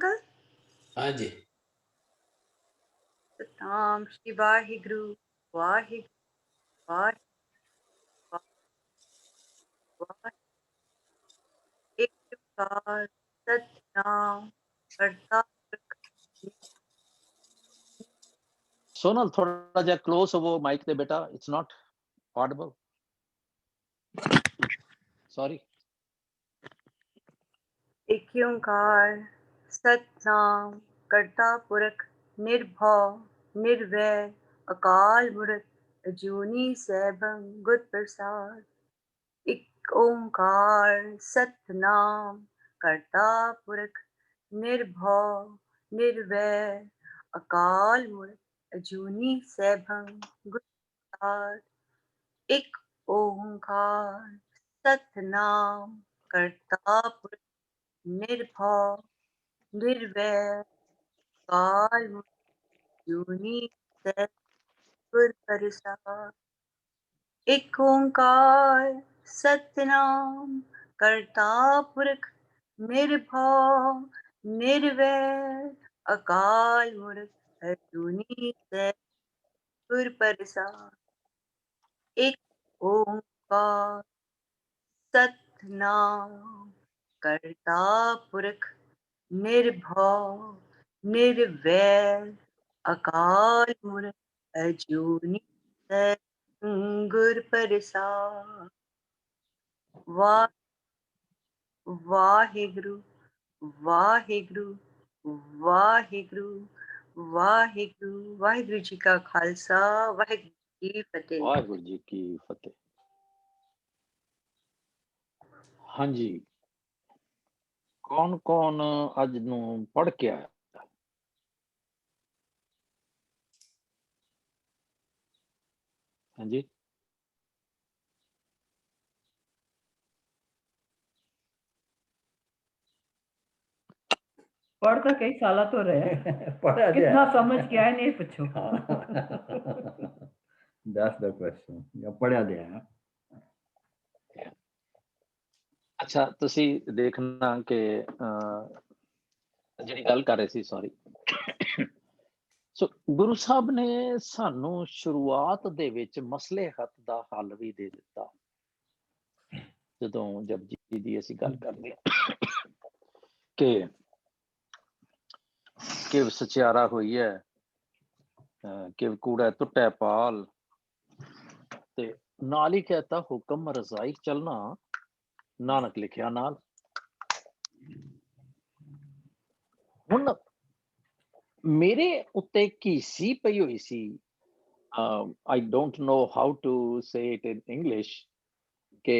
Uncle? हाँ जी। सतनाम श्री वाहिगुरु, वाहिगुरु, वाहिगुरु, वाहिगुरु। एक ओंकार सतनाम करता पुरख सोनल थोड़ा जा क्लोज हो वो माइक पे बेटा, इट्स नॉट ऑडिबल। सॉरी। एक ओंकार सतनाम करता पुरख निर्भव निर्वैर अकाल मूरत अजूनी सैभं गुर प्रसाद। एक ओंकार सतनाम करता पुरख निर्भव निर्वैर अकाल मूरत अजूनी सैभं गुर प्रसाद। एक ओंकार सतनाम करता पुरख निर्भव निर्वैर अकाल मूरत अजूनी सैभं गुर प्रसाद। एक ओंकार सतनाम करता पुरख निर्भव निर्वैर अकाल मूरत अजूनी सैभं गुर प्रसाद। एक ओंकार सतनाम करता पुरख निर्भव निर्वैर अकाल मूरत अजूनी सैभं गुर प्रसाद। वाह वाहिगुरु वाहिगुरु वाहिगुरु वाहिगुरु। वाहिगुरु जी का खालसा वाहिगुरु जी फतेह। वाहिगुरु जी की फतेह। हाँ जी, कौन कौन अज नू पढ़ के आया? हाँ जी, पढ़ तो कई साल तो रहे पढ़ा कितना जाए। समझ के आए नहीं पूछो। That's the question. या पढ़िया जाए। अच्छा ਤੁਸੀਂ ਦੇਖਣਾ ਕਿ ਜਿਹੜੀ ਗੱਲ ਕਰ ਰਹੇ ਸੀ ਸੌਰੀ ਸੋ ਗੁਰੂ ਸਾਹਿਬ ਨੇ ਸਾਨੂੰ ਸ਼ੁਰੂਆਤ ਦੇ ਵਿੱਚ ਮਸਲੇ ਹੱਥ ਦਾ ਹੱਲ ਵੀ ਦੇ ਦਿੱਤਾ ਜਦੋਂ ਜਪਜੀ ਦੀ ਅਸੀਂ ਗੱਲ ਕਰਦੇ ਹਾਂ ਕਿ ਸਚਿਆਰਾ ਹੋਈ ਹੈ ਕਿ ਕੂੜਾ ਟੁੱਟੈ ਪਾਲ ਤੇ ਨਾਲ ਹੀ ਕਹਤਾ ਹੁਕਮ ਰਜ਼ਾਈ ਚਲਣਾ ਨਾਨਕ ਲਿਖਿਆ ਨਾਲ। ਹੁਣ ਮੇਰੇ ਉੱਤੇ ਘੀਸੀ ਪਈ ਹੋਈ ਸੀ। I don't know how to say it in English ਕਿ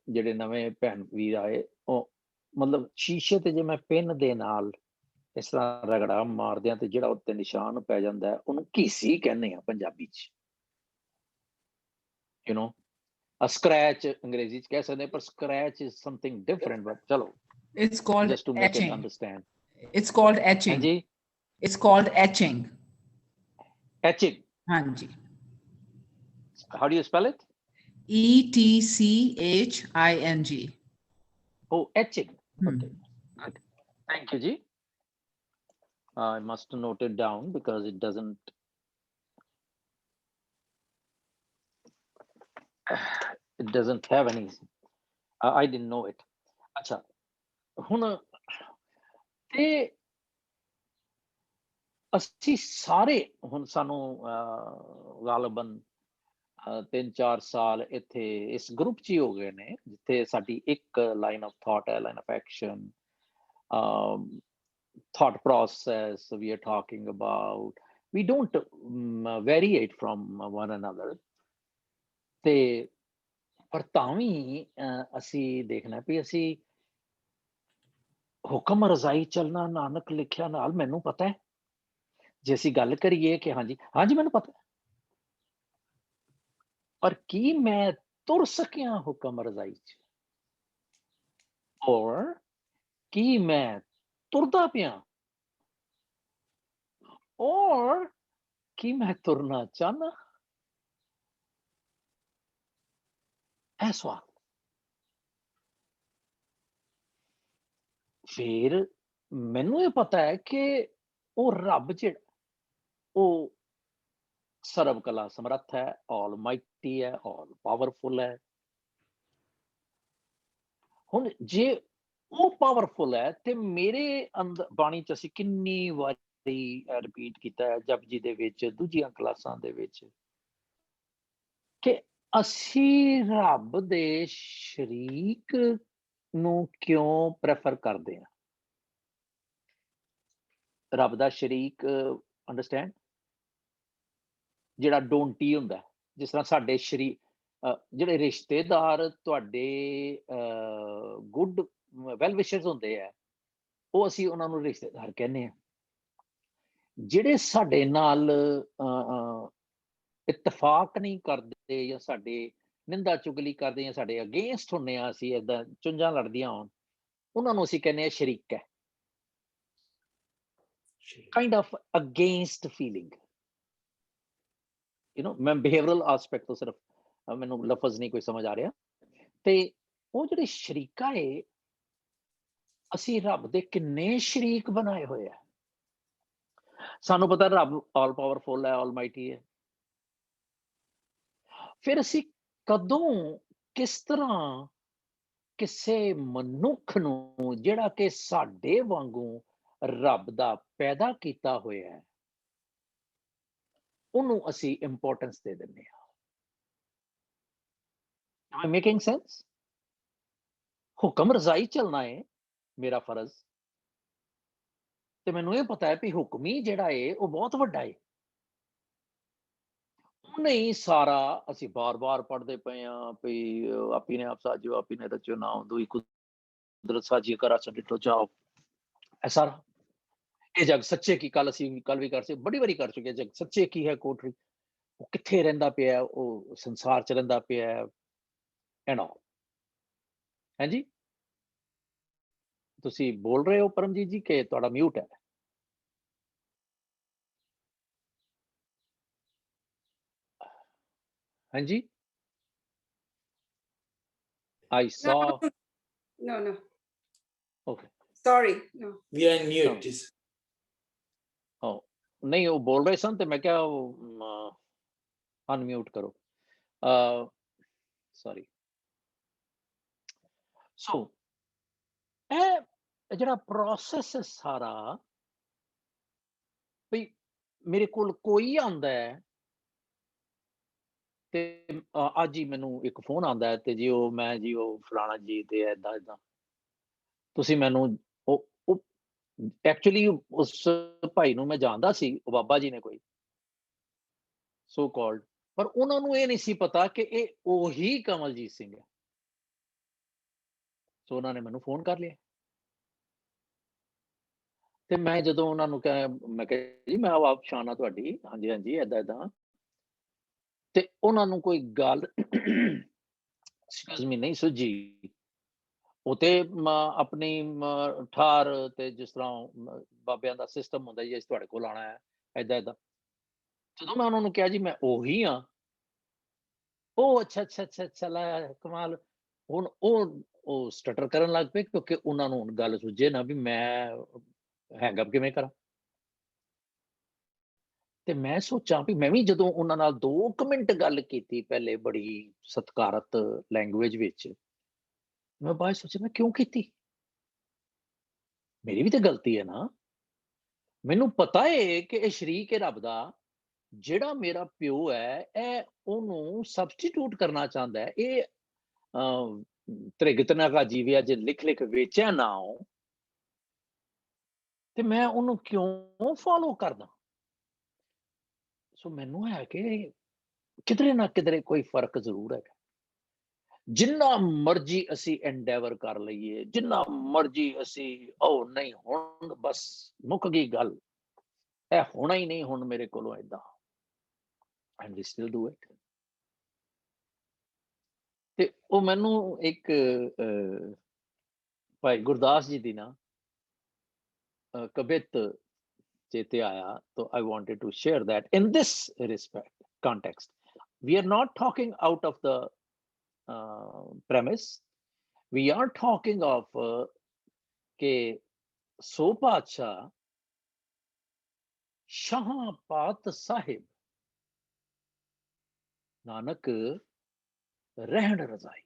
ਜਿਹੜੇ ਨਵੇਂ ਭੈਣ ਵੀਰ ਆਏ ਉਹ ਮਤਲਬ ਸ਼ੀਸ਼ੇ ਤੇ ਜੇ ਮੈਂ ਪਿੰਨ ਦੇ ਨਾਲ ਇਸ ਤਰ੍ਹਾਂ ਰਗੜਾ ਮਾਰਦਿਆਂ ਤੇ ਜਿਹੜਾ ਉੱਤੇ ਨਿਸ਼ਾਨ ਪੈ ਜਾਂਦਾ ਹੈ ਉਹਨੂੰ ਘੀਸੀ ਕਹਿੰਦੇ ਆ ਪੰਜਾਬੀ ਚ you know a scratch ਅੰਗਰੇਜ਼ੀ ਚ ਕਹਿ ਸਕਦੇ ਪਰ scratch is something different but ਚਲੋ It's called just to make it etching. understand. It's called etching. ਹਾਂਜੀ It's called etching. etching. ਹਾਂਜੀ। How do you spell it? ETCHING. Oh, etching. Okay, good. Thank you ji. I must note it down because it doesn't have any I didn't know it. ਅੱਛਾ ਹੁਣ ਤੇ ਅਸੀਂ ਸਾਰੇ ਹੁਣ ਸਾਨੂੰ ਗਾਲਬਨ 3-4 ਸਾਲ ਇੱਥੇ ਇਸ ਗਰੁੱਪ 'ਚ ਹੀ ਹੋ ਗਏ ਨੇ ਜਿੱਥੇ ਸਾਡੀ ਇੱਕ ਲਾਈਨ ਆਫ ਥਾਟ ਹੈ line of action thought process we are talking about we don't variate from one another ਤੇ ਪਰ ਤਾਂ ਵੀ ਅਸੀਂ ਦੇਖਣਾ ਵੀ ਅਸੀਂ ਹੁਕਮ ਰਜ਼ਾਈ ਚੱਲਣਾ ਨਾਨਕ ਲਿਖਿਆ ਨਾਲ ਮੈਨੂੰ ਪਤਾ ਹੈ ਜੇ ਅਸੀਂ ਗੱਲ ਕਰੀਏ ਕਿ ਹਾਂਜੀ ਹਾਂਜੀ ਮੈਨੂੰ ਪਤਾ ਪਰ ਕੀ ਮੈਂ ਤੁਰ ਸਕਿਆ ਹੁਕਮ ਰਜ਼ਾਈ ਚ ਔਰ ਕੀ ਮੈਂ ਤੁਰਦਾ ਪਿਆ ਔਰ ਕੀ ਮੈਂ ਤੁਰਨਾ ਚਾਹਨਾ ਇਹ ਸਵਾਲ ਫਿਰ ਮੈਨੂੰ ਇਹ ਪਤਾ ਹੈ ਕਿ ਉਹ ਰੱਬ ਜਿਹੜਾ ਉਹ ਸਰਬ ਕਲਾ ਸਮਰੱਥ ਹੈ, ਆਲ ਮਾਈਟੀ ਹੈ, ਆਲ ਪਾਵਰਫੁਲ ਹੈ। ਹੁਣ ਜੇ ਉਹ ਪਾਵਰਫੁਲ ਹੈ ਤੇ ਮੇਰੇ ਅੰਦਰ ਬਾਣੀ ਚ ਅਸੀਂ ਕਿੰਨੀ ਵਾਰੀ ਰਿਪੀਟ ਕੀਤਾ ਹੈ, ਜਪਜੀ ਦੇ ਵਿੱਚ, ਦੂਜੀਆਂ ਕਲਾਸਾਂ ਦੇ ਵਿੱਚ, ਕਿ ਅਸੀਂ ਰੱਬ ਦੇ ਸ਼ਰੀਕ ਨੂੰ ਕਿਉਂ ਪ੍ਰੈਫਰ ਕਰਦੇ ਹਾਂ? ਰੱਬ ਦਾ ਸ਼ਰੀਕ ਅੰਡਰਸਟੈਂਡ, ਜਿਹੜਾ ਡੋਂਟੀ ਹੁੰਦਾ, ਜਿਸ ਤਰ੍ਹਾਂ ਸਾਡੇ ਸ਼ਰੀਕ ਜਿਹੜੇ ਰਿਸ਼ਤੇਦਾਰ ਤੁਹਾਡੇ ਗੁੱਡ ਵੈਲ ਵਿਸ਼ਰਸ ਹੁੰਦੇ ਆ, ਉਹ ਅਸੀਂ ਉਹਨਾਂ ਨੂੰ ਰਿਸ਼ਤੇਦਾਰ ਕਹਿੰਦੇ ਆ। ਜਿਹੜੇ ਸਾਡੇ ਨਾਲ ਇਤਫਾਕ ਨਹੀਂ ਕਰਦੇ ਜਾਂ ਸਾਡੇ ਨਿੰਦਾ ਚੁਗਲੀ ਕਰਦੇ ਜਾਂ ਸਾਡੇ ਅਗੇਂਸਟ ਹੁੰਦੇ ਆ, ਅਸੀਂ ਏਦਾਂ ਚੁੰਝਾਂ ਲੜਦੀਆਂ ਹੋਣ, ਉਹਨਾਂ ਨੂੰ ਅਸੀਂ ਕਹਿੰਦੇ ਆ ਸ਼ਰੀਕ ਹੈ। ਕਾਈਂਡ ਆਫ ਅਗੇਂਸਟ ਫੀਲਿੰਗ, ਮੈਂ ਬਿਹੇਵੀਅਰਲ ਐਸਪੈਕਟ ਤੋਂ ਸਿਰਫ ਮੈਨੂੰ ਲਫ਼ਜ਼ ਨਹੀਂ ਕੋਈ ਸਮਝ ਆ ਰਿਹਾ। ਤੇ ਉਹ ਜਿਹੜੇ ਸ਼ਰੀਕਾ ਏ, ਅਸੀਂ ਰੱਬ ਦੇ ਕਿੰਨੇ ਸ਼ਰੀਕ ਬਣਾਏ ਹੋਏ ਆ। ਸਾਨੂੰ ਪਤਾ ਰੱਬ ਆਲ ਪਾਵਰਫੁਲ ਹੈ, ਆਲ ਮਾਈਟੀ ਹੈ। ਫਿਰ ਅਸੀਂ ਕਦੋਂ, ਕਿਸ ਤਰ੍ਹਾਂ ਕਿਸੇ ਮਨੁੱਖ ਨੂੰ ਜਿਹੜਾ ਕਿ ਸਾਡੇ ਵਾਂਗੂ ਰੱਬ ਦਾ ਪੈਦਾ ਕੀਤਾ ਹੋਇਆ ਹੈ, ਉਹਨੂੰ ਅਸੀਂ ਇੰਪੋਰਟੈਂਸ ਦੇ ਦਿੰਦੇ ਹਾਂ? Am I making sense? ਹੁਕਮ ਰਜ਼ਾਈ ਚੱਲਣਾ ਹੈ ਮੇਰਾ ਫਰਜ਼, ਤੇ ਮੈਨੂੰ ਇਹ ਪਤਾ ਹੈ ਵੀ ਹੁਕਮੀ ਜਿਹੜਾ ਹੈ ਉਹ ਬਹੁਤ ਵੱਡਾ ਹੈ। ਉਹ ਨਹੀਂ ਸਾਰਾ ਅਸੀਂ ਬਾਰ-ਬਾਰ ਪੜ੍ਹਦੇ ਪਏ ਹਾਂ ਵੀ ਆਪੀ ਨੇ ਆਪ ਸਾਜਿਓ, ਆਪੀ ਨੇ ਰਚਿਓ ਨਾਮ, ਦੁਈ ਕੁਦਰਤ ਸਾਜੀ ਕਰਾ ਡਿਠੋ ਜਾਓ। ਇਹ ਸਾਰਾ ਇਹ ਜਗ ਸੱਚੇ ਕੀ, ਕੱਲ ਵੀ ਕਰ ਸੀ, ਬੜੀ ਵਾਰੀ ਕਰ ਚੁੱਕੇ। ਜਗ ਸੱਚੇ ਕੀ ਹੈ ਕੋਠੜੀ, ਉਹ ਕਿੱਥੇ ਰਹਿੰਦਾ ਪਿਆ, ਉਹ ਸੰਸਾਰ ਚ ਰਹਿੰਦਾ ਪਿਆ ਐਂਡ ਆਲ। ਹਾਂਜੀ, ਤੁਸੀਂ ਬੋਲ ਰਹੇ ਹੋ ਪਰਮਜੀਤ ਜੀ ਕਿ ਤੁਹਾਡਾ ਮਿਊਟ ਹੈ? ਹਾਂਜੀ, I saw. No. Okay. Sorry, no. We are in mute. Oh, ਨਹੀਂ ਉਹ ਬੋਲ ਰਹੇ ਸਨ ਤੇ ਮੈਂ ਕਿਹਾ ਅਨਮਿਊਟ ਕਰੋ। ਸੌਰੀ। ਸੋ ਇਹ ਜਿਹੜਾ ਪ੍ਰੋਸੈਸ ਹੈ ਸਾਰਾ, ਵੀ ਮੇਰੇ ਕੋਲ ਕੋਈ ਆਉਂਦਾ ਹੈ ਤੇ ਅੱਜ ਹੀ ਮੈਨੂੰ ਇੱਕ ਫੋਨ ਆਉਂਦਾ ਹੈ ਤੇ ਜੀ ਉਹ ਮੈਂ ਜੀ ਉਹ ਫਲਾਣਾ ਜੀ ਤੇ ਏਦਾਂ ਏਦਾਂ, ਤੁਸੀਂ ਮੈਨੂੰ ਉਹ ਐਕਚੁਅਲੀ ਉਸ ਭਾਈ ਨੂੰ ਮੈਂ ਜਾਣਦਾ ਸੀ, ਉਹ ਬਾਬਾ ਜੀ ਨੇ ਕੋਈ ਸੋ ਕਾਲਡ, ਪਰ ਉਹਨਾਂ ਨੂੰ ਇਹ ਨਹੀਂ ਸੀ ਪਤਾ ਕਿ ਇਹ ਉਹੀ ਕਮਲਜੀਤ ਸਿੰਘ ਹੈ। ਸੋ ਉਹਨਾਂ ਨੇ ਮੈਨੂੰ ਫੋਨ ਕਰ ਲਿਆ ਤੇ ਮੈਂ ਜਦੋਂ ਉਹਨਾਂ ਨੂੰ ਕਿਹਾ, ਮੈਂ ਕਿਹਾ ਜੀ ਮੈਂ ਆਪ ਪਛਾਣ ਤੁਹਾਡੀ, ਹਾਂਜੀ ਹਾਂਜੀ ਏਦਾਂ ਏਦਾਂ, ਤੇ ਉਹਨਾਂ ਨੂੰ ਕੋਈ ਗੱਲ ਐਕਸਕਿਊਜ਼ ਮੀ ਨਹੀਂ ਸੁਝੀ। ਉਹ ਤੇ ਆਪਣੀ ਠਾਰ ਤੇ ਜਿਸ ਤਰ੍ਹਾਂ ਬਾਬਿਆਂ ਦਾ ਸਿਸਟਮ ਹੁੰਦਾ ਜੀ, ਤੁਹਾਡੇ ਕੋਲ ਆਉਣਾ ਹੈ ਏਦਾਂ ਏਦਾਂ। ਜਦੋਂ ਮੈਂ ਉਹਨਾਂ ਨੂੰ ਕਿਹਾ ਜੀ ਮੈਂ ਉਹੀ ਹਾਂ, ਉਹ ਅੱਛਾ ਲੈ ਕਮਾਲ। ਹੁਣ ਉਹ ਸਟਟਰ ਕਰਨ ਲੱਗ ਪਏ ਕਿਉਂਕਿ ਉਹਨਾਂ ਨੂੰ ਗੱਲ ਸੁਝੇ ਨਾ ਵੀ ਮੈਂ ਹੈਂਗਅਪ ਕਿਵੇਂ ਕਰਾਂ। ਤੇ ਮੈਂ ਸੋਚਾਂ ਵੀ ਮੈਂ ਵੀ ਜਦੋਂ ਉਹਨਾਂ ਨਾਲ 2 ਮਿੰਟ ਗੱਲ ਕੀਤੀ ਪਹਿਲੇ ਬੜੀ ਸਤਿਕਾਰਤ ਲੈਂਗੁਏਜ ਵਿੱਚ, ਮੈਂ ਬਾਅਦ ਸੋਚਿਆ ਮੈਂ ਕਿਉਂ ਕੀਤੀ, ਮੇਰੀ ਵੀ ਤਾਂ ਗਲਤੀ ਹੈ ਨਾ। ਮੈਨੂੰ ਪਤਾ ਹੈ ਕਿ ਇਹ ਸ਼ਰੀਕ ਹੈ ਰੱਬ ਦਾ, ਜਿਹੜਾ ਮੇਰਾ ਪਿਓ ਹੈ, ਇਹ ਉਹਨੂੰ ਸਬਸਟੀਟਿਊਟ ਕਰਨਾ ਚਾਹੁੰਦਾ ਹੈ। ਇਹ ਤ੍ਰਿਗਤਨਾ ਕਾ ਜੀਵਿਆ ਜੇ ਲਿਖ ਵੇਚਿਆ ਨਾ ਹੋ, ਤੇ ਮੈਂ ਉਹਨੂੰ ਕਿਉਂ ਫੋਲੋ ਕਰਦਾ? ਸੋ ਮੈਨੂੰ ਹੈ ਕਿ ਕਿਧਰੇ ਨਾ ਕਿਧਰੇ ਕੋਈ ਫਰਕ ਜ਼ਰੂਰ ਹੈਗਾ। ਜਿੰਨਾ ਮਰਜੀ ਅਸੀਂ ਐਂਡੇਵਰ ਕਰ ਲਈਏ, ਜਿੰਨਾ ਮਰਜੀ ਅਸੀਂ ਉਹ ਨਹੀਂ ਹੁਣ ਬਸ ਮੁੱਕ ਗਈ ਗੱਲ, ਇਹ ਹੋਣਾ ਹੀ ਨਹੀਂ ਹੁਣ ਮੇਰੇ ਕੋਲੋਂ ਏਦਾਂ, and we still do it. ਤੇ ਉਹ ਮੈਨੂੰ ਇੱਕ ਭਾਈ ਗੁਰਦਾਸ ਜੀ ਦੀ ਨਾ ਕਵਿਤ ਚੇਤੇ ਆਇਆ, so I wanted to share that in this respect context. We are not talking out of the premise, we are talking of ਕਿ सो पातशाह शाह पात साहिब नानक रहन रजाई।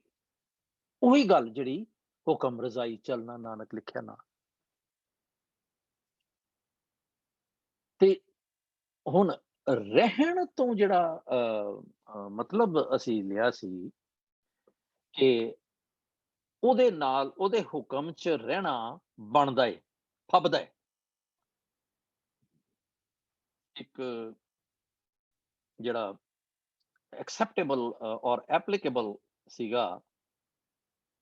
ਉਹੀ ਗੱਲ ਜਿਹੜੀ ਹੁਕਮ ਰਜ਼ਾਈ ਚੱਲਣਾ ਨਾਨਕ ਲਿਖਿਆ ਨਾ। ਤੇ ਹੁਣ ਰਹਿਣ ਤੋਂ ਜਿਹੜਾ ਮਤਲਬ ਅਸੀਂ ਲਿਆ ਸੀ ਕਿ ਉਹਦੇ ਨਾਲ ਉਹਦੇ ਹੁਕਮ 'ਚ ਰਹਿਣਾ ਬਣਦਾ ਏ, ਫੱਬਦਾ ਏ। ਇੱਕ ਜਿਹੜਾ ਐਕਸੈਪਟੇਬਲ ਔਰ ਐਪਲੀਕੇਬਲ ਸੀਗਾ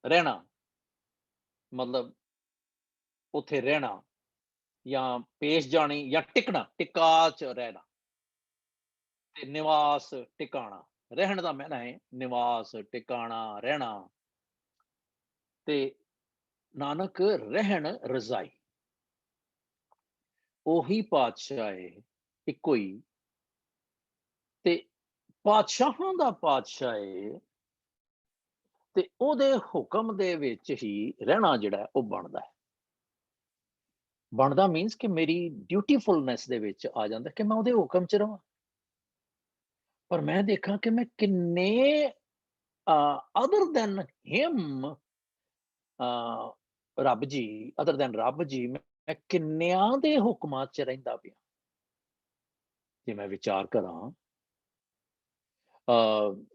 ਰਹਿਣਾ, ਮਤਲਬ ਉੱਥੇ ਰਹਿਣਾ ਜਾਂ ਪੇਸ਼ ਜਾਣੀ ਜਾਂ ਟਿਕਣਾ, ਟਿਕਾ 'ਚ ਰਹਿਣਾ ਤੇ ਨਿਵਾਸ ਟਿਕਾਣਾ। ਰਹਿਣ ਦਾ ਮਾਇਨਾ ਹੈ ਨਿਵਾਸ, ਟਿਕਾਣਾ, ਰਹਿਣਾ। ਤੇ ਨਾਨਕ ਰਹਿਣ ਰਜ਼ਾਈ ਉਹੀ ਪਾਤਸ਼ਾਹ ਏ, ਇੱਕੋ ਹੀ। ਤੇ ਪਾਤਸ਼ਾਹਾਂ ਦਾ ਪਾਤਸ਼ਾਹ ਏ ਤੇ ਉਹਦੇ ਹੁਕਮ ਦੇ ਵਿੱਚ ਹੀ ਰਹਿਣਾ ਜਿਹੜਾ ਉਹ ਬਣਦਾ ਹੈ। ਬਣਦਾ ਮੀਨਸ ਕਿ ਮੇਰੀ ਡਿਊਟੀਫੁਲਨੈਸ ਦੇ ਵਿੱਚ ਆ ਜਾਂਦਾ ਕਿ ਮੈਂ ਉਹਦੇ ਹੁਕਮ 'ਚ ਰਵਾਂ। ਪਰ ਮੈਂ ਦੇਖਾਂ ਕਿ ਮੈਂ ਕਿੰਨੇ ਅਦਰ ਦੈਨ ਹਿਮ ਰੱਬ ਜੀ, ਅਦਰ ਦੈਨ ਰੱਬ ਜੀ, ਮੈਂ ਕਿੰਨਿਆਂ ਦੇ ਹੁਕਮਾਂ 'ਚ ਰਹਿੰਦਾ ਪਿਆ। ਜੇ ਮੈਂ ਵਿਚਾਰ ਕਰਾਂ,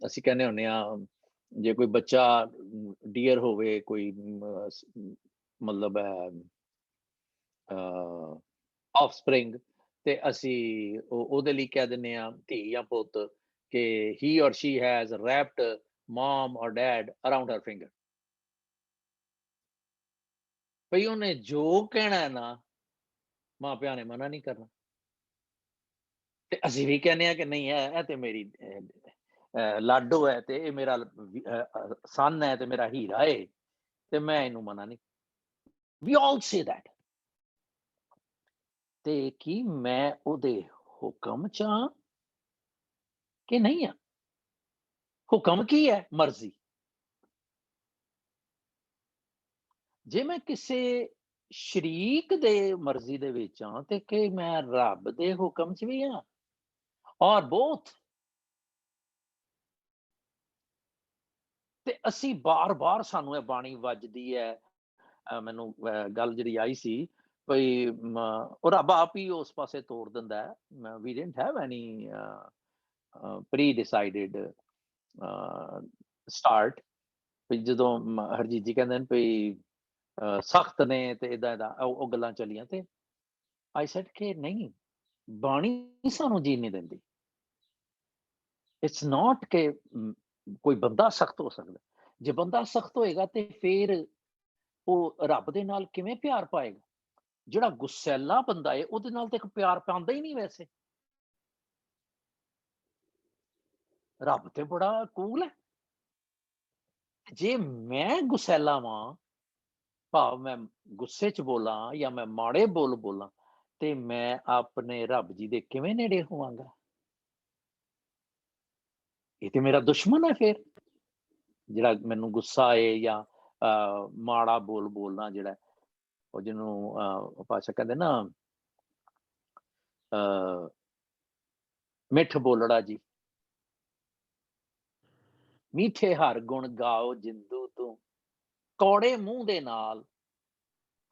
ਅਸੀਂ ਕਹਿੰਦੇ ਹੁੰਦੇ ਆ ਜੇ ਕੋਈ ਬੱਚਾ ਡੀਅਰ ਹੋਵੇ, ਕੋਈ ਮਤਲਬ ਆਫਸਪ੍ਰਿੰਗ, ਤੇ ਅਸੀਂ ਉਹਦੇ ਲਈ ਕਹਿ ਦਿੰਦੇ ਆ ਧੀ ਜਾਂ ਪੁੱਤ ਕਿ he or she has wrapped mom or dad around her finger। ਭਈ ਉਹਨੇ ਜੋ ਕਹਿਣਾ ਨਾ, ਮਾਪਿਆਂ ਨੇ ਮਨਾ ਨਹੀਂ ਕਰਨਾ। ਤੇ ਅਸੀਂ ਵੀ ਕਹਿੰਦੇ ਆ ਕਿ ਨਹੀਂ, ਇਹ ਤੇ ਮੇਰੀ ਲਾਡੋ ਹੈ ਤੇ ਇਹ ਮੇਰਾ ਸਨ ਹੈ ਤੇ ਮੇਰਾ ਹੀਰਾ ਹੈ ਤੇ ਮੈਂ ਇਹਨੂੰ ਮਨਾ ਨਹੀਂ। We all say that। ਤੇ ਕੀ ਮੈਂ ਉਹਦੇ ਹੁਕਮ 'ਚ ਆ ਕਿ ਨਹੀਂ ਆ? ਹੁਕਮ ਕੀ ਹੈ? ਮਰਜ਼ੀ। ਜੇ ਮੈਂ ਕਿਸੇ ਸ਼ਰੀਕ ਦੇ ਮਰਜ਼ੀ ਦੇ ਵਿੱਚ ਆ ਤੇ ਕਿ ਮੈਂ ਰੱਬ ਦੇ ਹੁਕਮ 'ਚ ਵੀ ਆ, ਔਰ both। ਤੇ ਅਸੀਂ ਬਾਰ-ਬਾਰ ਸਾਨੂੰ ਇਹ ਬਾਣੀ ਵੱਜਦੀ ਹੈ। ਮੈਨੂੰ ਗੱਲ ਜਿਹੜੀ ਆਈ ਸੀ ਭਈ ਉਹ ਰੱਬ ਆਪ ਹੀ ਉਸ ਪਾਸੇ ਤੋੜ ਦਿੰਦਾ ਹੈ। We didn't have any pre-decided start। ਵੀ ਜਦੋਂ ਹਰਜੀਤ ਜੀ ਕਹਿੰਦੇ ਨੇ ਭਈ ਸਖਤ ਨੇ ਤੇ ਏਦਾਂ ਉਹ ਗੱਲਾਂ ਚੱਲੀਆਂ, ਤੇ I said ਕਿ ਨਹੀਂ, ਬਾਣੀ ਸਾਨੂੰ ਜੀਣ ਨਹੀਂ ਦਿੰਦੀ। It's not ਕਿ ਕੋਈ ਬੰਦਾ ਸਖਤ ਹੋ ਸਕਦਾ। ਜੇ ਬੰਦਾ ਸਖਤ ਹੋਏਗਾ ਤੇ ਫਿਰ ਉਹ ਰੱਬ ਦੇ ਨਾਲ ਕਿਵੇਂ ਪਿਆਰ ਪਾਏਗਾ? ਜਿਹੜਾ ਗੁੱਸੈਲਾ ਬੰਦਾ ਹੈ ਉਹਦੇ ਨਾਲ ਤੇ ਪਿਆਰ ਪਾਉਂਦਾ ਹੀ ਨਹੀਂ ਵੈਸੇ। ਰੱਬ ਤੇ ਬੜਾ ਕੂਲ ਹੈ। ਜੇ ਮੈਂ ਗੁੱਸੈਲਾ ਵਾਂ, ਭਾਵ ਮੈਂ ਗੁੱਸੇ 'ਚ ਬੋਲਾਂ ਜਾਂ ਮੈਂ ਮਾੜੇ ਬੋਲਾਂ, ਤੇ ਮੈਂ ਆਪਣੇ ਰੱਬ ਜੀ ਦੇ ਕਿਵੇਂ ਨੇੜੇ ਹੋਵਾਂਗਾ? ਇਹ ਤੇ ਮੇਰਾ ਦੁਸ਼ਮਣ ਹੈ ਫਿਰ, ਜਿਹੜਾ ਮੈਨੂੰ ਗੁੱਸਾ ਏ ਜਾਂ ਮਾੜਾ ਬੋਲਣਾ ਜਿਹੜਾ, ਉਹ ਜਿਹਨੂੰ ਭਾਸ਼ਾ ਕਹਿੰਦੇ ਨਾ ਮਿੱਠ ਬੋਲੜਾ ਜੀ। ਮੀਠੇ ਹਰ ਗੁਣ ਗਾਓ ਜਿੰਦੂ ਤੂੰ, ਕੌੜੇ ਮੂੰਹ ਦੇ ਨਾਲ,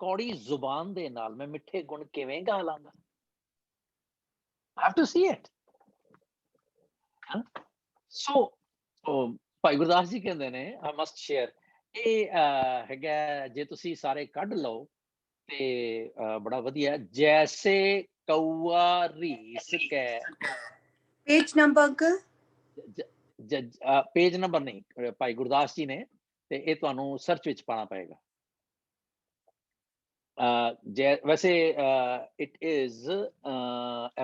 ਕੌੜੀ ਜ਼ੁਬਾਨ ਦੇ ਨਾਲ ਮੈਂ ਮਿੱਠੇ ਗੁਣ ਕਿਵੇਂ ਗਾ ਲਾਂਗਾ? I have to see it। ਸੋ ਭਾਈ ਗੁਰਦਾਸ ਜੀ ਕਹਿੰਦੇ ਨੇ, I must share, ਇਹ ਹੈਗਾ, ਜੇ ਤੁਸੀਂ ਸਾਰੇ ਕੱਢ ਲਓ ਤੇ ਬੜਾ ਵਧੀਆ। ਜੈਸੇ ਕਊਆ ਰੀਸ ਕੈ। Page number, uncle? Page number ਨਹੀਂ, ਭਾਈ ਗੁਰਦਾਸ ਜੀ ਨੇ, ਤੇ ਇਹ ਤੁਹਾਨੂੰ ਸਰਚ ਵਿੱਚ ਪਾਣਾ ਪਏਗਾ। ਵੈਸੇ it is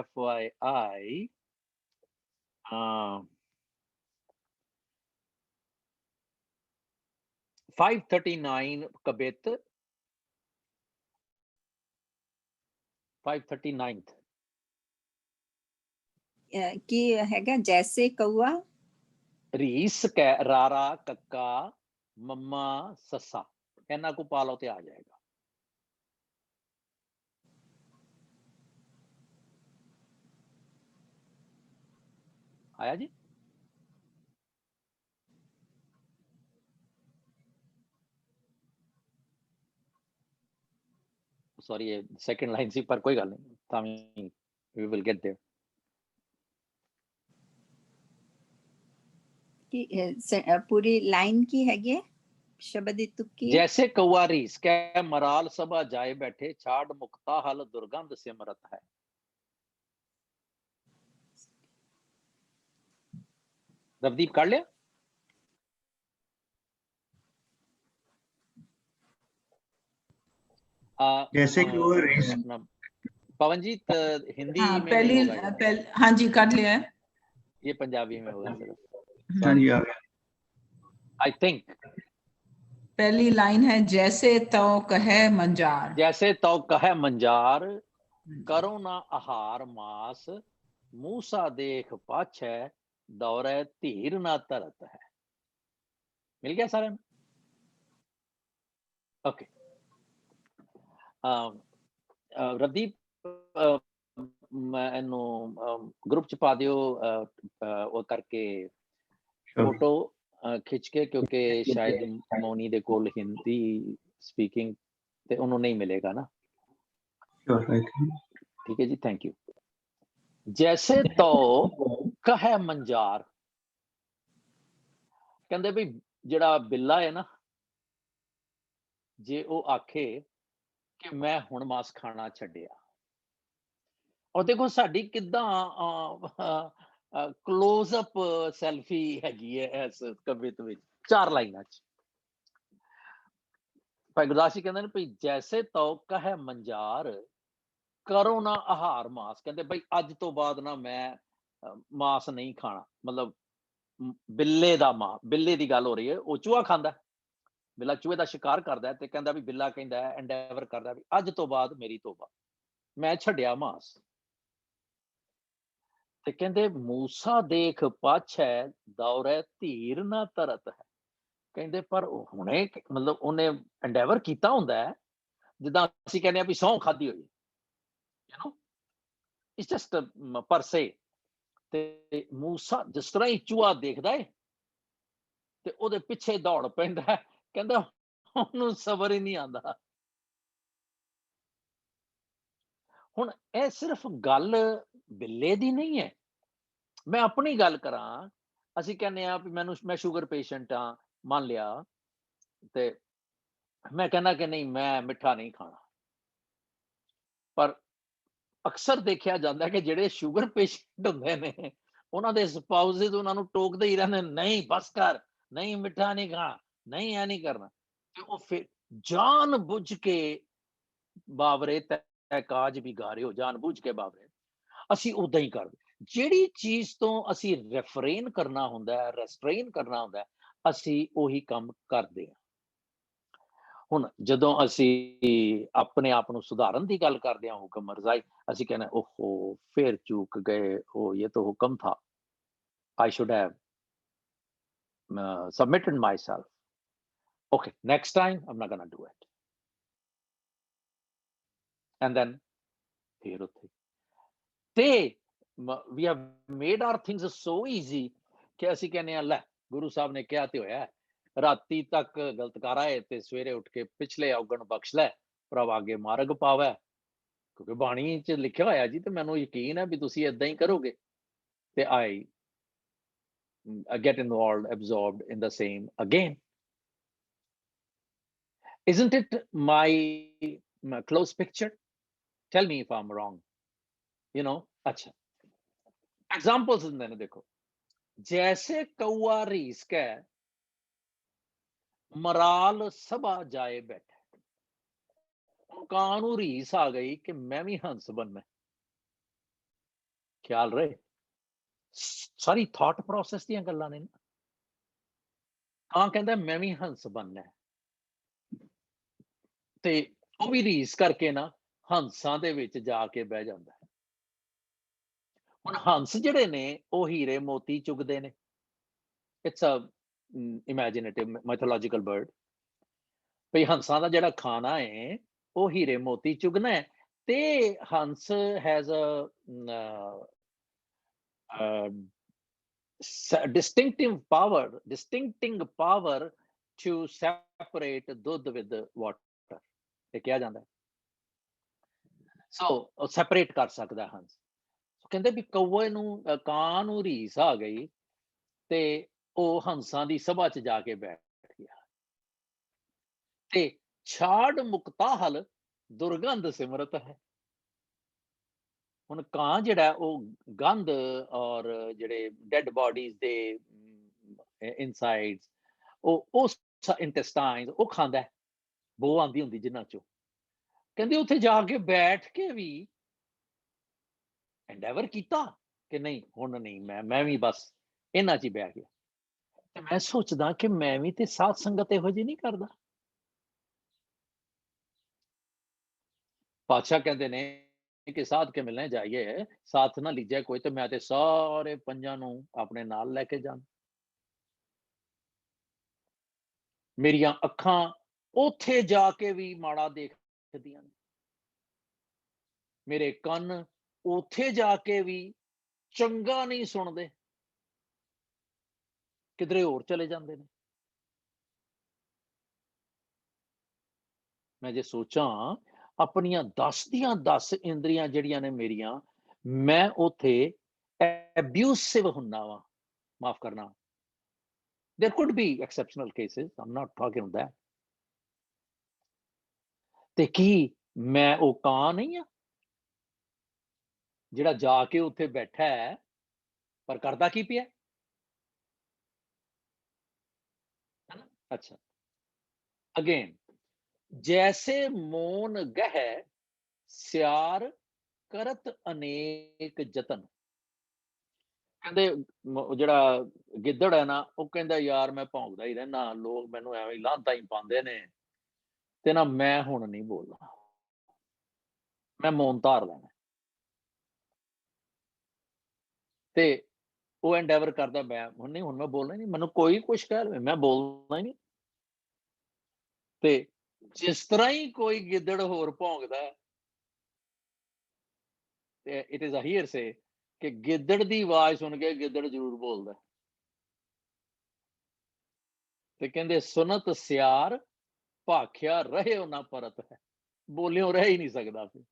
FYI 539 ਕਬਿਤ 539th। ਕੀ ਹੈਗਾ? ਜੈਸੇ ਕਊਆ ਰੀਸ ਕੈ, ਰਾਰਾ ਕੱਕਾ ਮੰਮਾ ਸੱਸਾ, ਇਹਨਾਂ ਕੋ ਪਾ ਲਓ ਤੇ ਆ ਜਾਏਗਾ। आया जी? सॉरी ये सेकंड लाइन सी, पर कोई गल नहीं, तामी वी विल गेट देयर। पूरी लाइन की हैगी शब्द ਦੀ ਤੁੱਕੀ ਹੈ। जैसे कौआ रीस कै मराल सभा जाए बैठे, छाड़ मुक्ता हल दुर्गंध सिमरत है। रवदीप कर लिया? जैसे कि वो रीस अपना पवनजीत हिंदी हाँ, में नहीं होगा ये, हाँ जी कर लिया है। ये पंजाबी में होगा सिर्फ। हाँ जी आ गया। आई थिंक पहली लाइन है जैसे तो कहे मंजार, जैसे तो कहे मंजार, करो ना आहार मास, मूसा देख पाछे, दौरे धीर ना तरत है। मिल गया सारे में? ओके रवदीप मैनू ग्रुप च पा दियो वो करके फोटो खिंच के, क्योंकि शायद मोनी दे कोल हिंदी स्पीकिंग ते उन्होंने नहीं मिलेगा ना। ठीक है जी, थैंक यू। जैसे तो कहे मंजार, कहंदे भी जिहड़ा बिल्ला है ना, जे वो आखे कि मैं हुण मांस खाना छड्डिया, और देखो साडी किदां क्लोज अप सैल्फी हैगी है इस कवित विच, 4 लाइनां च। भाई गुरदास जी कहंदे ने भई जैसे तो कहे मंजार, करो ना आहार मास, कहंदे भाई अज तो बाद ना मैं मांस नहीं खाना, मतलब बिल्ले दा मां, बिल्ले दी गल हो रही है, वो चूहा खांदा है, बिल्ला चूहे दा शिकार करदा है, ते कहंदा भी बिल्ला कहंदा है, एंडेवर करदा है भी अज तो बाद मेरी तौबा, मैं छड्डिया मांस। ते कहंदे मूसा देख पाछै, दौरे धीर ना तरत है, कहंदे पर हुणे मतलब उन्हें एंडेवर कीता हुंदा है, जिद्दां असीं कहने आ भी सौं खाधी होई, यू नो इट्स जस्ट पर से। ते मूसा जिस तरह ही चूहा देखदा है ते ओदे पिछे दौड़ पैंदा है, कहंदा ओनू सबर ही नहीं आंदा। हुण ਇਹ सिर्फ गल बिल्ले दी नहीं है, मैं अपनी गल करां, ਅਸੀਂ ਕਹਿੰਦੇ ਆ ਵੀ मैं शुगर पेशेंट हाँ, मान लिया ते मैं कहना कि नहीं मैं मिठा नहीं खाना, पर अक्सर देखा जाता है कि ਜਿਹੜੇ ਸ਼ੂਗਰ ਪੇਸ਼ੈਂਟ ਹੁੰਦੇ ਨੇ ਉਹਨਾਂ ਦੇ ਸਪਾਊਸਸ ਉਹਨਾਂ ਨੂੰ ਟੋਕਦੇ ਹੀ ਰਹਿੰਦੇ, ਨਹੀਂ ਬਸ ਕਰ, ਨਹੀਂ ਮਿੱਠਾ ਨਹੀਂ ਖਾਣਾ, ਨਹੀਂ ਇਹ ਨਹੀਂ ਕਰਨਾ, ਤੇ ਉਹ ਫਿਰ ਜਾਣ ਬੁੱਝ ਕੇ ਬਾਵਰੇ ਤੈ ਕਾਜ ਵੀ ਗਾ ਰਹੇ ਹੋ, ਜਾਣ ਬੁੱਝ ਕੇ ਬਾਵਰੇ ਅਸੀਂ ਉਦਾਂ ਹੀ ਕਰਦੇ। ਜਿਹੜੀ ਚੀਜ਼ ਤੋਂ ਅਸੀਂ ਰੈਫਰੇਨ ਕਰਨਾ ਹੁੰਦਾ ਹੈ, ਰੈਸਟ੍ਰੇਨ ਕਰਨਾ ਹੁੰਦਾ ਹੈ, ਅਸੀਂ ਉਹੀ ਕੰਮ ਕਰਦੇ ਹਾਂ। ਹੁਣ ਜਦੋਂ ਅਸੀਂ ਆਪਣੇ ਆਪ ਨੂੰ ਸੁਧਾਰਨ ਦੀ ਗੱਲ ਕਰਦੇ ਹਾਂ, ਹੁਕਮ ਰਜ਼ਾਈ, ਅਸੀਂ ਕਹਿੰਦੇ ਓਹੋ ਫੇਰ ਚੂਕ ਗਏ, ਉਹ ਇਹ ਤਾਂ ਹੁਕਮ ਥਾ, I should have submitted myself. Okay, next time I'm not gonna do it. And then ਫੇਰ ਉੱਥੇ ਤੇ we have made our things so easy ਕਿ ਅਸੀਂ ਕਹਿੰਦੇ ਆ ਲੈ ਗੁਰੂ ਸਾਹਿਬ ਨੇ ਕਿਹਾ ਤੇ ਹੋਇਆ, ਰਾਤੀ ਤੱਕ ਗਲਤਕਾਰਾ ਹੈ ਤੇ ਸਵੇਰੇ ਉੱਠ ਕੇ ਪਿਛਲੇ ਔਗਣ ਬਖਸ਼ ਲੈ, ਪ੍ਰਭ ਆਗੇ ਮਾਰਗ ਪਾਵੈ, ਕਿਉਂਕਿ ਬਾਣੀ ਚ ਲਿਖਿਆ ਹੋਇਆ ਜੀ, ਤੇ ਮੈਨੂੰ ਯਕੀਨ ਹੈ ਵੀ ਤੁਸੀਂ ਏਦਾਂ ਹੀ ਕਰੋਗੇ, ਤੇ I get involved, absorbed in the same again. Isn't it my close picture? Tell me if I'm wrong. You know, अच्छा examples ਹੁੰਦੇ ਨੇ, ਦੇਖੋ जैसे कौआ रीस के मराल सभा जाए बैठे, ਕਾਂ ਨੂੰ ਰੀਸ ਆ ਗਈ ਕਿ ਮੈਂ ਵੀ ਹੰਸ ਬਣਨਾ। ਖਿਆਲ ਰਹੇ ਸਾਰੀ ਥਾਟ ਪ੍ਰੋਸੈਸ ਦੀਆਂ ਗੱਲਾਂ ਨੇ। ਕਾਂ ਕਹਿੰਦਾ ਮੈਂ ਵੀ ਹੰਸ ਬਣਨਾ, ਤੇ ਉਹ ਵੀ ਰੀਸ ਕਰਕੇ ਨਾ ਹੰਸਾਂ ਦੇ ਵਿੱਚ ਜਾ ਕੇ ਬਹਿ ਜਾਂਦਾ ਹੈ। ਹੁਣ ਹੰਸ ਜਿਹੜੇ ਨੇ ਉਹ ਹੀਰੇ ਮੋਤੀ ਚੁਗਦੇ ਨੇ। It's a imaginative mythological bird. ਭਈ ਹੰਸਾਂ ਦਾ ਜਿਹੜਾ ਖਾਣਾ ਹੈ ਉਹ ਹੀਰੇ ਮੋਤੀ ਚੁਗਣਾ ਹੈ, ਤੇ ਹੰਸ has a distincting power to separate ਦੁੱਧ with water, ਇਹ ਕਿਹਾ ਜਾਂਦਾ ਹੈ। ਸੋ ਸੈਪਰੇਟ ਕਰ ਸਕਦਾ ਹੰਸ। ਕਹਿੰਦੇ ਵੀ ਕੌਵੇ ਨੂੰ ਕਾਂ ਨੂੰ ਰੀਸ ਆ ਗਈ ਤੇ ਉਹ ਹੰਸਾਂ ਦੀ ਸਭਾ ਚ ਜਾ ਕੇ ਬੈਠ ਗਿਆ ਤੇ ਛਾੜ ਮੁਕਤਾਹਲ ਦੁਰਗੰਧ ਸਿਮਰਤ ਹੈ। ਹੁਣ ਕਾਂ ਜਿਹੜਾ ਉਹ ਗੰਧ ਔਰ ਜਿਹੜੇ ਡੈਡ ਬੋਡੀਜ਼ ਦੇ ਇਨਸਾਈਡਸ ਉਹ ਇੰਟੈਸਟਾਈਨਸ ਉਹ ਖਾਂਦਾ ਹੈ, ਬੋ ਆਉਂਦੀ ਹੁੰਦੀ ਜਿਨ੍ਹਾਂ ਚੋਂ। ਕਹਿੰਦੇ ਉੱਥੇ ਜਾ ਕੇ ਬੈਠ ਕੇ ਵੀ ਐਂਡੇਵਰ ਕੀਤਾ ਕਿ ਨਹੀਂ ਹੁਣ ਨਹੀਂ, ਮੈਂ ਵੀ ਬਸ ਇਹਨਾਂ 'ਚ ਹੀ ਬਹਿ ਗਿਆ। ਤੇ ਮੈਂ ਸੋਚਦਾ ਕਿ ਮੈਂ ਵੀ ਤੇ ਸਾਧ ਸੰਗਤ ਇਹੋ ਜਿਹੀ ਨਹੀਂ ਕਰਦਾ। ਪਾਤਸ਼ਾਹ ਕਹਿੰਦੇ ਨੇ ਕਿ ਸਾਧ ਕੇ ਮਿਲਣੇ ਜਾਈਏ, ਸਾਥ ਨਾ ਲੀਜੇ ਕੋਈ, ਤੇ ਮੈਂ ਤੇ ਸਾਰੇ ਪੰਜਾਂ ਨੂੰ ਆਪਣੇ ਨਾਲ ਲੈ ਕੇ ਜਾਣਾ। ਮੇਰੀਆਂ ਅੱਖਾਂ ਉੱਥੇ ਜਾ ਕੇ ਵੀ ਮਾੜਾ ਦੇਖਦੀਆਂ ਨੇ, ਮੇਰੇ ਕੰਨ ਉੱਥੇ ਜਾ ਕੇ ਵੀ ਚੰਗਾ ਨਹੀਂ ਸੁਣਦੇ, ਕਿਧਰੇ ਹੋਰ ਚਲੇ ਜਾਂਦੇ ਨੇ। ਮੈਂ ਜੇ ਸੋਚਾਂ ਆਪਣੀਆਂ 10 ਦੀਆਂ 10 ਇੰਦਰੀਆਂ ਜਿਹੜੀਆਂ ਨੇ ਮੇਰੀਆਂ, ਮੈਂ ਉੱਥੇ ਐਬਿਊਸਿਵ ਹੁੰਦਾ ਵਾਂ। ਮਾਫ ਕਰਨਾ, there could be exceptional cases, I'm not talking about that। ਤੇ ਕੀ ਮੈਂ ਉਹ ਕਾਂ ਨਹੀਂ ਆ ਜਿਹੜਾ ਜਾ ਕੇ ਉੱਥੇ ਬੈਠਾ ਹੈ, ਪਰ ਕਰਦਾ ਕੀ ਪਿਆ? ਅੱਛਾ, ਅਗੇਨ, ਜੈਸੇ ਮੋਨ ਗਹਿ ਸਿਆਰ ਕਰਤ ਅਨੇਕ ਜਤਨ। ਕਹਿੰਦੇ ਜਿਹੜਾ ਗਿੱਦੜ ਹੈ ਨਾ, ਉਹ ਕਹਿੰਦਾ ਯਾਰ ਮੈਂ ਭੌਂਕਦਾ ਹੀ ਰਹਿਣਾ, ਲੋਕ ਮੈਨੂੰ ਐਵੇਂ ਲਾਂਤਾਂ ਹੀ ਪਾਉਂਦੇ ਨੇ, ਤੇ ਨਾ ਮੈਂ ਹੁਣ ਨਹੀਂ ਬੋਲਣਾ, ਮੈਂ ਮੌਨ ਧਾਰ ਲੈਣਾ। ਤੇ ਉਹ ਐਂਡੇਵਰ ਕਰਦਾ ਮੈਂ ਹੁਣ ਨਹੀਂ, ਹੁਣ ਮੈਂ ਬੋਲਣਾ ਨਹੀਂ, ਮੈਨੂੰ ਕੋਈ ਕੁਛ ਕਹਿ ਲਵੇ ਮੈਂ ਬੋਲਣਾ ਹੀ ਨਹੀਂ। ਤੇ ਜਿਸ ਤਰ੍ਹਾਂ ਹੀ ਕੋਈ ਗਿੱਦੜ ਹੋਰ ਭੌਂਕਦਾ, ਤੇ ਇਟ ਇਜ਼ ਅ ਹੀਅਰਸੇ ਕਿ ਗਿੱਦੜ ਦੀ ਆਵਾਜ਼ ਸੁਣ ਕੇ ਗਿੱਦੜ ਜ਼ਰੂਰ ਬੋਲਦਾ। ਤੇ ਕਹਿੰਦੇ ਸੁਨਤ ਸਿਆਰ ਭਾਖਿਆ ਰਹੇ ਨਾ ਪਰਤ ਹੈ, ਬੋਲਿਓ ਰਹਿ ਹੀ ਨਹੀਂ ਸਕਦਾ ਫਿਰ।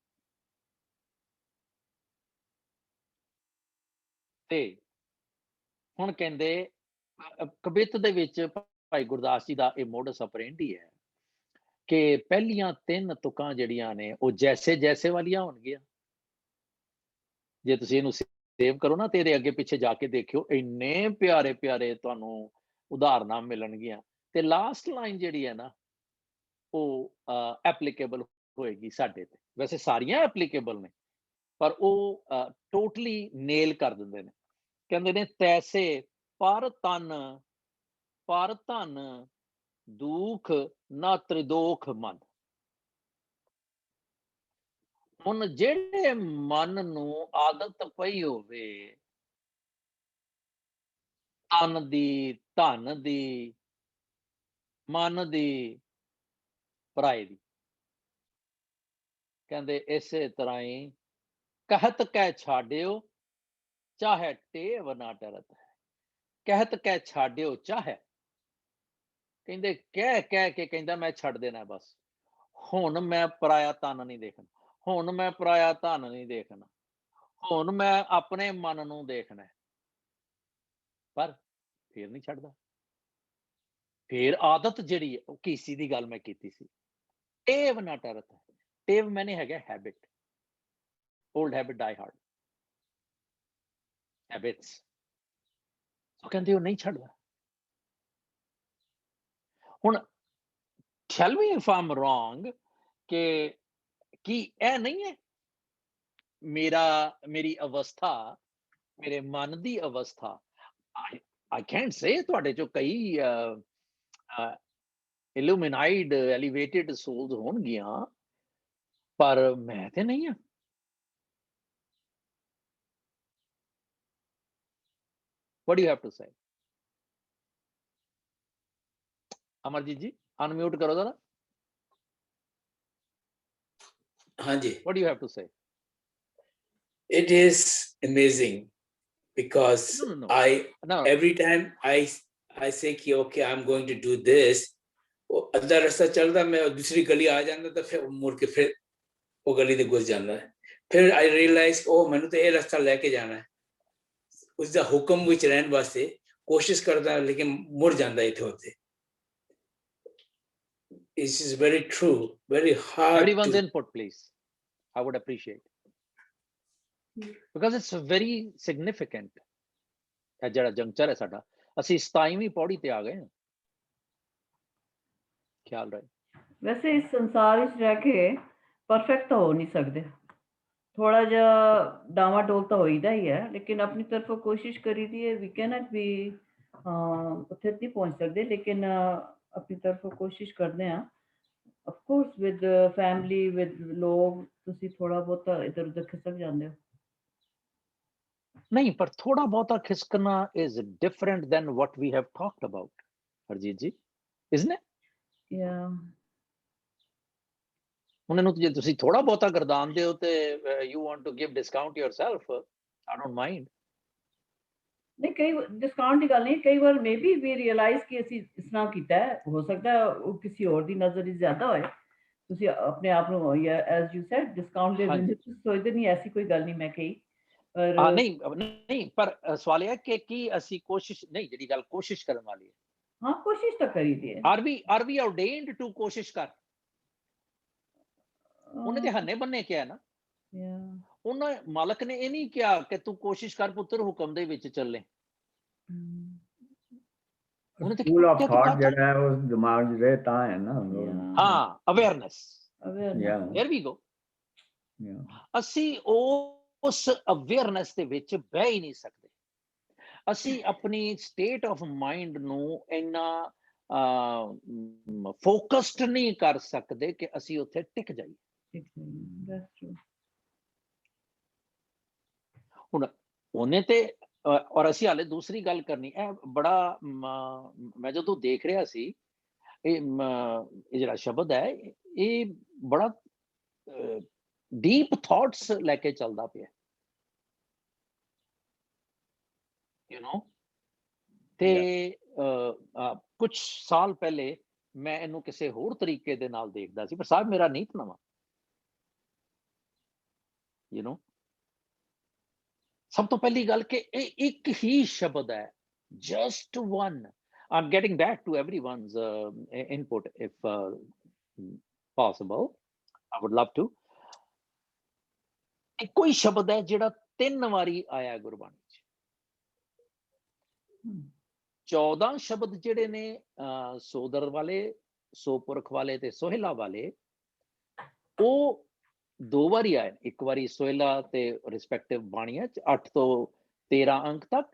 ਤੇ ਹੁਣ ਕਹਿੰਦੇ ਕਬਿੱਤ ਦੇ ਵਿੱਚ ਭਾਈ ਗੁਰਦਾਸ ਜੀ ਦਾ ਇਹ ਮੋਡਸ ਆਪਰੈਂਡੀ ਹੈ ਕਿ ਪਹਿਲੀਆਂ 3 ਤੁਕਾਂ ਜਿਹੜੀਆਂ ਨੇ ਉਹ ਜੈਸੇ ਜੈਸੇ ਵਾਲੀਆਂ ਹੋਣਗੀਆਂ। ਜੇ ਤੁਸੀਂ ਇਹਨੂੰ ਸੇਵ ਕਰੋ ਨਾ ਤੇ ਇਹਦੇ ਅੱਗੇ ਪਿੱਛੇ ਜਾ ਕੇ ਦੇਖਿਓ, ਇੰਨੇ ਪਿਆਰੇ ਪਿਆਰੇ ਤੁਹਾਨੂੰ ਉਦਾਹਰਨਾਂ ਮਿਲਣਗੀਆਂ। ਤੇ ਲਾਸਟ ਲਾਈਨ ਜਿਹੜੀ ਹੈ ਨਾ ਉਹ ਐਪਲੀਕੇਬਲ ਹੋਏਗੀ ਸਾਡੇ ਤੇ। ਵੈਸੇ ਸਾਰੀਆਂ ਐਪਲੀਕੇਬਲ ਨੇ, ਪਰ ਉਹ ਟੋਟਲੀ ਨੇਲ ਕਰ ਦਿੰਦੇ ਨੇ। ਕਹਿੰਦੇ ਨੇ ਤੈਸੇ ਪਰ ਧਨ ਦੁਖ ਨਾ ਤ੍ਰਿਦੋਖ ਮਨ। ਹੁਣ ਜਿਹੜੇ ਮਨ ਨੂੰ ਆਦਤ ਪਈ ਹੋਵੇ ਤਨ ਦੀ, ਧਨ ਦੀ, ਮਨ ਦੀ, ਪਰਾਏ ਦੀ, ਕਹਿੰਦੇ ਇਸੇ ਤਰ੍ਹਾਂ ਹੀ ਕਹਿਤ ਕਹਿ ਛਾੜਿਓ ਚਾਹੇ ਟੇਵ ਨਾ ਟਰਤ ਹੈ। ਕਹਿਤ ਕਹਿ ਛਾੜਿਓ ਚਾਹੇ, ਕਹਿੰਦੇ ਕਹਿ ਕੇ ਕਹਿੰਦਾ ਮੈਂ ਛੱਡ ਦੇਣਾ ਬਸ, ਹੁਣ ਮੈਂ ਪਰਾਇਆ ਤਨ ਨਹੀਂ ਦੇਖਣਾ, ਹੁਣ ਮੈਂ ਪਰਾਇਆ ਧਨ ਨਹੀਂ ਦੇਖਣਾ, ਹੁਣ ਮੈਂ ਆਪਣੇ ਮਨ ਨੂੰ ਦੇਖਣਾ। ਪਰ ਫੇਰ ਨਹੀਂ ਛੱਡਦਾ। ਫੇਰ ਆਦਤ ਜਿਹੜੀ ਹੈ ਉਹ ਕੀਸੀ ਦੀ ਗੱਲ ਮੈਂ ਕੀਤੀ ਸੀ, ਟੇਵ ਨਾ ਟਰਤ ਹੈ। ਟੇਵ ਮੈਨੇ ਹੈਗਾ habit, old habit die hard habits। ਉਹ ਕਹਿੰਦੇ ਉਹ ਨਹੀਂ ਛੱਡਦਾ। ਹੁਣ tell me if I'm wrong ਕਿ ਕੀ ਇਹ ਨਹੀਂ ਹੈ ਮੇਰੀ ਅਵਸਥਾ, ਮੇਰੇ ਮਨ ਦੀ ਅਵਸਥਾ। I can't say ਤੁਹਾਡੇ ਚੋਂ ਕਈ illuminated elevated souls ਹੋਣਗੀਆਂ, ਪਰ ਮੈਂ ਤੇ ਨਹੀਂ ਆ। What do you have to say? Amarjit ਜੀ ਅਨਮਿਊਟ ਕਰੋ ਜ਼ਰਾ। हाँ जी, What do you have to say? it is amazing because No. every time I say कि okay I'm going to do this, वो अद्धा रास्ता चलदा मैं दूसरी गली आ जांदा तो फिर मुड़ के फिर वो गली दे घुस जांदा है। फिर I realize ओ मैंने तो ये रास्ता लेके जाना है। उसदा हुक्म विच रहन वास्ते कोशिश करदा लेकिन मुड़ जांदा इत्थे होते। This is very true, very hard. Everyone's input, please. I would appreciate. Because it's very significant. ਇਹ ਜਿਹੜਾ ਜੰਕਚਰ ਹੈ ਸਾਡਾ, ਅਸੀਂ 27ਵੀਂ ਪੌੜੀ ਤੇ ਆ ਗਏ ਹਾਂ। ਖਿਆਲ ਰਹੇ। ਵੈਸੇ ਇਸ ਸੰਸਾਰ ਵਿੱਚ ਰਹਿ ਕੇ ਪਰਫੈਕਟ ਤਾਂ ਹੋ ਨਹੀਂ ਸਕਦੇ, ਥੋੜਾ ਜਿਹਾ ਡਾਵਾ ਡੋਲ ਤਾਂ ਹੋਈਦਾ ਹੀ ਹੈ, ਲੇਕਿਨ ਆਪਣੀ ਤਰਫੋਂ ਕੋਸ਼ਿਸ਼ ਕਰੀਦੀ ਹੈ। ਵੀ ਕੈਨਟ ਵੀ ਉੱਥੇ ਨਹੀਂ ਪਹੁੰਚ ਸਕਦੇ, ਲੇਕਿਨ ਆਪਣੀ ਤਰਫੋਂ ਕੋਸ਼ਿਸ਼ ਕਰਦੇ ਹਾਂ। of course with family with ਲੋਕ ਤੁਸੀਂ ਥੋੜਾ ਬਹੁਤਾ ਇੱਧਰ ਉੱਧਰ ਖਿਸਕ ਜਾਂਦੇ ਹੋ। ਨਹੀਂ, ਪਰ ਥੋੜਾ ਬਹੁਤਾ ਖਿਸਕਣਾ is different than what we have talked about, Harjeet ਜੀ, isn't it? Yeah. ਹੁਣ ਇਹਨੂੰ ਜੇ ਤੁਸੀਂ ਥੋੜਾ ਬਹੁਤਾ ਗਰਦਾਨ ਦਿਓ ਤੇ you want to give discount yourself, I don't mind. ਨਹੀਂ, ਕਈ ਡਿਸਕਾਊਂਟ ਦੀ ਗੱਲ ਨਹੀਂ, ਕਈ ਵਾਰ ਮੇਬੀ ਵੀ ਰਿਅਲਾਈਜ਼ ਕਿ ਅਸੀਂ ਇਸ ਤਰ੍ਹਾਂ ਕੀਤਾ ਹੈ, ਹੋ ਸਕਦਾ ਉਹ ਕਿਸੇ ਹੋਰ ਦੀ ਨਜ਼ਰ ਵਿੱਚ ਜ਼ਿਆਦਾ ਹੋਏ। ਤੁਸੀਂ ਆਪਣੇ ਆਪ ਨੂੰ ਐਜ਼ ਯੂ ਸੈਡ ਡਿਸਕਾਊਂਟ ਦੇ ਦਿੰਦੇ, ਤੁਸੀਂ ਸੋਚਦੇ ਨਹੀਂ, ਐਸੀ ਕੋਈ ਗੱਲ ਨਹੀਂ ਮੈਂ ਕਹੀ। ਨਹੀਂ, ਪਰ ਸਵਾਲ ਇਹ ਕਿ ਕੀ ਅਸੀਂ ਕੋਸ਼ਿਸ਼ ਨਹੀਂ, ਜਿਹੜੀ ਗੱਲ ਕੋਸ਼ਿਸ਼ ਕਰਨ ਵਾਲੀ ਹੈ, ਹਾਂ ਕੋਸ਼ਿਸ਼ ਤਾਂ ਕਰੀਦੀ ਹੈ। are we ordained to ਕੋਸ਼ਿਸ਼ ਕਰ? ਉਹਨੇ ਤੇ ਹੰਨੇ ਬੰਨੇ ਕਿਹਾ ਨਾ, ਉਹਨਾਂ ਮਾਲਕ ਨੇ ਇਹ ਨਹੀਂ ਕਿਹਾ ਕਿ ਤੂੰ ਕੋਸ਼ਿਸ਼ ਕਰ ਪੁੱਤਰ, ਹੁਕਮ ਦੇ ਵਿੱਚ ਚੱਲੇ। ਉਹਨੇ ਤੇ ਸਕੂਲ ਆਫ ਥਾਟ ਜਿਹੜਾ ਹੈ ਉਸ ਦਿਮਾਗ 'ਚ ਰਹੇ ਤਾਂ ਹੈ ਨਾ। ਹਾਂ, ਅਵੇਅਰਨੈਸ, here we go। ਅਸੀਂ ਉਸ ਅਵੇਅਰਨੈਸ ਦੇ ਵਿੱਚ ਬਹਿ ਹੀ ਨਹੀਂ ਸਕਦੇ। ਅਸੀਂ ਆਪਣੀ ਸਟੇਟ ਆਫ ਮਾਈਂਡ ਨੂੰ ਇੰਨਾ ਫੋਕਸਡ ਨਹੀਂ ਕਰ ਸਕਦੇ ਕਿ ਅਸੀਂ ਉੱਥੇ ਟਿਕ ਜਾਈਏ। ਹੁਣ ਉਹਨੇ ਤੇ ਔਰ ਅਸੀਂ ਹਾਲੇ ਦੂਸਰੀ ਗੱਲ ਕਰਨੀ, ਇਹ ਬੜਾ ਮੈਂ ਜਦੋਂ ਦੇਖ ਰਿਹਾ ਸੀ ਇਹ ਜਿਹੜਾ ਸ਼ਬਦ ਹੈ, ਇਹ ਬੜਾ ਡੀਪ ਥਾਟਸ ਲੈ ਕੇ ਚੱਲਦਾ ਪਿਆ, ਯੂ ਨੋ। ਤੇ ਕੁਝ ਸਾਲ ਪਹਿਲੇ ਮੈਂ ਇਹਨੂੰ ਕਿਸੇ ਹੋਰ ਤਰੀਕੇ ਦੇ ਨਾਲ ਦੇਖਦਾ ਸੀ, ਪਰ ਸਾਹਿਬ ਮੇਰਾ ਨੀਤ ਨਵਾਂ, ਯੂ ਨੋ। ਸਭ ਤੋਂ ਪਹਿਲੀ ਗੱਲ ਕਿ ਇਹ ਇੱਕ ਹੀ ਸ਼ਬਦ ਹੈ, just one. I'm getting back to everyone's input if possible. I would love to. ਇੱਕੋ ਹੀ ਸ਼ਬਦ ਹੈ ਜਿਹੜਾ 3 ਵਾਰੀ ਆਇਆ ਗੁਰਬਾਣੀ 'ਚ। 14 ਸ਼ਬਦ ਜਿਹੜੇ ਨੇ ਸੋਦਰ ਵਾਲੇ, ਸੋਪੁਰਖ ਵਾਲੇ ਤੇ ਸੋਹਿਲਾ ਵਾਲੇ, ਉਹ 2 ਵਾਰੀ ਆਏ। ਇੱਕ ਵਾਰੀ ਸੋਹਿਲਾ ਤੇ ਰਿਸਪੈਕਟਿਵ ਬਾਣੀਆਂ 'ਚ 8 ਤੋਂ 13 ਅੰਕ ਤੱਕ,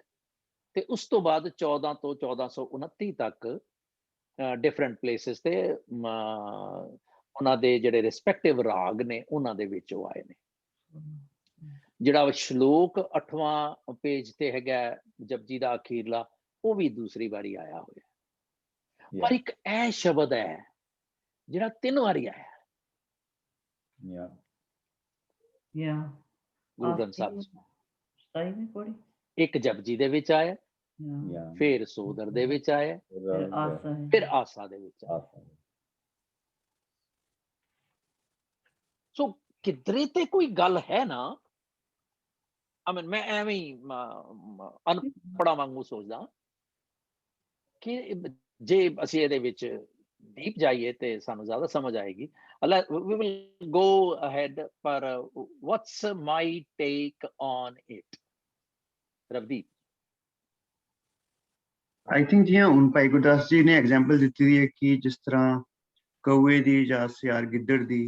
ਤੇ ਉਸ ਤੋਂ ਬਾਅਦ 14 ਤੋਂ 1429 ਤੱਕ ਡਿਫਰੈਂਟ ਪਲੇਸਿਸ ਤੇ ਉਹਨਾਂ ਦੇ ਜਿਹੜੇ ਰਿਸਪੈਕਟਿਵ ਰਾਗ ਨੇ ਉਹਨਾਂ ਦੇ ਵਿੱਚ ਉਹ ਆਏ ਨੇ। ਜਿਹੜਾ ਸ਼ਲੋਕ 8ਵਾਂ ਪੇਜ ਤੇ ਹੈਗਾ ਜਪਜੀ ਦਾ ਅਖੀਰਲਾ, ਉਹ ਵੀ ਦੂਸਰੀ ਵਾਰੀ ਆਇਆ ਹੋਇਆ। ਪਰ ਇੱਕ ਇਹ ਸ਼ਬਦ ਹੈ ਜਿਹੜਾ 3 ਵਾਰੀ ਆਇਆ। ਗੁਰੂ ਗ੍ਰੰਥ ਸਾਹਿਬ ਇੱਕ ਜਪਜੀ ਦੇ ਵਿੱਚ ਆਇਆ, ਫਿਰ ਸੋਦਰ ਦੇ ਵਿੱਚ ਆਇਆ, ਫਿਰ ਆਸਾ ਦੇ ਵਿੱਚ ਆਇਆ। ਸੋ ਕਿਧਰੇ ਤੇ ਕੋਈ ਗੱਲ ਹੈ ਨਾ, ਮੈਂ ਐਵੇਂ ਹੀ ਅਨਪੜ੍ਹਾਂ ਵਾਂਗੂ ਸੋਚਦਾ ਕਿ ਜੇ ਅਸੀਂ ਇਹਦੇ ਵਿੱਚ ਡੀਪ ਜਾਈਏ ਤੇ ਸਾਨੂੰ ਜ਼ਿਆਦਾ ਸਮਝ ਆਏਗੀ। We will go ahead, ਪਰ what's my take on it? ਰਵਦੀਪ। I think ਜਿਵੇਂ ਹੁਣ ਭਾਈ ਗੁਰਦਾਸ ਜੀ ਨੇ ਐਗਜ਼ਾਮਪਲ ਦਿੱਤੀ ਹੈ ਕਿ ਜਿਸ ਤਰ੍ਹਾਂ ਕਊਏ ਦੀ ਜਾਂ ਸਿਆਰ ਗਿੱਦੜ ਦੀ,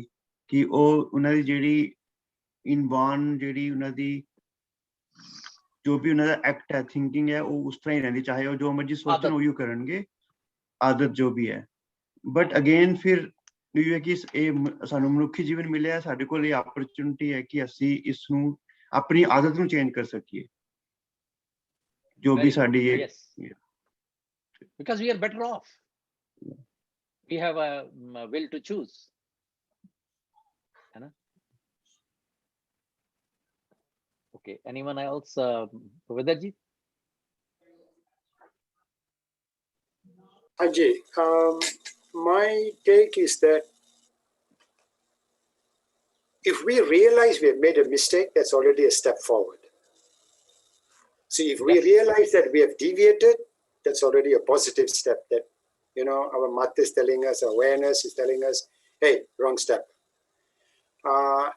ਕਿ ਉਹ ਉਹਨਾਂ ਦੀ ਜਿਹੜੀ ਇਨਬੋਰਨ ਜਿਹੜੀ ਉਹਨਾਂ ਦੀ ਜੋ ਵੀ ਉਹਨਾਂ ਦਾ ਐਕਟ ਹੈ, ਥਿੰਕਿੰਗ ਹੈ, ਉਹ ਉਸ ਤਰ੍ਹਾਂ ਹੀ ਰਹਿੰਦੀ, ਚਾਹੇ ਉਹ ਜੋ ਮਰਜ਼ੀ ਸੋਚਣ ਉਹੀ ਕਰਨਗੇ, ਆਦਤ ਜੋ ਵੀ ਹੈ। ਬਟ ਅਗੇਨ ਫਿਰ ਇਹ ਹੈ ਕਿ ਇਹ ਸਾਨੂੰ ਮਨੁੱਖੀ ਜੀਵਨ ਮਿਲਿਆ, ਸਾਡੇ ਕੋਲ ਇਹ ਆਪਰਚੁਨਿਟੀ ਹੈ ਕਿ ਅਸੀਂ ਇਸ ਨੂੰ ਆਪਣੀ ਆਦਤ ਨੂੰ ਚੇਂਜ ਕਰ ਸਕੀਏ, ਜੋ ਵੀ ਸਾਡੀ ਇਹ। Because we are better off. We have a will to choose. है ना? Okay, anyone else? Pavitarji? Ajay, my take is that if we realize we have made a mistake, that's already a step forward. See, if we Yes. realize that we have deviated, that's already a positive step that, you know, our mat is telling us, awareness is telling us, hey, wrong step.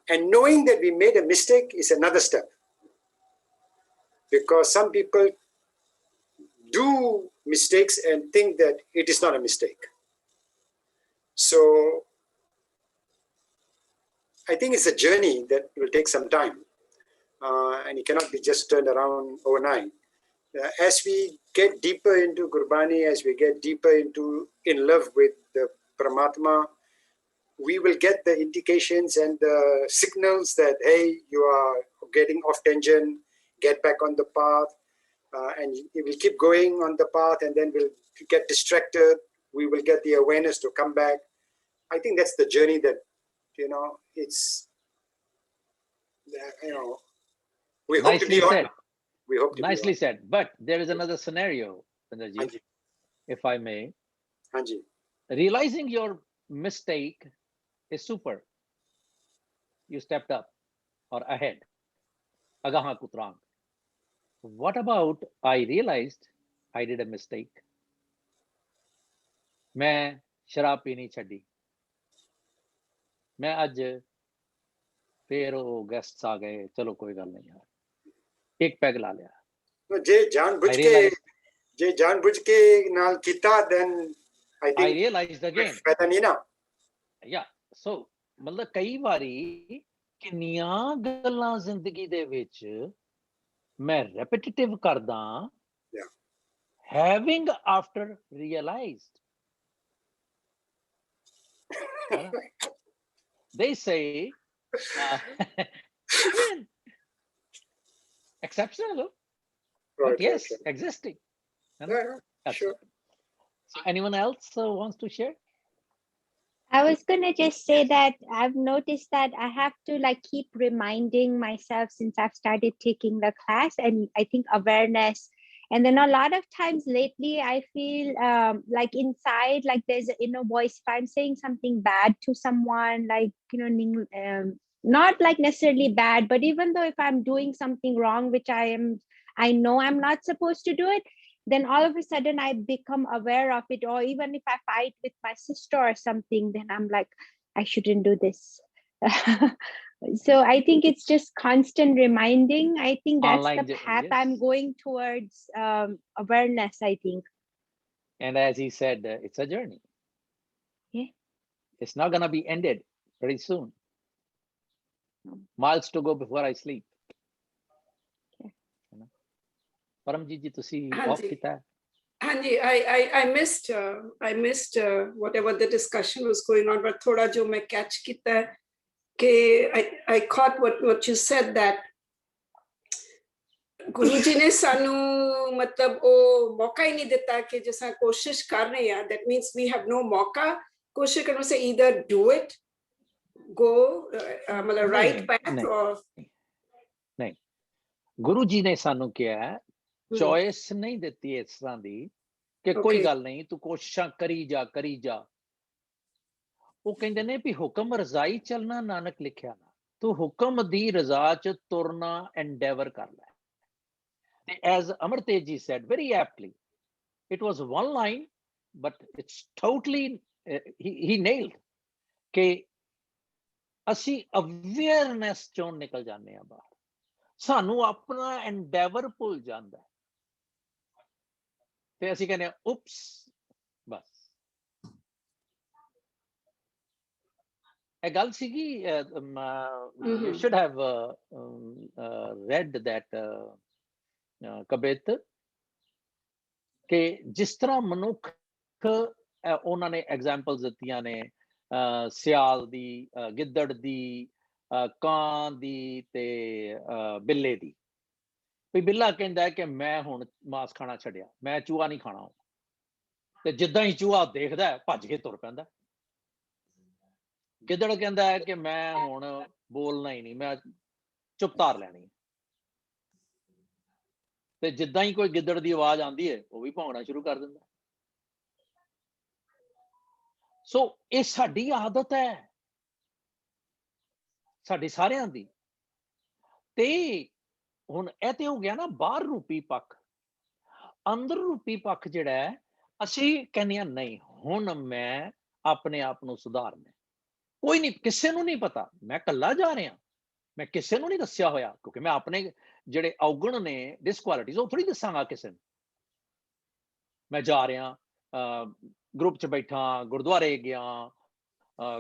And knowing that we made a mistake is another step. Because some people do mistakes and think that it is not a mistake. So I think it's a journey that will take some time. And it cannot be just turned around overnight. As we get deeper into Gurbani, as we get deeper in love with the Paramatma, we will get the indications and the signals that, hey, you are getting off tangent, get back on the path, and it will keep going on the path, and then we'll get distracted. We will get the awareness to come back. I think that's the journey that, you know, it's, you know, we hope to be Nicely on. said. We hope to Nicely be said. But there is another scenario, Pindarji, Hanji. if I may. on. Hanji. Realizing your mistake is super. You stepped up or ahead. Agaha kutrang. What about I realized I did a mistake? मैं शराब पीनी छड़ी मैं आज फिर वो guests आ गए चलो कोई गल नहीं यार एक पैग ला लिया No, जे जानबूझ के नाल कीता, then I I think realized again फायदा नहीं ना. yeah so मतलब कई बारी किन्नियां गल्लां जिंदगी दे विच मैं repetitive करदा Yeah. having after realized they say I mean exceptional but Right, yes right. existing Yeah, That's sure. it. So anyone else wants to share? I was gonna just say that I've noticed that I have to like keep reminding myself since I've started taking the class, and I think awareness. And then a lot of times lately, I feel like inside, like there's an inner voice. If I'm saying something bad to someone, like not like necessarily bad, but even though if I'm doing something wrong, which I know I'm not supposed to do it, then all of a sudden I become aware of it. Or even if I fight with my sister or something, then I'm like, I shouldn't do this. So I think it's just constant reminding. I think that's Online, the path yes. I'm going towards awareness, I think. And as he said, it's a journey. Yeah. It's not gonna be ended very soon. Miles to go before I sleep. Paramjit ji, ਤੁਸੀਂ off ਕੀਤਾ? Hanji, I missed whatever the discussion was going on, but thoda jo main catch kita ke I caught what you said, that Guruji ne sanu matlab o mauka hi nahi deta ke jaisa koshish kar rahe hain. That means we have no mauka koshish karne se, either do it, go matlab right path or नहीं गुरु जी ने सानू किया choice नहीं देती इस तरह दी कि कोई गल नहीं तू कोशिशां करी जा वो कहंदे ने भी हुक्म रजाई चलना नानक लिखिया ना तू हुक्म दी रजा च तुरना एंडेवर कर ले as Amar Tej ji said very aptly, it was one line but it's totally he nailed कि ਅਸੀਂ ਅਵੇਅਰਨੈਸ ਚੋਂ ਨਿਕਲ ਜਾਂਦੇ ਆ ਬਾਹਰ ਸਾਨੂੰ ਆਪਣਾ ਐਂਡੇਵਰ ਭੁੱਲ ਜਾਂਦਾ ਤੇ ਅਸੀਂ ਕਹਿੰਦੇ ਉਪਸ ਬਸ ਇਹ ਗੱਲ ਸੀਗੀ you should have read that ਕਬਿਤ ਕਿ ਜਿਸ ਤਰ੍ਹਾਂ ਮਨੁੱਖ ਉਹਨਾਂ ਨੇ ਐਗਜ਼ਾਮਪਲਸ ਦਿੱਤੀਆਂ ਨੇ ਸਿਆਲ ਦੀ ਗਿੱਦੜ ਦੀ ਕਾਂ ਦੀ ਤੇ ਬਿੱਲੇ ਦੀ ਵੀ ਬਿੱਲਾ ਕਹਿੰਦਾ ਕਿ ਮੈਂ ਹੁਣ ਮਾਸ ਖਾਣਾ ਛੱਡਿਆ ਮੈਂ ਚੂਹਾ ਨਹੀਂ ਖਾਣਾ ਤੇ ਜਿੱਦਾਂ ਹੀ ਚੂਹਾ ਦੇਖਦਾ ਭੱਜ ਕੇ ਤੁਰ ਪੈਂਦਾ ਗਿੱਦੜ ਕਹਿੰਦਾ ਹੈ ਕਿ ਮੈਂ ਹੁਣ ਬੋਲਣਾ ਹੀ ਨਹੀਂ ਮੈਂ ਚੁੱਪ ਧਾਰ ਲੈਣੀ ਤੇ ਜਿੱਦਾਂ ਹੀ ਕੋਈ ਗਿੱਦੜ ਦੀ ਆਵਾਜ਼ ਆਉਂਦੀ ਹੈ ਉਹ ਵੀ ਭੌਂਕਣਾ ਸ਼ੁਰੂ ਕਰ ਦਿੰਦਾ। ਸੋ ਇਹ ਸਾਡੀ ਆਦਤ ਹੈ, ਸਾਡੀ ਸਾਰਿਆਂ ਦੀ। ਤੇ ਹੁਣ ਇਹ ਤੇ ਹੋ ਗਿਆ ਨਾ ਬਾਹਰ ਰੂਪੀ ਪੱਖ। ਅੰਦਰ ਰੂਪੀ ਪੱਖ ਜਿਹੜਾ ਹੈ, ਅਸੀਂ ਕਹਿੰਦੇ ਹਾਂ ਨਹੀਂ ਹੁਣ ਮੈਂ ਆਪਣੇ ਆਪ ਨੂੰ ਸੁਧਾਰਨਾ। ਕੋਈ ਨਹੀਂ, ਕਿਸੇ ਨੂੰ ਨਹੀਂ ਪਤਾ, ਮੈਂ ਇਕੱਲਾ ਜਾ ਰਿਹਾ, ਮੈਂ ਕਿਸੇ ਨੂੰ ਨਹੀਂ ਦੱਸਿਆ ਹੋਇਆ, ਕਿਉਂਕਿ ਮੈਂ ਆਪਣੇ ਜਿਹੜੇ ਔਗਣ ਨੇ, ਡਿਸਕੁਆਲਿਟੀਜ਼, ਉਹ ਥੋੜੀ ਦੱਸਾਂਗਾ ਕਿਸੇ ਨੂੰ। ਮੈਂ ਜਾ ਰਿਹਾ, ਗਰੁੱਪ 'ਚ ਬੈਠਾ, ਗੁਰਦੁਆਰੇ ਗਿਆ,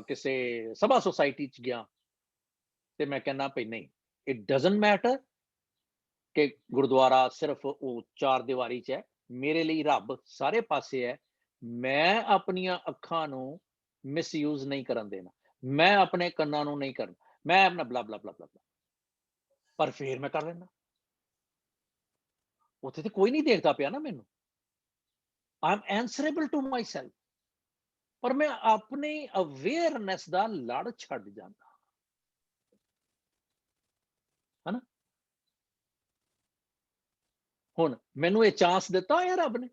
ਕਿਸੇ ਸਭਾ ਸੁਸਾਇਟੀ 'ਚ ਗਿਆ, ਤੇ ਮੈਂ ਕਹਿੰਦਾ ਭਈ ਨਹੀਂ, ਇਟ ਡਜ਼ਨਟ ਮੈਟਰ ਕਿ ਗੁਰਦੁਆਰਾ ਸਿਰਫ ਉਹ 4 ਦੀਵਾਰੀ 'ਚ ਹੈ, ਮੇਰੇ ਲਈ ਰੱਬ ਸਾਰੇ ਪਾਸੇ ਹੈ। ਮੈਂ ਆਪਣੀਆਂ ਅੱਖਾਂ ਨੂੰ ਮਿਸਯੂਜ਼ ਨਹੀਂ ਕਰਨ ਦੇਣਾ, ਮੈਂ ਆਪਣੇ ਕੰਨਾਂ ਨੂੰ ਨਹੀਂ ਕਰਨਾ, ਮੈਂ ਆਪਣਾ ਬਲਾ ਬਲਾ ਬਲਾ ਬਲਾ, ਪਰ ਫਿਰ ਮੈਂ ਕਰ ਲੈਂਦਾ। ਉੱਥੇ ਤੇ ਕੋਈ ਨਹੀਂ ਦੇਖਦਾ ਪਿਆ ਨਾ ਮੈਨੂੰ, I am answerable to myself, ਪਰ ਮੈਂ ਆਪਣੀ ਅਵੇਅਰਨੈਸ ਦਾ ਲੜ ਛੱਡ ਜਾਂਦਾ, ਹਨਾ। ਹੁਣ ਮੈਨੂੰ ਇਹ ਚਾਂਸ ਦਿੱਤਾ ਹੋਇਆ ਰੱਬ ਨੇ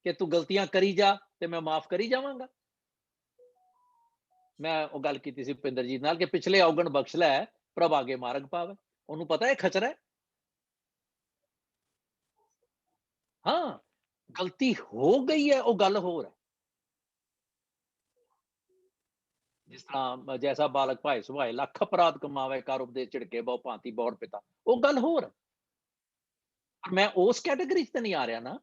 ਕਿ ਤੂੰ ਗਲਤੀਆਂ ਕਰੀ ਜਾ ਤੇ ਮੈਂ ਮਾਫ ਕਰੀ ਜਾਵਾਂਗਾ। ਮੈਂ ਉਹ ਗੱਲ ਕੀਤੀ ਸੀ ਭੁਪਿੰਦਰਜੀਤ ਨਾਲ ਕਿ ਪਿਛਲੇ ਔਗਣ ਬਖਸ਼ ਲੈ, ਪ੍ਰਭ ਆਗੇ ਮਾਰਗ ਪਾਵੇ। ਉਹਨੂੰ ਪਤਾ ਹੈ ਖਚਰਾ ਹੈ। ਹਾਂ, ਗਲਤੀ ਹੋ ਗਈ ਹੈ, ਉਹ ਗੱਲ ਹੋਰ ਹੈ। ਜਿਸ ਤਰ੍ਹਾਂ ਜੈਸਾ ਬਾਲਕ ਭਾਏ ਸੁਭਾਏ, ਲੱਖ ਅਪਰਾਧ ਕਮਾਵੇ, ਕਰ ਉਪਦੇ ਝਿੜਕੇ ਬਹੁ ਭਾਂਤੀ ਬੌੜ ਪਿਤਾ, ਉਹ ਗੱਲ ਹੋਰ। ਮੈਂ ਉਸ ਕੈਟੇਗਰੀ 'ਚ ਤਾਂ ਨਹੀਂ ਆ ਰਿਹਾ ਨਾ।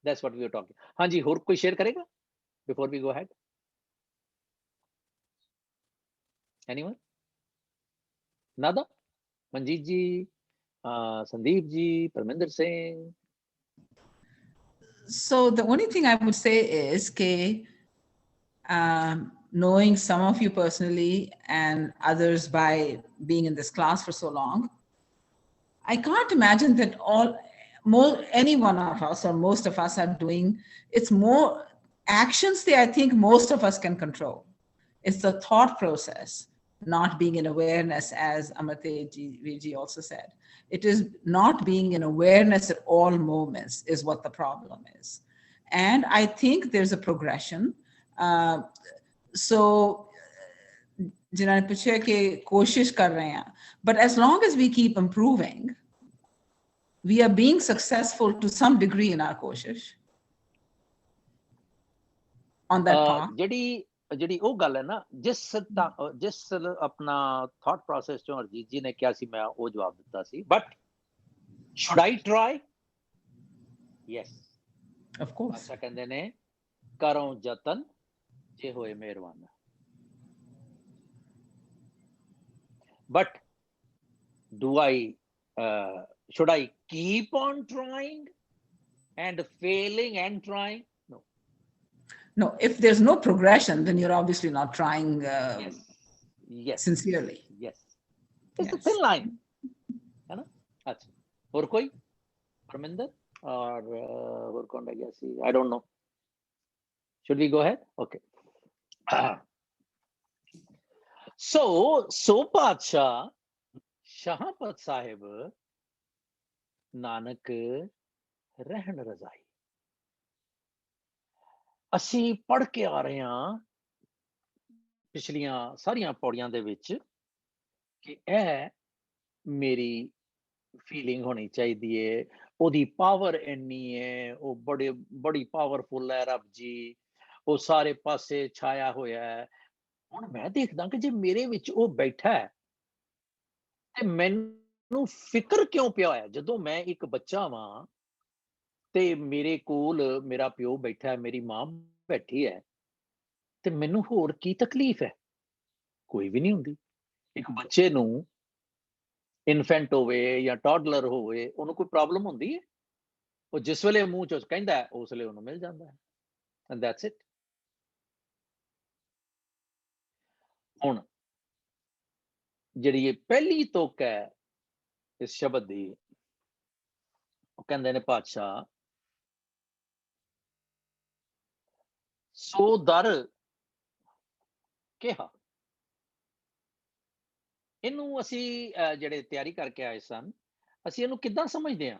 That's what we are talking. ਹਾਂਜੀ, ਹੋਰ ਕੋਈ ਸ਼ੇਅਰ ਕਰੇਗਾ before we go ahead? Anyone? Nada? Manjeet ji, Sandeep ji, Parminder Singh. So the only thing I would say is knowing some of you personally and others by being in this class for so long, I can't imagine that any one of us or most of us are doing. It's more actions that I think most of us can control. It's the thought process, not being in awareness, as Amartya ji also said. It is not being in awareness at all moments is what the problem is. And I think there's a progression. So जिन्होंने पूछा कि कोशिश कर रहे हैं, but as long as we keep improving, we are being successful to some degree in our कोशिश on that path. ਜਿਹੜੀ ਉਹ ਗੱਲ ਹੈ ਨਾ, ਜਿਸ ਆਪਣਾ ਥਾਟ ਪ੍ਰੋਸੈਸ ਚੋਂ ਅਰਜੀਤ ਜੀ ਨੇ ਕਿਹਾ ਸੀ, ਮੈਂ ਉਹ ਜਵਾਬ ਦਿੱਤਾ ਸੀ। But should I try? Yes, of course. ਅੱਛਾ ਕਹਿੰਦੇ ਨੇ ਕਰੋ ਯਤਨ ਜੇ ਹੋਏ ਮਿਹਰਬਾਨ। But should I keep on trying and failing and trying? No. No, if there's no progression, then you're obviously not trying yes. sincerely. Yes. It's a thin line. है ना? अच्छा, और कोई? Parminder or कौन रह गया सी? I don't know. Should we go ahead? Okay. So पातशाह शाहपत साहिब नानक रहन रजाई, ਅਸੀਂ ਪੜ੍ਹ ਕੇ ਆ ਰਹੇ ਹਾਂ ਪਿਛਲੀਆਂ ਸਾਰੀਆਂ ਪੌੜੀਆਂ ਦੇ ਵਿੱਚ ਕਿ ਇਹ ਮੇਰੀ ਫੀਲਿੰਗ ਹੋਣੀ ਚਾਹੀਦੀ ਹੈ, ਉਹਦੀ ਪਾਵਰ ਇੰਨੀ ਹੈ, ਉਹ ਬੜੀ ਪਾਵਰਫੁਲ ਹੈ ਰੱਬ ਜੀ, ਉਹ ਸਾਰੇ ਪਾਸੇ ਛਾਇਆ ਹੋਇਆ ਹੈ। ਹੁਣ ਮੈਂ ਦੇਖਦਾ ਕਿ ਜੇ ਮੇਰੇ ਵਿੱਚ ਉਹ ਬੈਠਾ ਹੈ ਤੇ ਮੈਨੂੰ ਫਿਕਰ ਕਿਉਂ ਪਿਆ ਹੋਇਆ? ਜਦੋਂ ਮੈਂ ਇੱਕ ਬੱਚਾ ਵਾਂ ਤੇ ਮੇਰੇ ਕੋਲ ਮੇਰਾ ਪਿਓ ਬੈਠਾ ਹੈ, ਮੇਰੀ ਮਾਂ ਬੈਠੀ ਹੈ, ਤੇ ਮੈਨੂੰ ਹੋਰ ਕੀ ਤਕਲੀਫ ਹੈ? ਕੋਈ ਵੀ ਨਹੀਂ ਹੁੰਦੀ। ਇੱਕ ਬੱਚੇ ਨੂੰ ਇਨਫੈਂਟ ਹੋਵੇ ਜਾਂ ਟੌਡਲਰ ਹੋਵੇ, ਉਹਨੂੰ ਕੋਈ ਪ੍ਰੋਬਲਮ ਹੁੰਦੀ ਹੈ? ਉਹ ਜਿਸ ਵੇਲੇ ਮੂੰਹ ਚੋਂ ਕਹਿੰਦਾ ਉਸ ਵੇਲੇ ਉਹਨੂੰ ਮਿਲ ਜਾਂਦਾ ਹੈ, ਐਂਡ ਦੈਟਸ ਇਟ। ਹੁਣ ਜਿਹੜੀ ਇਹ ਪਹਿਲੀ ਤੁਕ ਹੈ ਇਸ ਸ਼ਬਦ ਦੀ, ਉਹ ਕਹਿੰਦੇ ਨੇ ਪਾਤਸ਼ਾਹ ਸੋ ਦਰ ਕਿਹਾ, ਇਹਨੂੰ ਅਸੀਂ ਜਿਹੜੇ ਤਿਆਰੀ ਕਰਕੇ ਆਏ ਸਨ, ਅਸੀਂ ਇਹਨੂੰ ਕਿੱਦਾਂ ਸਮਝਦੇ ਹਾਂ?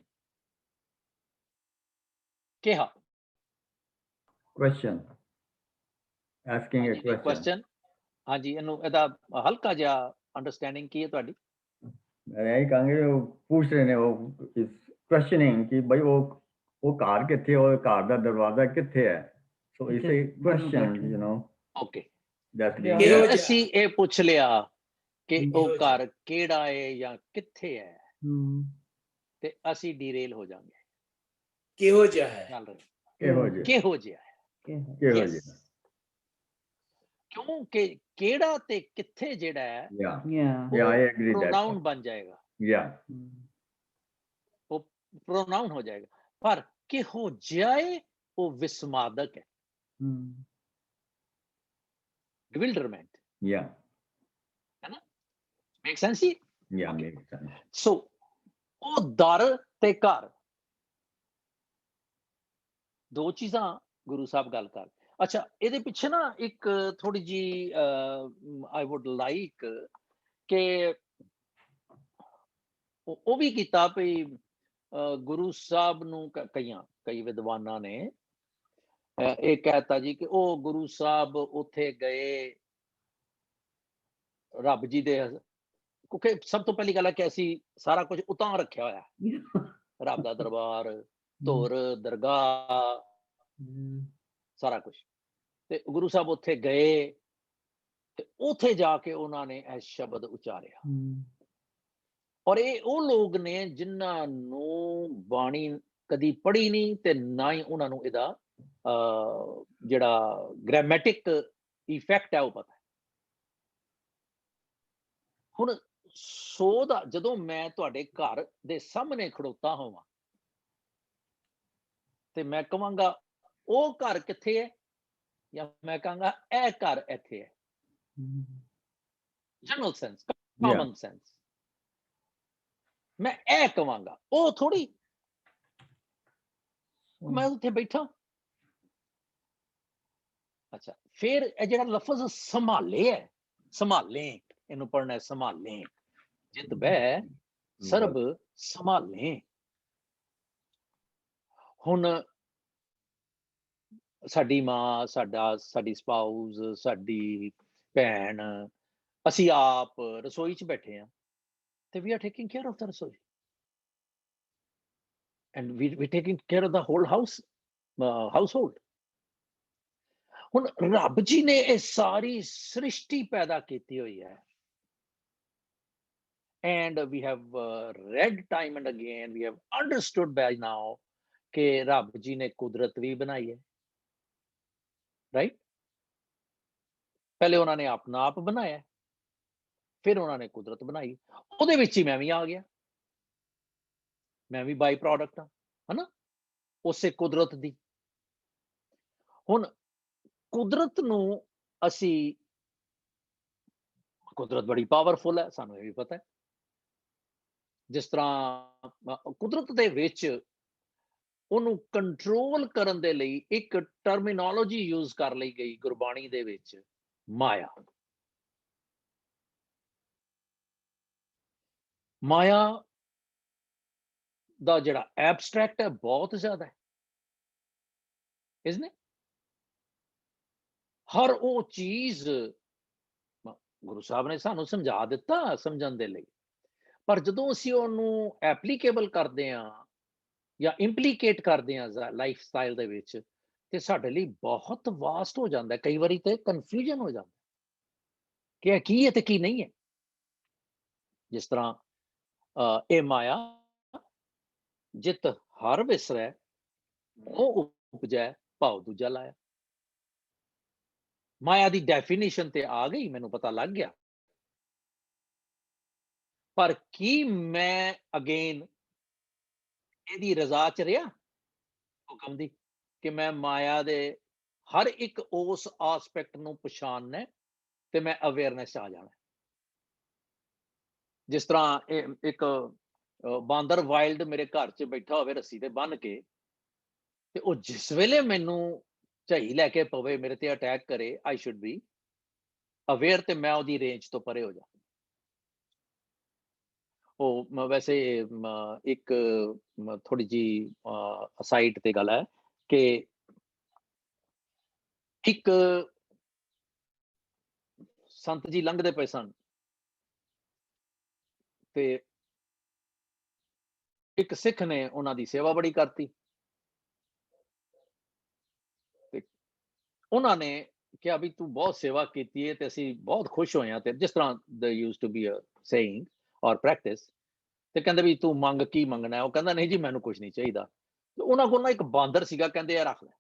ਕਿਹਾ question, asking a ਹਾਂਜੀ question. ਕੁਐਸਚਨ, ਹਾਂਜੀ ਇਹਨੂੰ ਇਹਦਾ ਹਲਕਾ ਜਿਹਾ ਅੰਡਰਸਟੈਂਡਿੰਗ ਕੀ ਹੈ ਤੁਹਾਡੀ? मैं यही कहांगे वो पूछ रहे ने, वो इस questioning कि भाई वो कार किथे, और कार दा दरवाजा किथे है, so it's a question, you know, okay, that's Yeah. being ਕਿਹੋ asked. ਜਿਹਾ? ਅਸੀਂ ਇਹ ਪੁੱਛ ਲਿਆ ਕਿ ਉਹ ਕਿਹੋ ਜਿਹਾ? ਘਰ ਕਿਹੜਾ ਹੈ ਜਾਂ ਕਿੱਥੇ ਹੈ, Hmm. ਤੇ ਅਸੀਂ ਡੀਰੇਲ ਹੋ ਜਾਵਾਂਗੇ। ਕਿਹੋ ਜਿਹਾ ਹੈ? ਚੱਲ ਰਹੇ ਕਿਹੋ ਜਿਹਾ, ਕਿਹੋ ਜਿਹਾ ਹੈ? ਕਿਹੋ Yes. ਜਿਹਾ, ਕਿਉਂਕਿ ਕਿਹੜਾ ਤੇ ਕਿੱਥੇ ਜਿਹੜਾ ਹੈ yeah, Yeah. I agree that. Pronoun ਬਣ ਜਾਏਗਾ, Yeah, Hmm. ਉਹ ਪ੍ਰੋਨਾਉਨ ਹੋ ਜਾਏਗਾ। ਪਰ ਕਿਹੋ ਜਿਹਾ ਹੈ ਉਹ ਵਿਸਮਾਦਕ ਹੈ, Hmm. ਡਿਵਿਲਡਰਮੈਂਟ। yeah, ਮੇਕ ਸੈਂਸ ਜੀ? yeah, Okay. makes sense. ਸੋ ਉਹ ਦਰ ਤੇ ਘਰ, ਦੋ ਚੀਜ਼ਾਂ ਗੁਰੂ ਸਾਹਿਬ ਗੱਲ ਕਰ। ਅੱਛਾ, ਇਹਦੇ ਪਿੱਛੇ ਨਾ ਇੱਕ ਥੋੜੀ ਜੀ ਆਈ ਵੁੱਡ ਲਾਈਕ ਕਿ ਉਹ ਵੀ ਕੀਤਾ ਵੀ ਗੁਰੂ ਸਾਹਿਬ ਨੂੰ ਕਈ ਵਿਦਵਾਨਾਂ ਨੇ ਇਹ ਕਹਿਤਾ ਜੀ ਕਿ ਉਹ ਗੁਰੂ ਸਾਹਿਬ ਉੱਥੇ ਗਏ ਰੱਬ ਜੀ ਦੇ, ਕਿਉਂਕਿ ਸਭ ਤੋਂ ਪਹਿਲੀ ਗੱਲ ਹੈ ਕਿ ਅਸੀਂ ਸਾਰਾ ਕੁਝ ਉਤਾਂ ਰੱਖਿਆ ਹੋਇਆ ਹੈ, ਰੱਬ ਦਾ ਦਰਬਾਰ, ਧੁਰ, ਦਰਗਾਹ, Hmm. ਸਾਰਾ ਕੁਝ। ਤੇ ਗੁਰੂ ਸਾਹਿਬ ਉੱਥੇ ਗਏ ਤੇ ਉੱਥੇ ਜਾ ਕੇ ਉਹਨਾਂ ਨੇ ਇਹ ਸ਼ਬਦ ਉਚਾਰਿਆ। Hmm. ਔਰ ਇਹ ਉਹ ਲੋਕ ਨੇ ਜਿਨ੍ਹਾਂ ਨੂੰ ਬਾਣੀ ਕਦੀ ਪੜ੍ਹੀ ਨਹੀਂ ਤੇ ਨਾ ਹੀ ਉਹਨਾਂ ਨੂੰ ਇਹਦਾ ਜਿਹੜਾ ਗ੍ਰਾਮੈਟਿਕ ਇਫੈਕਟ ਹੈ ਉਹ ਪਤਾ ਹੈ। ਹੁਣ ਸੋ ਦਾ ਜਦੋਂ ਮੈਂ ਤੁਹਾਡੇ ਘਰ ਦੇ ਸਾਹਮਣੇ ਖੜੋਤਾ ਹੋਵਾਂ ਤੇ ਮੈਂ ਕਹਾਂਗਾ ਉਹ ਘਰ ਕਿੱਥੇ ਹੈ, ਜਾਂ ਮੈਂ ਕਹਾਂਗਾ ਇਹ ਘਰ ਇੱਥੇ ਹੈ। Hmm. General sense, common sense, ਮੈਂ ਇਹ ਕਹਾਂਗਾ, ਉਹ ਥੋੜੀ ਮੈਂ ਉੱਥੇ ਬੈਠਾ। ਅੱਛਾ, ਫਿਰ ਇਹ ਜਿਹੜਾ ਲਫ਼ਜ਼ ਸੰਭਾਲੇ ਹੈ, ਸੰਭਾਲੇ, ਇਹਨੂੰ ਪੜ੍ਹਨਾ ਹੈ ਸੰਭਾਲੇ, ਜਿਤ ਬਹਿ ਸਰਬ ਸੰਭਾਲੇ। ਹੁਣ ਸਾਡੀ ਮਾਂ, ਸਾਡੀ ਸਪਾਊਸ, ਸਾਡੀ ਭੈਣ, ਅਸੀਂ ਆਪ ਰਸੋਈ 'ਚ ਬੈਠੇ ਹਾਂ ਤੇ we are taking care of the ਰਸੋਈ, and we taking care of the whole household. ਹੁਣ ਰੱਬ ਜੀ ਨੇ ਇਹ ਸਾਰੀ ਸ੍ਰਿਸ਼ਟੀ ਪੈਦਾ ਕੀਤੀ ਹੋਈ ਹੈ, and we have read time and again, we have understood by now ਕਿ ਰੱਬ ਜੀ ਨੇ ਕੁਦਰਤ ਵੀ ਬਣਾਈ ਹੈ, ਰਾਈਟ? ਪਹਿਲੇ ਉਹਨਾਂ ਨੇ ਆਪਣਾ ਆਪ ਬਣਾਇਆ, ਫਿਰ ਉਹਨਾਂ ਨੇ ਕੁਦਰਤ ਬਣਾਈ, ਉਹਦੇ ਵਿੱਚ ਹੀ ਮੈਂ ਵੀ ਆ ਗਿਆ, ਮੈਂ ਵੀ ਬਾਈ ਪ੍ਰੋਡਕਟ ਹਾਂ, ਹਨਾ, ਉਸੇ ਕੁਦਰਤ ਦੀ। ਹੁਣ ਕੁਦਰਤ ਨੂੰ ਅਸੀਂ, ਕੁਦਰਤ ਬੜੀ ਪਾਵਰਫੁਲ ਹੈ, ਸਾਨੂੰ ਇਹ ਵੀ ਪਤਾ ਹੈ। ਜਿਸ ਤਰ੍ਹਾਂ ਕੁਦਰਤ ਦੇ ਵਿੱਚ ਉਹਨੂੰ ਕੰਟਰੋਲ ਕਰਨ ਦੇ ਲਈ ਇੱਕ ਟਰਮੀਨੋਲੋਜੀ ਯੂਜ਼ ਕਰ ਲਈ ਗਈ ਗੁਰਬਾਣੀ ਦੇ ਵਿੱਚ, ਮਾਇਆ। ਮਾਇਆ ਦਾ ਜਿਹੜਾ ਐਬਸਟ੍ਰੈਕਟ ਹੈ ਬਹੁਤ ਜ਼ਿਆਦਾ ਹੈ, ਇਸਨੇ ਹਰ ਉਹ ਚੀਜ਼ ਗੁਰੂ ਸਾਹਿਬ ਨੇ ਸਾਨੂੰ ਸਮਝਾ ਦਿੱਤਾ ਸਮਝਣ ਦੇ ਲਈ, ਪਰ ਜਦੋਂ ਅਸੀਂ ਉਹਨੂੰ ਐਪਲੀਕੇਬਲ ਕਰਦੇ ਹਾਂ ਜਾਂ ਇੰਪਲੀਕੇਟ ਕਰਦੇ ਹਾਂ ਲਾਈਫ ਸਟਾਈਲ ਦੇ ਵਿੱਚ, ਤੇ ਸਾਡੇ ਲਈ ਬਹੁਤ ਵਾਸਟ ਹੋ ਜਾਂਦਾ। ਕਈ ਵਾਰੀ ਤੇ ਕਨਫਿਊਜ਼ਨ ਹੋ ਜਾਂਦਾ ਕਿ ਇਹ ਕੀ ਹੈ ਤੇ ਕੀ ਨਹੀਂ ਹੈ। ਜਿਸ ਤਰ੍ਹਾਂ ਇਹ ਮਾਇਆ ਜਿਤ ਹਰ ਵਿਸਰੈ, ਉਹ ਉਪਜੈ ਭਾਉ ਦੂਜਾ ਲਾਇਆ। ਮਾਇਆ ਦੀ ਡੈਫੀਨੇਸ਼ਨ ਤੇ ਆ ਗਈ, ਮੈਨੂੰ ਪਤਾ ਲੱਗ ਗਿਆ, ਪਰ ਕੀ ਮੈਂ ਅਗੇਨ ਇਹਦੀ ਰਜ਼ਾ ਚ ਰਿਹਾ ਹੁਕਮ ਦੀ ਕਿ ਮੈਂ ਮਾਇਆ ਦੇ ਹਰ ਇੱਕ ਉਸ ਆਸਪੈਕਟ ਨੂੰ ਪਛਾਣਨਾ ਤੇ ਮੈਂ ਅਵੇਅਰਨੈਸ ਆ ਜਾਣਾ। ਜਿਸ ਤਰ੍ਹਾਂ ਇੱਕ ਬਾਂਦਰ ਵਾਈਲਡ ਮੇਰੇ ਘਰ 'ਚ ਬੈਠਾ ਹੋਵੇ ਰੱਸੀ ਤੇ ਬੰਨ ਕੇ, ਤੇ ਉਹ ਜਿਸ ਵੇਲੇ ਮੈਨੂੰ ਝਈ ਲੈ ਕੇ ਪਵੇ, ਮੇਰੇ ਤੇ ਅਟੈਕ ਕਰੇ, ਆਈ ਸ਼ੁੱਡ ਬੀ ਅਵੇਅਰ ਤੇ ਮੈਂ ਉਹਦੀ ਰੇਂਜ ਤੋਂ ਪਰੇ ਹੋ ਜਾ। ਉਹ ਵੈਸੇ ਇੱਕ ਥੋੜੀ ਜੀ ਸਾਈਡ ਤੇ ਗੱਲ ਹੈ ਕਿ ਇੱਕ ਸੰਤ ਜੀ ਲੰਘਦੇ ਪਏ ਸਨ ਤੇ ਇੱਕ ਸਿੱਖ ਨੇ ਉਹਨਾਂ ਦੀ ਸੇਵਾ ਬੜੀ ਕਰਤੀ ਤੇ ਉਹਨਾਂ ਨੇ ਕਿਹਾ ਵੀ ਤੂੰ ਬਹੁਤ ਸੇਵਾ ਕੀਤੀ ਹੈ ਤੇ ਅਸੀਂ ਬਹੁਤ ਖੁਸ਼ ਹੋਏ ਹਾਂ ਤੇ ਜਿਸ ਤਰ੍ਹਾਂ ਦੇ used to be a saying or practice ਤੇ ਕਹਿੰਦੇ ਵੀ ਤੂੰ ਮੰਗ ਕੀ ਮੰਗਣਾ ਹੈ ਉਹ ਕਹਿੰਦਾ ਨਹੀਂ ਜੀ ਮੈਨੂੰ ਕੁਝ ਨਹੀਂ ਚਾਹੀਦਾ ਤੇ ਉਹਨਾਂ ਕੋਲ ਨਾ ਇੱਕ ਬਾਂਦਰ ਸੀਗਾ ਕਹਿੰਦੇ ਇਹ ਰੱਖ ਲੈ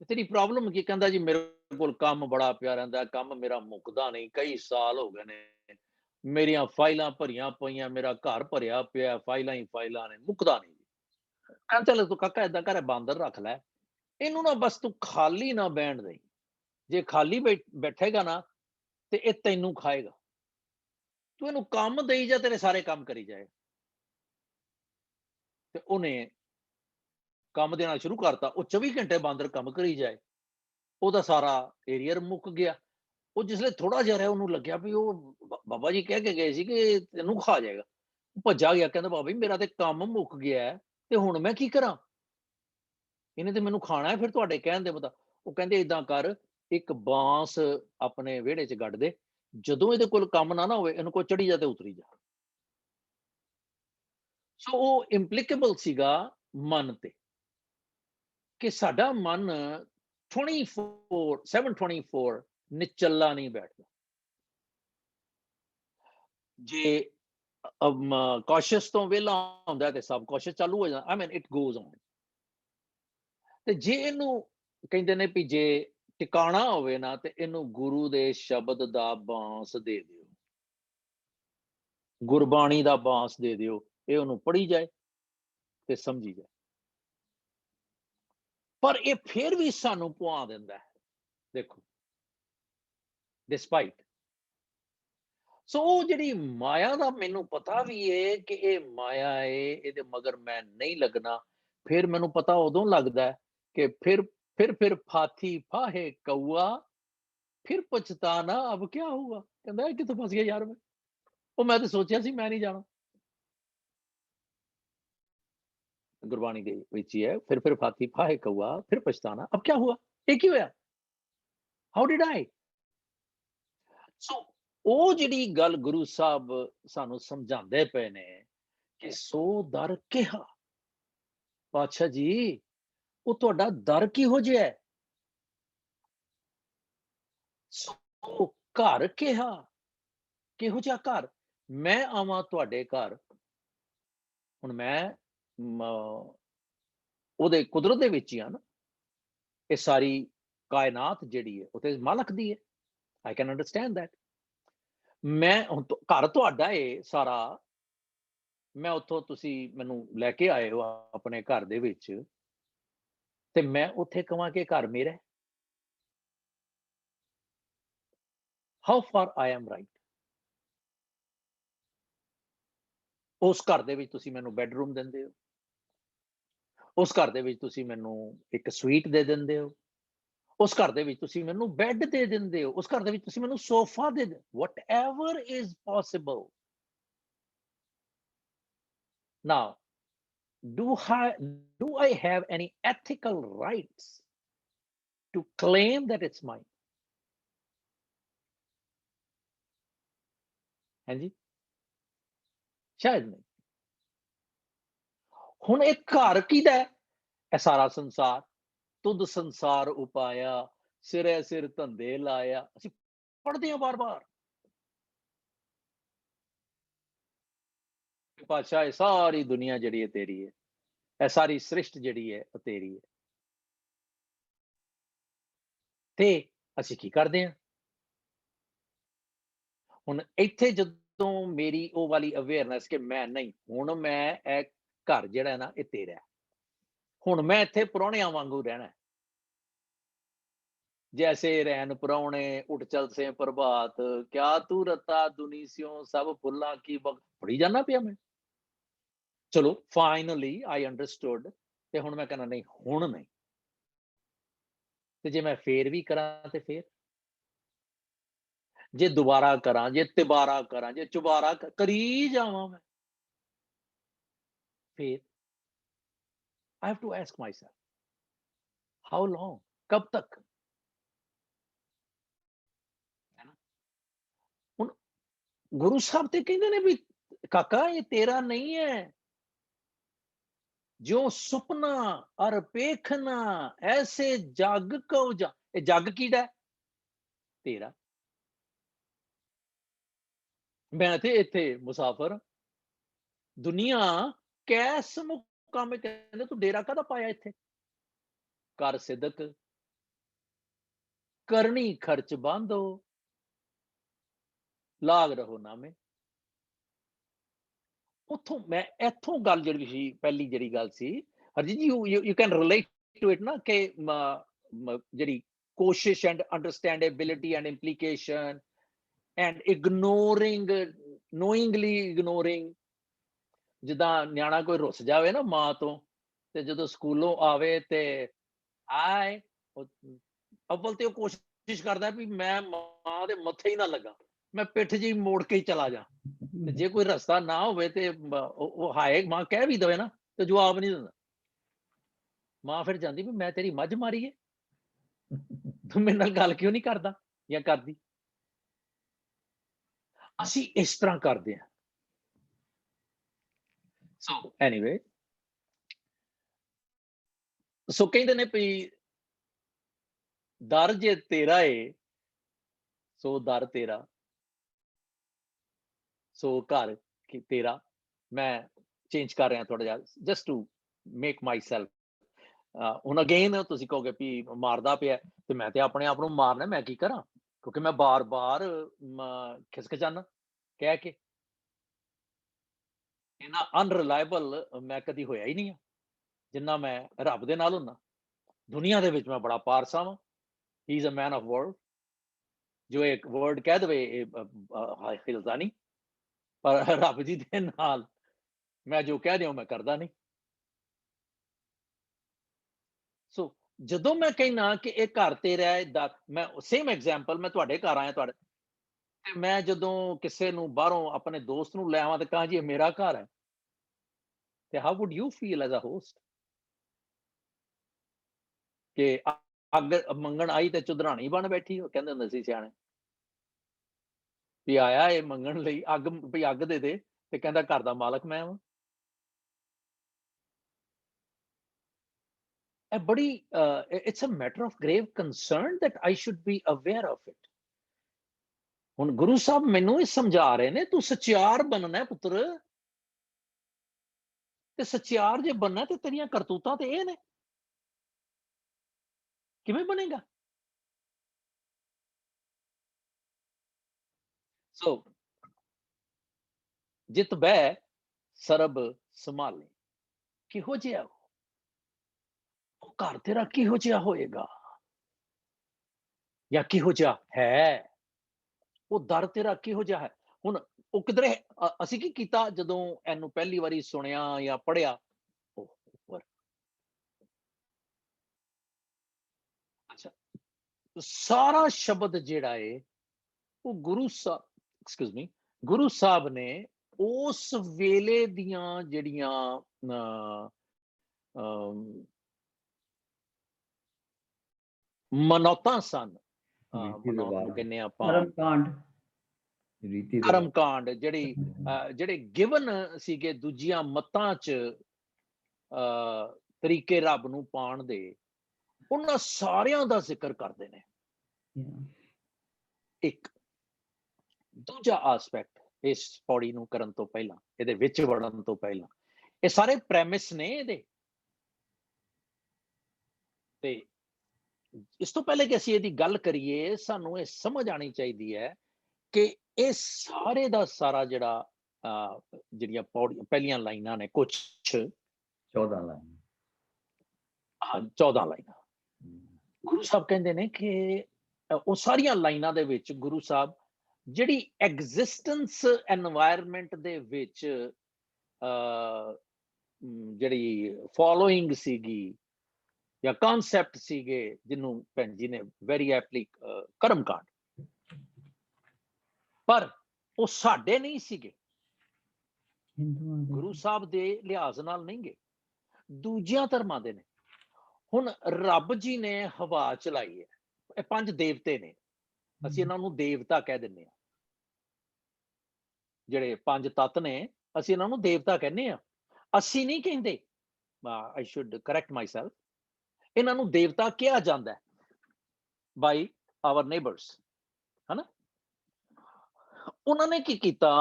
ਤੇ ਤੇਰੀ ਪ੍ਰੋਬਲਮ ਕੀ ਕਹਿੰਦਾ ਜੀ ਮੇਰੇ ਕੋਲ ਕੰਮ ਬੜਾ ਪਿਆ ਰਹਿੰਦਾ ਕੰਮ ਮੇਰਾ ਮੁੱਕਦਾ ਨਹੀਂ ਕਈ ਸਾਲ ਹੋ ਗਏ ਨੇ ਮੇਰੀਆਂ ਫਾਈਲਾਂ ਭਰੀਆਂ ਪਈਆਂ ਮੇਰਾ ਘਰ ਭਰਿਆ ਪਿਆ ਫਾਈਲਾਂ ਹੀ ਫਾਈਲਾਂ ਨੇ ਮੁੱਕਦਾ ਨਹੀਂ ਕਹਿੰਦਾ ਚੱਲ ਤੂੰ ਕਾਕਾ ਏਦਾਂ ਕਰ ਬਾਂਦਰ ਰੱਖ ਲੈ ਇਹਨੂੰ ਨਾ ਬਸ ਤੂੰ ਖਾਲੀ ਨਾ ਬਹਿਣ ਦੇ ਜੇ ਖਾਲੀ ਬੈਠੇਗਾ ਨਾ ਤੇ ਇਹ ਤੈਨੂੰ ਖਾਏਗਾ ਤੂੰ ਇਹਨੂੰ ਕੰਮ ਦੇਈ ਜਾ ਤੇਰੇ ਸਾਰੇ ਕੰਮ ਕਰੀ ਜਾਏ ਤੇ ਉਹਨੇ ਕੰਮ ਦੇਣਾ ਸ਼ੁਰੂ ਕਰਤਾ ਉਹ 24 ਘੰਟੇ ਬਾਂਦਰ ਕੰਮ ਕਰੀ ਜਾਏ ਉਹਦਾ ਸਾਰਾ ਏਰੀਅਰ ਮੁੱਕ ਗਿਆ ਉਹ ਜਿਸਲੇ ਥੋੜਾ ਜਿਹਾ ਰਿਹਾ ਉਹਨੂੰ ਲੱਗਿਆ ਵੀ ਉਹ ਬਾਬਾ ਜੀ ਕਹਿ ਕੇ ਗਏ ਸੀ ਕਿ ਤੈਨੂੰ ਖਾ ਜਾਏਗਾ ਉਹ ਭੱਜਾ ਗਿਆ ਕਹਿੰਦਾ ਬਾਬਾ ਜੀ ਮੇਰਾ ਤੇ ਕੰਮ ਮੁੱਕ ਗਿਆ ਤੇ ਹੁਣ ਮੈਂ ਕੀ ਕਰਾਂ ਇਹਨੇ ਤੇ ਮੈਨੂੰ ਖਾਣਾ ਹੈ ਫਿਰ ਤੁਹਾਡੇ ਕਹਿਣ ਦੇ ਮਤਾ ਉਹ ਕਹਿੰਦੇ ਏਦਾਂ ਕਰ ਇੱਕ ਬਾਂਸ ਆਪਣੇ ਵਿਹੜੇ 'ਚ ਗੱਡ ਦੇ ਜਦੋਂ ਇਹਦੇ ਕੋਲ ਕੰਮ ਨਾ ਹੋਵੇ ਇਹਨੂੰ ਕੋਈ ਚੜੀ ਜਾ ਤੇ ਉਤਰੀ ਜਾ ਸੋ ਉਹ ਇੰਪਲੀਕੇਬਲ ਸੀਗਾ ਮਨ ਤੇ ਕਿ ਸਾਡਾ ਮਨ 724 ਨਿਚੱਲਾ ਨਹੀਂ ਬੈਠਦਾ ਜੇ ਕੌਸ਼ਸ ਤੋਂ ਵਿਹਲਾ ਹੁੰਦਾ ਤੇ ਸਭ ਕੌਸ਼ਸ ਚਾਲੂ ਹੋ ਜਾਂਦਾ ਆਈ ਮੀਨ ਇਟ ਗੋਜ਼ ਔਨ ਤੇ ਜੇ ਇਹਨੂੰ ਕਹਿੰਦੇ ਨੇ ਵੀ ਜੇ ਟਿਕਾਣਾ ਹੋਵੇ ਨਾ ਤੇ ਇਹਨੂੰ ਗੁਰੂ ਦੇ ਸ਼ਬਦ ਦਾ ਬਾਂਸ ਦੇ ਦਿਓ ਗੁਰਬਾਣੀ ਦਾ ਬਾਂਸ ਦੇ ਦਿਓ ਇਹ ਉਹਨੂੰ ਪੜ੍ਹੀ ਜਾਏ ਤੇ ਸਮਝੀ ਜਾਏ ਪਰ ਇਹ ਫਿਰ ਵੀ ਸਾਨੂੰ ਪੁਆ ਦਿੰਦਾ ਹੈ ਦੇਖੋ ਡਿਸਪਾਈਟ ਸੋ ਉਹ ਜਿਹੜੀ ਮਾਇਆ ਦਾ ਮੈਨੂੰ ਪਤਾ ਵੀ ਹੈ ਕਿ ਇਹ ਮਾਇਆ ਹੈ ਇਹਦੇ ਮਗਰ ਮੈਂ ਨਹੀਂ ਲੱਗਣਾ ਫਿਰ ਮੈਨੂੰ ਪਤਾ ਉਦੋਂ ਲੱਗਦਾ ਕਿ ਫਿਰ ਫਾਥੀ ਫਾਹੇ ਕਊਆ ਫਿਰ ਪਛਤਾਨਾ ਅਬ ਕਿਆ ਹੋਊਗਾ ਕਹਿੰਦਾ ਕਿੱਥੋਂ ਫਸ ਗਿਆ ਯਾਰ ਮੈਂ ਤਾਂ ਸੋਚਿਆ ਸੀ ਮੈਂ ਨਹੀਂ ਜਾਣਾ ਗੁਰਬਾਣੀ ਦੇ ਵਿੱਚ ਹੀ ਹੈ ਫਿਰ ਫਾਥੀ ਫਾਹੇ ਕਊਆ ਫਿਰ ਪਛਤਾਨਾ ਅਬ ਕਿਆ ਹੁਆ ਇਹ ਕੀ ਹੋਇਆ ਹਾਊ ਡਿਡ ਆਈ ਸੋ ਉਹ ਜਿਹੜੀ ਗੱਲ ਗੁਰੂ ਸਾਹਿਬ ਸਾਨੂੰ ਸਮਝਾਉਂਦੇ ਪਏ ਨੇ ਕਿ ਸੋ ਦਰ ਕਿਹਾ ਪਾਤਸ਼ਾਹ ਜੀ ਉਹ ਤੁਹਾਡਾ ਦਰ ਕਿਹੋ ਜਿਹਾ ਹੈ ਸੋ ਘਰ ਕਿਹਾ ਕਿਹੋ ਜਿਹਾ ਘਰ ਮੈਂ ਆਵਾਂ ਤੁਹਾਡੇ ਘਰ ਹੁਣ ਮੈਂ ਉਹਦੇ ਕੁਦਰਤ ਦੇ ਵਿੱਚ ਹੀ ਆ ਨਾ ਇਹ ਸਾਰੀ ਕਾਇਨਾਤ ਜਿਹੜੀ ਹੈ ਉਹ ਤੇ ਮਾਲਕ ਦੀ ਹੈ ਆਈ ਕੈਨ ਅੰਡਰਸਟੈਂਡ ਦੈਟ ਮੈਂ ਹੁਣ ਘਰ ਤੁਹਾਡਾ ਏ ਸਾਰਾ ਮੈਂ ਉੱਥੋਂ ਤੁਸੀਂ ਮੈਨੂੰ ਲੈ ਕੇ ਆਏ ਹੋ ਆਪਣੇ ਘਰ ਦੇ ਵਿੱਚ ਤੇ ਮੈਂ ਉੱਥੇ ਕਹਾਂ ਕਿ ਘਰ ਮੇਰਾ ਹੈ how for I am right ਉਸ ਘਰ ਦੇ ਵਿੱਚ ਤੁਸੀਂ ਮੈਨੂੰ ਬੈਡਰੂਮ ਦਿੰਦੇ ਹੋ ਉਸ ਘਰ ਦੇ ਵਿੱਚ ਤੁਸੀਂ ਮੈਨੂੰ ਇੱਕ ਸਵੀਟ ਦੇ ਦਿੰਦੇ ਹੋ ਉਸ ਘਰ ਦੇ ਵਿੱਚ ਤੁਸੀਂ ਮੈਨੂੰ ਬੈੱਡ ਦੇ ਦਿੰਦੇ ਹੋ ਉਸ ਘਰ ਦੇ ਵਿੱਚ ਤੁਸੀਂ ਮੈਨੂੰ ਸੋਫਾ ਦੇ whatever is possible now do I have any ethical rights to claim that it's mine ਹਾਂਜੀ ਸ਼ਾਇਦ ਨਹੀਂ ਹੁਣ ਇਹ ਘਰ ਕਿਹਦਾ ਹੈ ਇਹ ਸਾਰਾ ਸੰਸਾਰ ਤੁਧ ਸੰਸਾਰ ਉਪਾਇਆ ਸਿਰੇ ਸਿਰ ਧੰਦੇ ਲਾਇਆ ਅਸੀਂ ਪੜ੍ਹਦੇ ਹਾਂ ਬਾਰ-ਬਾਰ ਪਾਤਸ਼ਾਹ ਇਹ ਸਾਰੀ ਦੁਨੀਆ ਜਿਹੜੀ ਹੈ ਤੇਰੀ ਹੈ ਇਹ ਸਾਰੀ ਸ੍ਰਿਸ਼ਟ ਜਿਹੜੀ ਹੈ ਉਹ ਤੇਰੀ ਹੈ ਤੇ ਅਸੀਂ ਕੀ ਕਰਦੇ ਹਾਂ ਹੁਣ ਇੱਥੇ ਜਦੋਂ ਮੇਰੀ ਉਹ ਵਾਲੀ ਅਵੇਅਰਨੈਸ ਕਿ ਮੈਂ ਨਹੀਂ ਹੁਣ ਮੈਂ ਇਹ ਘਰ ਜਿਹੜਾ ਨਾ ਇਹ ਤੇਰਾ ਹੁਣ ਮੈਂ ਇੱਥੇ ਪ੍ਰਾਹੁਣਿਆਂ ਵਾਂਗੂ ਰਹਿਣਾ जैसे रैन पुराने उठ चल से प्रभात क्या तू रता दुनी स्यों सब फुल्ला की पढ़ी जाना पिया मैं चलो फाइनली आई अंडरस्टूड ते हुण मैं कहना नहीं हुण नहीं ते जे मैं फेर भी करा ते फेर जे दोबारा करा, जे तिबारा करा, जे चुबारा करी जावां मैं, फिर I have to ask myself, how long? कब तक? है ना? हुण गुरु साहब ते कहंदे ने भी काका ये तेरा नहीं है, जो सुपना और पेखना ऐसे जग को जा, ये जग किहड़ा है? तेरा। मैं ते इत्थे मुसाफर, दुनिया कैस मुकामे, कहंदे तू डेरा काहदा पाया इत्थे? कर सिदक करनी खर्च बांधो, लाग रहो नामे। ਉੱਥੋਂ ਮੈਂ ਇੱਥੋਂ ਗੱਲ ਜਿਹੜੀ ਸੀ, ਪਹਿਲੀ ਜਿਹੜੀ ਗੱਲ ਸੀ ਹਰਜੀਤ ਜੀ, you can relate to it ਨਾ, ਕਿ ਜਿਹੜੀ ਕੋਸ਼ਿਸ਼ and understandability and implication and ignoring, knowingly ignoring, ਜਿੱਦਾਂ ਨਿਆਣਾ ਕੋਈ ਰੁੱਸ ਜਾਵੇ ਨਾ ਮਾਂ ਤੋਂ, ਤੇ ਜਦੋਂ ਸਕੂਲੋਂ ਆਵੇ ਤੇ ਆਏ ਅਵਲ ਤੇ ਉਹ ਕੋਸ਼ਿਸ਼ ਕਰਦਾ ਵੀ ਮੈਂ ਮਾਂ ਦੇ ਮੱਥੇ ਹੀ ਨਾ ਲੱਗਾ, ਮੈਂ ਪਿੱਠ ਜੀ ਮੋੜ ਕੇ ਹੀ ਚਲਾ ਜਾ, ਤੇ ਜੇ ਕੋਈ ਰਸਤਾ ਨਾ ਹੋਵੇ ਤੇ ਉਹ ਹਾਏ ਮਾਂ ਕਹਿ ਵੀ ਦਵੇ ਨਾ ਤੇ ਜਵਾਬ ਨਹੀਂ ਦਿੰਦਾ। ਮਾਂ ਫਿਰ ਜਾਂਦੀ ਵੀ ਮੈਂ ਤੇਰੀ ਮੱਝ ਮਾਰੀ ਹੈ, ਤੂੰ ਮੇਰੇ ਨਾਲ ਗੱਲ ਕਿਉਂ ਨਹੀਂ ਕਰਦਾ ਜਾਂ ਕਰਦੀ। ਅਸੀਂ ਇਸ ਤਰ੍ਹਾਂ ਕਰਦੇ ਹਾਂ। ਸੋ ਐਨੀਵੇ, ਸੋ ਕਹਿੰਦੇ ਨੇ ਵੀ ਦਰ ਜੇ ਤੇਰਾ ਏ ਸੋ ਦਰ ਤੇਰਾ, ਸੋ ਘਰ ਕਿ ਤੇਰਾ। ਮੈਂ ਚੇਂਜ ਕਰ ਰਿਹਾ ਥੋੜਾ ਜਿਹਾ, just to make myself. ਹੁਣ ਅਗੇਨ ਤੁਸੀਂ ਕਹੋਗੇ ਵੀ ਮਾਰਦਾ ਪਿਆ, ਤੇ ਮੈਂ ਤੇ ਆਪਣੇ ਆਪ ਨੂੰ ਮਾਰਨਾ, ਮੈਂ ਕੀ ਕਰਾਂ, ਕਿਉਂਕਿ ਮੈਂ ਬਾਰ-ਬਾਰ ਖਿਸਕ ਜਾਨਾ ਕਹਿ ਕੇ। ਇੰਨਾ ਅਨਰਿਲਾਇਬਲ ਮੈਂ ਕਦੀ ਹੋਇਆ ਹੀ ਨਹੀਂ ਆ ਜਿੰਨਾ ਮੈਂ ਰੱਬ ਦੇ ਨਾਲ ਹੁੰਦਾ। ਦੁਨੀਆ ਦੇ ਵਿੱਚ ਮੈਂ ਬੜਾ ਪਾਰਸਾ ਵਾਂ। He is a man of word, ਜੋ ਇੱਕ ਵਰਡ ਕਹਿ ਦੇਵੇ ਹਿਲਦਾ ਨਹੀਂ, ਪਰ ਰੱਬ ਜੀ ਦੇ ਨਾਲ ਮੈਂ ਜੋ ਕਹਿ ਦਿਆਂ ਮੈਂ ਕਰਦਾ ਨਹੀਂ। ਸੋ ਜਦੋਂ ਮੈਂ ਕਹਿਣਾ ਕਿ ਇਹ ਘਰ ਤੇਰਾ ਹੈ, ਮੈਂ ਸੇਮ ਐਗਜ਼ਾਮਪਲ, ਮੈਂ ਤੁਹਾਡੇ ਘਰ ਆਇਆ, ਤੁਹਾਡੇ ਤੇ ਮੈਂ ਜਦੋਂ ਕਿਸੇ ਨੂੰ ਬਾਹਰੋਂ ਆਪਣੇ ਦੋਸਤ ਨੂੰ ਲੈ ਆਵਾਂ ਤੇ ਕਹਾਂ ਜੀ ਇਹ ਮੇਰਾ ਘਰ ਹੈ, ਤੇ how would you feel as a host? ਕਿ ਅੱਗ ਮੰਗਣ ਆਈ ਤੇ ਚੁਦਰਾਣੀ ਬਣ ਬੈਠੀ, ਉਹ ਕਹਿੰਦੇ ਹੁੰਦੇ ਸੀ ਸਿਆਣੇ ਵੀ ਆਇਆ ਇਹ ਮੰਗਣ ਲਈ, ਅੱਗ ਵੀ ਅੱਗ ਦੇ ਦੇ, ਤੇ ਕਹਿੰਦਾ ਘਰ ਦਾ ਮਾਲਕ ਮੈਂ ਵਾਂ। ਇਹ ਬੜੀ it's a matter of grave concern that I should be aware of it. ਹੁਣ ਗੁਰੂ ਸਾਹਿਬ ਮੈਨੂੰ ਇਹ ਸਮਝਾ ਰਹੇ ਨੇ, ਤੂੰ ਸਚਿਆਰ ਬਣਨਾ ਪੁੱਤਰ, ਤੇ ਸਚਿਆਰ ਜੇ ਬਣਨਾ ਤੇ ਤੇਰੀਆਂ ਕਰਤੂਤਾਂ ਤੇ ਇਹ ਨੇ, ਕਿਵੇਂ ਬਣੇਗਾ? ਸੋ ਜਿਤ ਬਹਿ ਸਰਬ ਸੰਭਾਲੇ, ਕਿਹੋ ਜਿਹਾ ਉਹ ਘਰ ਤੇਰਾ ਕਿਹੋ ਜਿਹਾ ਹੋਏਗਾ, ਜਾਂ ਕਿਹੋ ਜਿਹਾ ਹੈ ਉਹ ਦਰ ਤੇਰਾ ਕਿਹੋ ਜਿਹਾ ਹੈ। ਹੁਣ ਉਹ ਕਿਧਰੇ ਅਸੀਂ ਕੀ ਕੀਤਾ ਜਦੋਂ ਇਹਨੂੰ ਪਹਿਲੀ ਵਾਰੀ ਸੁਣਿਆ ਜਾਂ ਪੜ੍ਹਿਆ, ਅੱਛਾ ਸਾਰਾ ਸ਼ਬਦ ਜਿਹੜਾ ਹੈ ਉਹ ਗੁਰੂ ਸਾਹਿਬ, ਐਕਸਕਿਊਜ਼ ਮੀ, ਗੁਰੂ ਸਾਹਿਬ ਨੇ ਉਸ ਵੇਲੇ ਦੀਆਂ ਜਿਹੜੀਆਂ ਮਨੌਤਾਂ ਸਨ, ਕਹਿੰਦੇ ਆਪਾਂ ਕਰਮ ਕਾਂਡ, ਜਿਹੜੇ ਗਿਵਨ ਸੀਗੇ ਦੂਜੀਆਂ ਮਤਾਂ ਚ ਤਰੀਕੇ ਰੱਬ ਨੂੰ ਪਾਉਣ ਦੇ, ਉਹਨਾਂ ਸਾਰਿਆਂ ਦਾ ਜ਼ਿਕਰ ਕਰਦੇ ਨੇ। ਇੱਕ ਦੂਜਾ ਆਸਪੈਕਟ ਇਸ ਪੌੜੀ ਨੂੰ ਕਰਨ ਤੋਂ ਪਹਿਲਾਂ, ਇਹਦੇ ਵਿੱਚ ਵੜਨ ਤੋਂ ਪਹਿਲਾਂ, ਇਹ ਸਾਰੇ ਪ੍ਰੈਮਿਸ ਨੇ ਇਹਦੇ, ਤੇ ਇਸ ਤੋਂ ਪਹਿਲੇ ਕਿ ਅਸੀਂ ਇਹਦੀ ਗੱਲ ਕਰੀਏ, ਸਾਨੂੰ ਇਹ ਸਮਝ ਆਣੀ ਚਾਹੀਦੀ ਹੈ ਕਿ ਇਹ ਸਾਰੇ ਦਾ ਸਾਰਾ ਜਿਹੜਾ ਜਿਹੜੀਆਂ ਪੌੜੀਆਂ ਪਹਿਲੀਆਂ ਲਾਈਨਾਂ ਨੇ, ਕੁਛ 14 ਲਾਈਨਾਂ, ਹਾਂ 14 ਲਾਈਨਾਂ, ਗੁਰੂ ਸਾਹਿਬ ਕਹਿੰਦੇ ਨੇ ਕਿ ਉਹ ਸਾਰੀਆਂ ਲਾਈਨਾਂ ਦੇ ਵਿੱਚ ਗੁਰੂ ਸਾਹਿਬ ਜਿਹੜੀ ਐਗਜ਼ਿਸਟੈਂਸ ਐਨਵਾਇਰਨਮੈਂਟ ਦੇ ਵਿੱਚ ਜਿਹੜੀ ਫੋਲੋਇੰਗ ਸੀਗੀ ਜਾਂ ਕਨਸੈਪਟ ਸੀਗੇ, ਜਿਹਨੂੰ ਭੈਣ ਜੀ ਨੇ ਵੈਰੀ ਐਪਲੀ ਕਰਮ ਕਾਂਡ, ਪਰ ਉਹ ਸਾਡੇ ਨਹੀਂ ਸੀਗੇ, ਹਿੰਦੂਆਂ ਦੇ ਗੁਰੂ ਸਾਹਿਬ ਦੇ ਲਿਹਾਜ਼ ਨਾਲ ਨਹੀਂ ਗੇ, ਦੂਜਿਆਂ ਧਰਮਾਂ ਦੇ ਨੇ। ਹੁਣ ਰੱਬ ਜੀ ਨੇ ਹਵਾ ਚਲਾਈ ਹੈ, ਇਹ 5 ਦੇਵਤੇ ਨੇ, ਅਸੀਂ ਇਹਨਾਂ ਨੂੰ ਦੇਵਤਾ ਕਹਿ ਦਿੰਦੇ ਹਾਂ। ਜਿਹੜੇ 5 ਤੱਤ ਨੇ ਅਸੀਂ ਇਹਨਾਂ ਨੂੰ ਦੇਵਤਾ ਕਹਿੰਦੇ ਆ, ਅਸੀਂ ਨਹੀਂ ਕਹਿੰਦੇ। I should correct myself, ਇਹਨਾਂ ਨੂੰ ਦੇਵਤਾ ਕਿਹਾ ਜਾਂਦਾ ਹੈ by our neighbors, ਹਨਾ। ਉਹਨਾਂ ਨੇ ਕੀ ਕੀਤਾ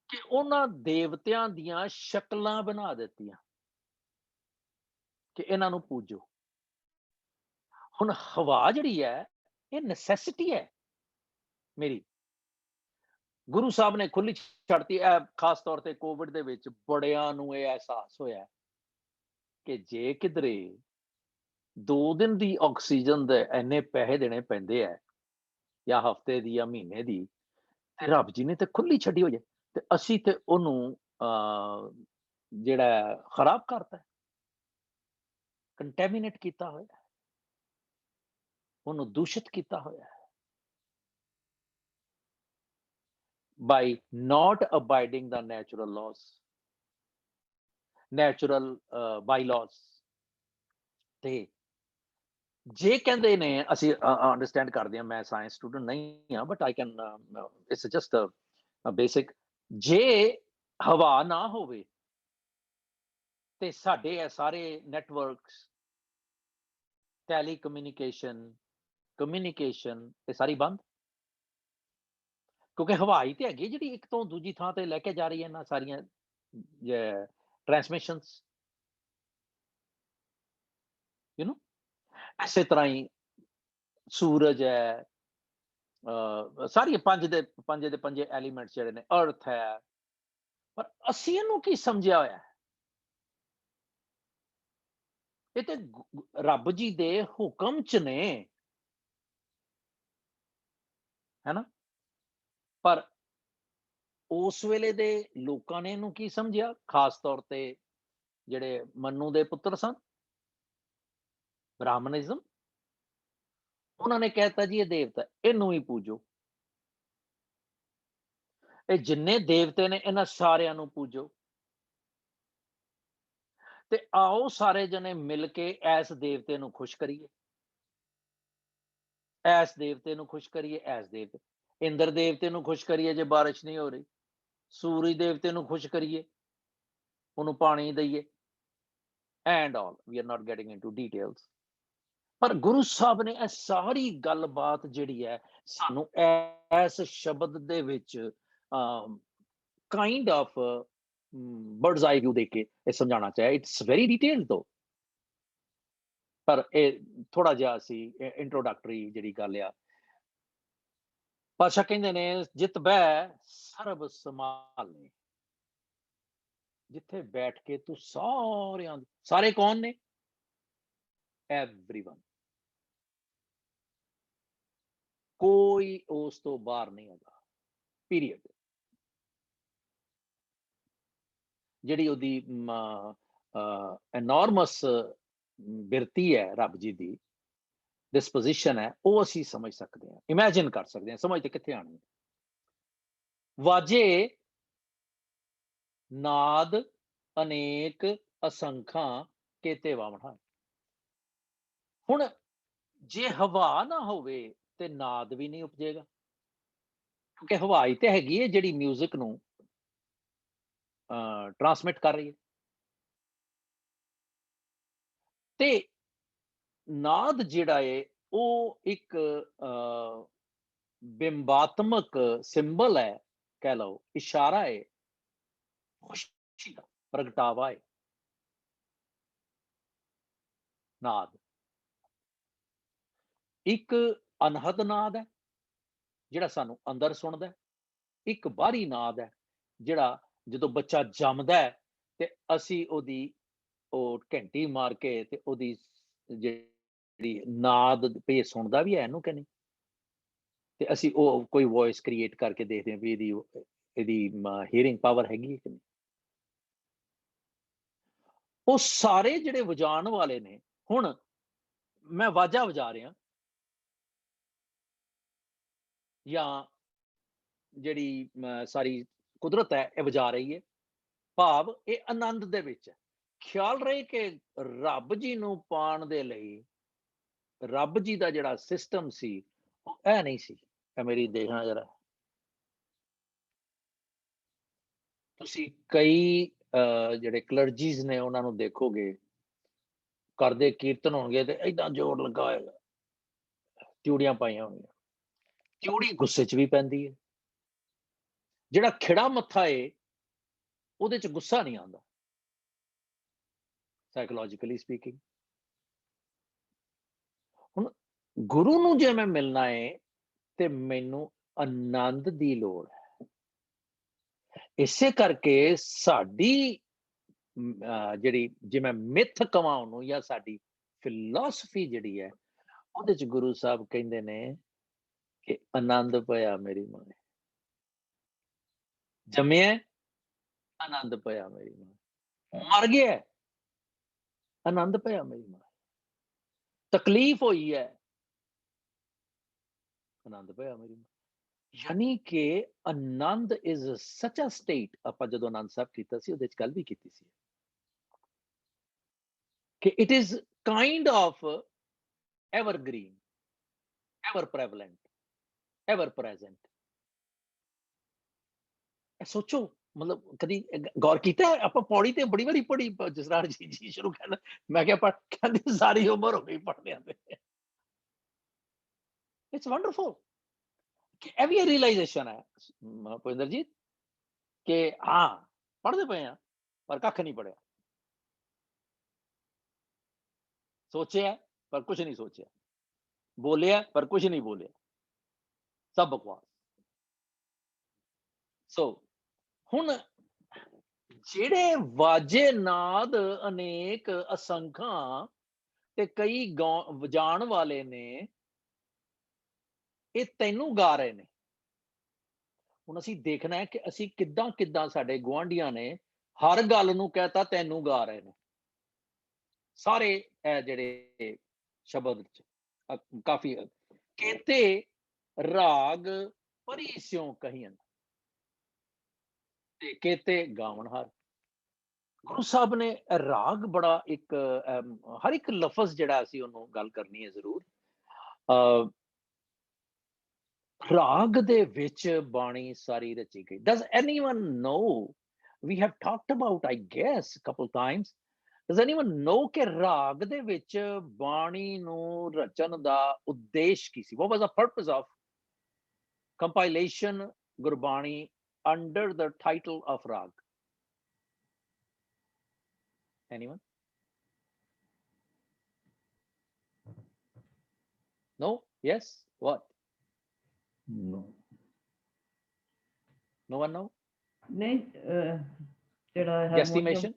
ਕਿ ਉਹਨਾਂ ਦੇਵਤਿਆਂ ਦੀਆਂ ਸ਼ਕਲਾਂ ਬਣਾ ਦਿੱਤੀਆਂ ਕਿ ਇਹਨਾਂ ਨੂੰ ਪੂਜੋ। ਹੁਣ ਹਵਾ ਜਿਹੜੀ ਹੈ ਇਹ ਨੈਸੈਸਿਟੀ ਹੈ ਮੇਰੀ, ਗੁਰੂ ਸਾਹਿਬ ਨੇ ਖੁੱਲੀ ਛੱਡਤੀ ਹੈ। ਖਾਸ ਤੌਰ ਤੇ ਕੋਵਿਡ ਦੇ ਵਿੱਚ ਬੜਿਆਂ ਨੂੰ ਇਹ ਅਹਿਸਾਸ ਹੋਇਆ ਕਿ ਜੇ ਕਿਧਰੇ 2 ਦਿਨ ਦੀ ਆਕਸੀਜਨ ਦੇ ਇੰਨੇ ਪੈਸੇ ਦੇਣੇ ਪੈਂਦੇ ਹੈ, ਜਾਂ ਹਫ਼ਤੇ ਦੀ ਜਾਂ ਮਹੀਨੇ ਦੀ, ਤੇ ਰੱਬ ਜੀ ਨੇ ਤੇ ਖੁੱਲੀ ਛੱਡੀ ਹੋ ਜਾਏ, ਤੇ ਅਸੀਂ ਤੇ ਉਹਨੂੰ ਜਿਹੜਾ ਖਰਾਬ ਕਰਤਾ, ਕੰਟੈਮੀਨੇਟ ਕੀਤਾ ਹੋਇਆ, ਉਹਨੂੰ ਦੂਸ਼ਿਤ ਕੀਤਾ ਹੋਇਆ by not abiding the natural laws, natural bylaws। ਤੇ ਜੇ ਕਹਿੰਦੇ ਨੇ, ਅਸੀਂ ਅੰਡਰਸਟੈਂਡ ਕਰਦੇ ਹਾਂ, ਮੈਂ ਸਾਇੰਸ ਸਟੂਡੈਂਟ ਨਹੀਂ ਹਾਂ, but I can, it's just a basic, ਜੇ ਹਵਾ ਨਾ ਹੋਵੇ ਤੇ ਸਾਡੇ ਇਹ ਸਾਰੇ ਨੈਟਵਰਕਸ, ਟੈਲੀਕਮਿਊਨੀਕੇਸ਼ਨ, ਕਮਿਊਨੀਕੇਸ਼ਨ ਇਹ ਸਾਰੀ ਬੰਦ, ਕਿਉਂਕਿ ਹਵਾ ਹੀ ਤੇ ਹੈਗੀ ਜਿਹੜੀ ਇੱਕ ਤੋਂ ਦੂਜੀ ਥਾਂ ਤੇ ਲੈ ਕੇ ਜਾ ਰਹੀ ਹੈ ਇਹਨਾਂ ਸਾਰੀਆਂ ਟ੍ਰਾਂਸਮਿਸ਼ਨਸ, ਯੂ ਨੋ। ਇਸੇ ਤਰ੍ਹਾਂ ਹੀ ਸੂਰਜ ਹੈ, ਸਾਰੀ 5 ਦੇ 5 ਐਲੀਮੈਂਟਸ ਜਿਹੜੇ ਨੇ, ਅਰਥ ਹੈ, ਪਰ ਅਸੀਂ ਇਹਨੂੰ ਕੀ ਸਮਝਿਆ ਹੋਇਆ? ਇਹ ਤੇ ਰੱਬ ਜੀ ਦੇ ਹੁਕਮ ਚ ਨੇ, ਹੈ ਨਾ। ਪਰ ਉਸ ਵੇਲੇ ਦੇ ਲੋਕਾਂ ਨੇ ਇਹਨੂੰ ਕੀ ਸਮਝਿਆ? ਖਾਸ ਤੌਰ ਤੇ ਜਿਹੜੇ ਮਨੂ ਦੇ ਪੁੱਤਰ ਸਨ, ਬ੍ਰਾਹਮਣਿਜ਼ਮ, ਉਹਨਾਂ ਨੇ ਕਹਿਤਾ ਜੀ ਇਹ ਦੇਵਤਾ, ਇਹਨੂੰ ਹੀ ਪੂਜੋ। ਇਹ ਜਿੰਨੇ ਦੇਵਤੇ ਨੇ ਇਹਨਾਂ ਸਾਰਿਆਂ ਨੂੰ ਪੂਜੋ, ਤੇ ਆਓ ਸਾਰੇ ਜਣੇ ਮਿਲ ਕੇ ਇਸ ਦੇਵਤੇ ਨੂੰ ਖੁਸ਼ ਕਰੀਏ, ਇਸ ਦੇਵਤੇ ਨੂੰ ਖੁਸ਼ ਕਰੀਏ, ਇਸ ਦੇਵਤੇ, ਇੰਦਰ ਦੇਵਤੇ ਨੂੰ ਖੁਸ਼ ਕਰੀਏ ਜੇ ਬਾਰਿਸ਼ ਨਹੀਂ ਹੋ ਰਹੀ, ਸੂਰਜ ਦੇਵਤੇ ਨੂੰ ਖੁਸ਼ ਕਰੀਏ, ਉਹਨੂੰ ਪਾਣੀ ਦਈਏ, and all, we are not getting into details. ਪਰ ਗੁਰੂ ਸਾਹਿਬ ਨੇ ਇਹ ਸਾਰੀ ਗੱਲਬਾਤ ਜਿਹੜੀ ਹੈ ਸਾਨੂੰ ਇਸ ਸ਼ਬਦ ਦੇ ਵਿੱਚ kind of birds I view ਦੇ ਕੇ ਇਹ ਸਮਝਾਉਣਾ ਚਾਹਿਆ। ਇਟਸ ਵੈਰੀ ਡਿਟੇਲਡ ਦੋ, ਪਰ ਇਹ ਥੋੜਾ ਜਿਹਾ ਅਸੀਂ ਇੰਟਰੋਡਕਟਰੀ ਜਿਹੜੀ ਗੱਲ ਆ। ਪਾਤਸ਼ਾਹ ਕਹਿੰਦੇ ਨੇ, ਜਿਤ ਬਹਿ ਸਰਬ ਸੰਭਾਲੇ, ਜਿੱਥੇ ਬੈਠ ਕੇ ਤੂੰ ਸਾਰਿਆਂ, ਸਾਰੇ ਕੌਣ ਨੇ? ਐਵਰੀਵਨ, ਕੋਈ ਉਸ ਤੋਂ ਬਾਹਰ ਨਹੀਂ ਹੈਗਾ, ਪੀਰੀਅਡ। ਜਿਹੜੀ ਉਹਦੀ ਐਨੋਰਮਸ ਬਿਰਤੀ ਹੈ ਰੱਬ ਜੀ ਦੀ, ਡਿਸਪੋਜੀਸ਼ਨ ਹੈ, ਉਹ ਅਸੀਂ ਸਮਝ ਸਕਦੇ ਹਾਂ, ਇਮੈਜਿਨ ਕਰ ਸਕਦੇ ਹਾਂ। ਸਮਝ ਤੇ ਕਿੱਥੇ ਆਣੀ? ਵਾਜੇ ਨਾਦ ਅਨੇਕ ਅਸੰਖਾਂ ਕੇਤੇ ਵਾਵਣਾ। ਹੁਣ ਜੇ ਹਵਾ ਨਾ ਹੋਵੇ ਤੇ ਨਾਦ ਵੀ ਨਹੀਂ ਉਪਜੇਗਾ, ਕਿਉਂਕਿ ਹਵਾ ਹੀ ਤੇ ਹੈਗੀ ਹੈ ਜਿਹੜੀ ਮਿਊਜ਼ਿਕ ਨੂੰ ਟ੍ਰਾਂਸਮਿਟ ਕਰ ਰਹੀ ਹੈ। ਤੇ ਨਾਦ ਜਿਹੜਾ ਹੈ ਉਹ ਇੱਕ ਬਿੰਬਾਤਮਕ ਸਿੰਬਲ ਹੈ, ਕਹਿ ਲਓ, ਇਸ਼ਾਰਾ ਹੈ, ਖੁਸ਼ੀ ਦਾ ਪ੍ਰਗਟਾਵਾ ਹੈ। ਨਾਦ ਇੱਕ ਅਨਹਦ ਨਾਦ ਹੈ ਜਿਹੜਾ ਸਾਨੂੰ ਅੰਦਰ ਸੁਣਦਾ, ਇੱਕ ਬਾਹਰੀ ਨਾਦ ਹੈ ਜਿਹੜਾ ਜਦੋਂ ਬੱਚਾ ਜੰਮਦਾ ਹੈ ਤੇ ਅਸੀਂ ਉਹਦੀ ਉਹ ਘੰਟੀ ਮਾਰ ਕੇ ਤੇ ਉਹਦੀ ਜਿਹੜੀ ਨਾਦ ਪੇ ਸੁਣਦਾ ਵੀ ਹੈ ਇਹਨੂੰ ਕਿ ਨਹੀਂ, ਤੇ ਅਸੀਂ ਉਹ ਕੋਈ ਵੌਇਸ ਕ੍ਰੀਏਟ ਕਰਕੇ ਦੇਖਦੇ ਹਾਂ ਵੀ ਇਹਦੀ ਹੀਅਰਿੰਗ ਪਾਵਰ ਹੈਗੀ ਹੈ ਕਿ ਨਹੀਂ। ਉਹ ਸਾਰੇ ਜਿਹੜੇ ਵਜਾਉਣ ਵਾਲੇ ਨੇ, ਹੁਣ ਮੈਂ ਵਾਜਾ ਵਜਾ ਰਿਹਾ ਜਾਂ ਜਿਹੜੀ ਸਾਰੀ ਕੁਦਰਤ ਹੈ ਇਹ ਵਜਾ ਰਹੀ ਹੈ, ਭਾਵ ਇਹ ਆਨੰਦ ਦੇ ਵਿੱਚ ਹੈ। ਖਿਆਲ ਰਹੇ ਕਿ ਰੱਬ ਜੀ ਨੂੰ ਪਾਉਣ ਦੇ ਲਈ ਰੱਬ ਜੀ ਦਾ ਜਿਹੜਾ ਸਿਸਟਮ ਸੀ ਉਹ ਇਹ ਨਹੀਂ ਸੀ। ਇਹ ਮੇਰੀ ਦੇਖਣਾ ਜਰਾ, ਤੁਸੀਂ ਕਈ ਜਿਹੜੇ ਕਲਰਜੀਜ਼ ਨੇ ਉਹਨਾਂ ਨੂੰ ਦੇਖੋਗੇ, ਕਰਦੇ ਕੀਰਤਨ ਹੋਣਗੇ ਤੇ ਏਦਾਂ ਜ਼ੋਰ ਲੱਗਾ ਹੋਏਗਾ, ਚੂੜੀਆਂ ਪਾਈਆਂ ਹੋਣਗੀਆਂ। ਚੂੜੀ ਗੁੱਸੇ 'ਚ ਵੀ ਪੈਂਦੀ ਹੈ। ਜਿਹੜਾ ਖਿੜਾ ਮੱਥਾ ਏ ਉਹਦੇ 'ਚ ਗੁੱਸਾ ਨਹੀਂ ਆਉਂਦਾ, ਸਾਈਕੋਲੋਜੀਕਲੀ ਸਪੀਕਿੰਗ। ਹੁਣ ਗੁਰੂ ਨੂੰ ਜੇ ਮੈਂ ਮਿਲਣਾ ਹੈ ਤੇ ਮੈਨੂੰ ਆਨੰਦ ਦੀ ਲੋੜ ਹੈ। ਇਸੇ ਕਰਕੇ ਸਾਡੀ ਜਿਹੜੀ ਜੇ ਮੈਂ ਮਿੱਥ ਕਵਾਂ ਉਹਨੂੰ, ਜਾਂ ਸਾਡੀ ਫਿਲਾਸਫੀ ਜਿਹੜੀ ਹੈ ਉਹਦੇ 'ਚ ਗੁਰੂ ਸਾਹਿਬ ਕਹਿੰਦੇ ਨੇ ਕਿ ਆਨੰਦ ਪਿਆ ਮੇਰੀ ਮਾਂ, ਜੰਮਿਆ ਆਨੰਦ ਪਿਆ ਮੇਰੀ ਮਾਂ, ਮਰ ਗਿਆ ਆਨੰਦ ਪਿਆ ਮੇਰੀ ਮਾਂ, ਤਕਲੀਫ ਹੋਈ ਹੈ ਆਨੰਦ ਪਿਆ ਮੇਰੀ ਮਾਂ। ਯਾਨੀ ਕਿ ਆਨੰਦ ਇਜ਼ ਸਚ ਅ ਸਟੇਟ। ਆਪਾਂ ਜਦੋਂ ਆਨੰਦ ਸਾਹਿਬ ਕੀਤਾ ਸੀ ਉਹਦੇ 'ਚ ਗੱਲ ਵੀ ਕੀਤੀ ਸੀ ਕਿ it is kind of evergreen, ever prevalent, ever present। ਸੋਚੋ, ਮਤਲਬ ਕਦੀ ਗੌਰ ਕੀਤਾ? ਆਪਾਂ ਪੌੜੀ ਤੇ ਬੜੀ ਵਾਰੀ ਪੜ੍ਹੀ, ਜਸਰਾਜ ਜੀ ਸ਼ੁਰੂ ਕਹਿੰਦਾ, ਮੈਂ ਕਿਹਾ ਕਹਿੰਦੇ ਸਾਰੀ ਉਮਰ ਹੋ ਗਈ ਪੜ੍ਹਦਿਆਂ ਤੇ। ਇਟਸ ਵੰਡਰਫੁਲ ਕਿ ਇਹ ਵੀ ਰਿਅਲਾਈਜ਼ੇਸ਼ਨ ਹੈ ਭੁਪਿੰਦਰ ਜੀ ਕਿ ਹਾਂ ਪੜ੍ਹਦੇ ਪਏ ਆ ਪਰ ਕੱਖ ਨਹੀਂ ਪੜ੍ਹਿਆ, ਸੋਚਿਆ ਪਰ ਕੁਝ ਨਹੀਂ ਸੋਚਿਆ, ਬੋਲਿਆ ਪਰ ਕੁਝ ਨਹੀਂ ਬੋਲਿਆ, ਸਭ ਬਕਵਾਸ। ਸੋ ਹੁਣ ਜਿਹੜੇ ਵਾਜੇ ਨਾਦ ਅਨੇਕ ਅਸੰਖਾਂ ਤੇ ਕਈ ਵਜਾਣ ਵਾਲੇ ਨੇ, ਇਹ ਤੈਨੂੰ ਗਾ ਰਹੇ ਨੇ। ਹੁਣ ਅਸੀਂ ਦੇਖਣਾ ਹੈ ਕਿ ਅਸੀਂ ਕਿੱਦਾਂ ਸਾਡੇ ਗੁਆਂਢੀਆਂ ਨੇ ਹਰ ਗੱਲ ਨੂੰ ਕਹਿਤਾ ਤੈਨੂੰ ਗਾ ਰਹੇ ਨੇ। ਸਾਰੇ ਇਹ ਜਿਹੜੇ ਸ਼ਬਦ ਚ ਕਾਫੀ ਕੇਤੇ ਰਾਗ ਪਰੀ ਸਿਉ ਕਹੀਆਂ ਤੇ ਕੇਤੇ ਗਾਵਣ ਹਾਰ। ਗੁਰੂ ਸਾਹਿਬ ਨੇ ਰਾਗ ਬੜਾ ਇੱਕ ਹਰ ਇੱਕ ਲਫ਼ਜ਼ ਜਿਹੜਾ ਅਸੀਂ ਉਹਨੂੰ ਗੱਲ ਕਰਨੀ ਹੈ ਜ਼ਰੂਰ। ਰਾਗ ਦੇ ਵਿੱਚ ਬਾਣੀ ਸਾਰੀ ਰਚੀ ਗਈ। Does anyone know? We have talked about, I guess, a couple times. Does anyone know ਕਿ ਰਾਗ ਦੇ ਵਿੱਚ ਬਾਣੀ ਨੂੰ ਰਚਨ ਦਾ ਉਦੇਸ਼ ਕੀ ਸੀ? What was the purpose of compilation Gurbani under the title of Rag? Anyone? No? Yes? What? No. No one know? ਨਹੀਂ ਜਿਹੜਾ Guesstimation?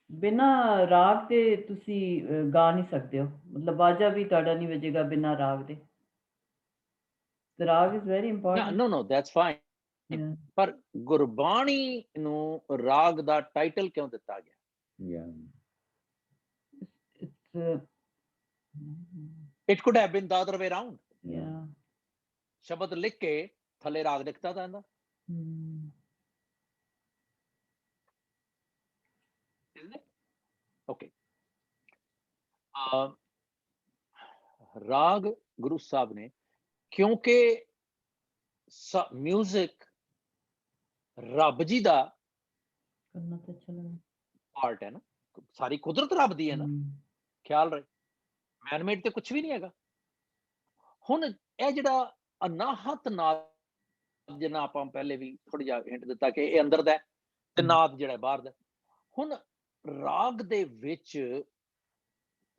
ਬਿਨਾ ਰਾਗ ਦੇ ਤੁਸੀਂ ਗਾ ਨਹੀਂ ਸਕਦੇ ਹੋ, ਮਤਲਬ ਬਾਜਾ ਵੀ ਤੁਹਾਡਾ ਨਹੀਂ ਵੱਜੇਗਾ ਬਿਨਾ ਰਾਗ ਦੇ। The rag is very important. No, that's fine. Yeah. ਪਰ ਗੁਰਬਾਣੀ ਨੂੰ ਰਾਗ ਦਾ ਟਾਈਟਲ ਕਿਉਂ ਦਿੱਤਾ ਗਿਆ? Yeah. It's It could have been the other way around. yeah. ਸ਼ਬਦ ਲਿਖ ਕੇ ਥੱਲੇ ਰਾਗ ਲਿਖਤਾ ਜਾਂਦਾ। Isn't it? Okay. ਰਾਗ ਗੁਰੂ ਸਾਹਿਬ ਨੇ, ਕਿਉਂਕਿ ਮਿਊਜ਼ਿਕ ਰੱਬ ਜੀ ਦਾ ਪਾਰਟ ਹੈ ਨਾ, ਸਾਰੀ ਕੁਦਰਤ ਰੱਬ ਦੀ ਹੈ ਨਾ, ਖਿਆਲ ਰਹੇ ਮੈਨਮੇਡ ਤੇ ਕੁਝ ਵੀ ਨਹੀਂ ਹੈਗਾ। ਹੁਣ ਇਹ ਜਿਹੜਾ ਅਨਾਹਤ ਨਾਦ, ਜਿਹਨਾਂ ਆਪਾਂ ਪਹਿਲੇ ਵੀ ਥੋੜੀ ਜਿਹਾ ਹਿੰਟ ਦਿੱਤਾ ਕਿ ਇਹ ਅੰਦਰ ਦਾ ਤੇ ਨਾਦ ਜਿਹੜਾ ਬਾਹਰ ਦਾ। ਹੁਣ ਰਾਗ ਦੇ ਵਿੱਚ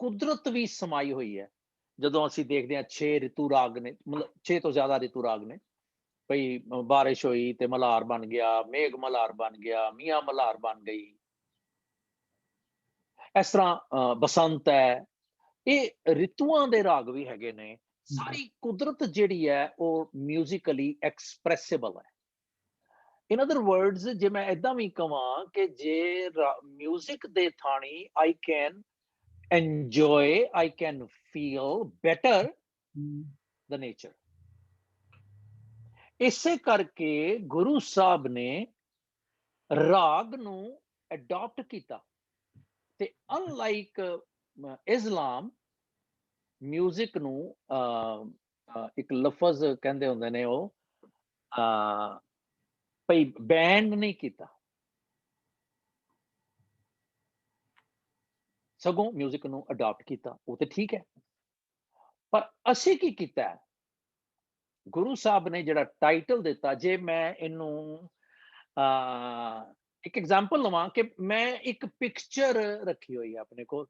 ਕੁਦਰਤ ਵੀ ਸਮਾਈ ਹੋਈ ਹੈ। ਜਦੋਂ ਅਸੀਂ ਦੇਖਦੇ ਹਾਂ 6 ਰਿਤੂ ਰਾਗ ਨੇ, ਮਤਲਬ 6 ਤੋਂ ਜ਼ਿਆਦਾ ਰਿਤੂ ਰਾਗ ਨੇ। ਭਈ ਬਾਰਿਸ਼ ਹੋਈ ਤੇ ਮਲਹਾਰ ਬਣ ਗਿਆ, ਮੇਘ ਮਲਹਾਰ ਬਣ ਗਿਆ, ਮੀਆਂ ਮਲਹਾਰ ਬਣ ਗਈ, ਇਸ ਤਰ੍ਹਾਂ ਬਸੰਤ ਹੈ। ਇਹ ਰਿਤੂਆਂ ਦੇ ਰਾਗ ਵੀ ਹੈਗੇ ਨੇ। ਸਾਰੀ ਕੁਦਰਤ ਜਿਹੜੀ ਹੈ ਉਹ ਮਿਊਜ਼ੀਕਲੀ ਐਕਸਪ੍ਰੈਸਿਬਲ ਹੈ। ਇਨ ਅਦਰ ਵਰਡਸ, ਜੇ ਮੈਂ ਏਦਾਂ ਵੀ ਕਵਾਂ ਕਿ ਜੇ ਮਿਊਜ਼ਿਕ ਦੇ ਥਾਣੀ I can enjoy, I can feel better the nature. ਇਸੇ ਕਰਕੇ ਗੁਰੂ ਸਾਹਿਬ ਨੇ ਰਾਗ ਨੂੰ ਅਡਾਪਟ ਕੀਤਾ ਤੇ ਅਨਲਾਈਕ ਇਸਲਾਮ ਮਿਊਜ਼ਿਕ ਨੂੰ ਇੱਕ ਲਫ਼ਜ਼ ਕਹਿੰਦੇ ਹੁੰਦੇ ਨੇ ਉਹ ਭਈ ਬੈਨ ਨਹੀਂ ਕੀਤਾ, ਸਗੋਂ ਮਿਊਜ਼ਿਕ ਨੂੰ ਅਡਾਪਟ ਕੀਤਾ। ਉਹ ਤੇ ਠੀਕ ਹੈ, ਪਰ ਅਸੀਂ ਕੀ ਕੀਤਾ? ਗੁਰੂ ਸਾਹਿਬ ਨੇ ਜਿਹੜਾ ਟਾਈਟਲ ਦਿੱਤਾ, ਜੇ ਮੈਂ ਇਹਨੂੰ ਇੱਕ ਐਗਜ਼ਾਮਪਲ ਲਵਾਂ ਕਿ ਮੈਂ ਇੱਕ ਪਿਕਚਰ ਰੱਖੀ ਹੋਈ ਹੈ ਆਪਣੇ ਕੋਲ,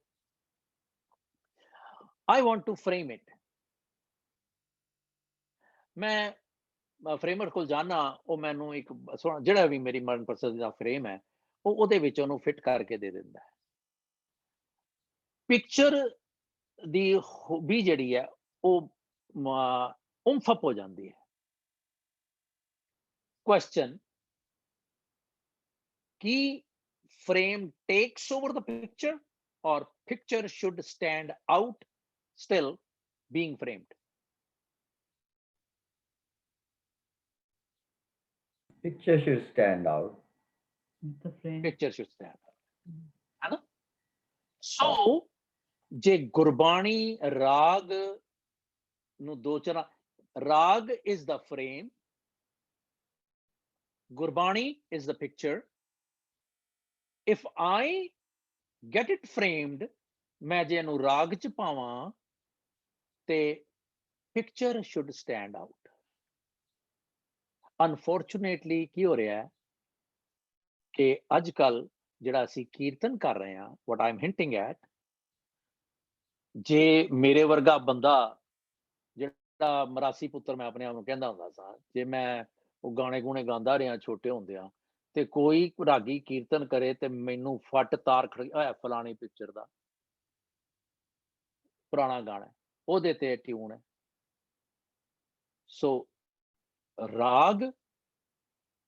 I want to frame it, ਮੈਂ ਫਰੇਮਰ ਕੋਲ ਜਾਣਾ, ਉਹ ਮੈਨੂੰ ਇੱਕ ਜਿਹੜਾ ਵੀ ਮੇਰੀ ਮਨਪਸੰਦ ਦਾ ਫਰੇਮ ਹੈ ਉਹ ਉਹਦੇ ਵਿੱਚ ਉਹਨੂੰ ਫਿੱਟ ਕਰਕੇ ਦੇ ਦਿੰਦਾ ਹੈ। ਪਿਕਚਰ ਦੀ ਵੀ ਜਿਹੜੀ ਹੈ ਉਹ ਉਮਫਪ ਹੋ ਜਾਂਦੀ ਹੈ। Question Ki frame takes over the picture or picture should stand out still being framed? Picture should stand out. The frame. Picture should stand out. है ना? So जे गुरबाणी राग ਨੂੰ ਦੋ ਚਰਾ, ਰਾਗ is the frame, Gurbani is the picture. If I get it framed, ਮੈਂ ਜੇ ਇਹਨੂੰ ਰਾਗ ਚ ਪਾਵਾਂ ਤੇ picture should stand out. Unfortunately ਕੀ ਹੋ ਰਿਹਾ ਹੈ ਕਿ ਅੱਜ ਕੱਲ ਜਿਹੜਾ ਅਸੀਂ ਕੀਰਤਨ ਕਰ ਰਹੇ ਹਾਂ, what I'm hinting at, ਜੇ ਮੇਰੇ ਵਰਗਾ ਬੰਦਾ ਜਿਹੜਾ ਮਰਾਸੀ ਪੁੱਤਰ ਮੈਂ ਆਪਣੇ ਆਪ ਨੂੰ ਕਹਿੰਦਾ ਹੁੰਦਾ ਸਾਂ, ਜੇ ਮੈਂ ਉਹ ਗਾਣੇ ਗੂਣੇ ਗਾਉਂਦਾ ਰਿਹਾ ਛੋਟੇ ਹੁੰਦਿਆਂ, ਤੇ ਕੋਈ ਰਾਗੀ ਕੀਰਤਨ ਕਰੇ ਤੇ ਮੈਨੂੰ ਫੱਟ ਤਾਰ ਖੜੀ ਫਲਾਣੀ ਪਿਕਚਰ ਦਾ ਪੁਰਾਣਾ ਗਾਣਾ, ਉਹਦੇ ਤੇ ਟਿਊਨ ਹੈ। ਸੋ ਰਾਗ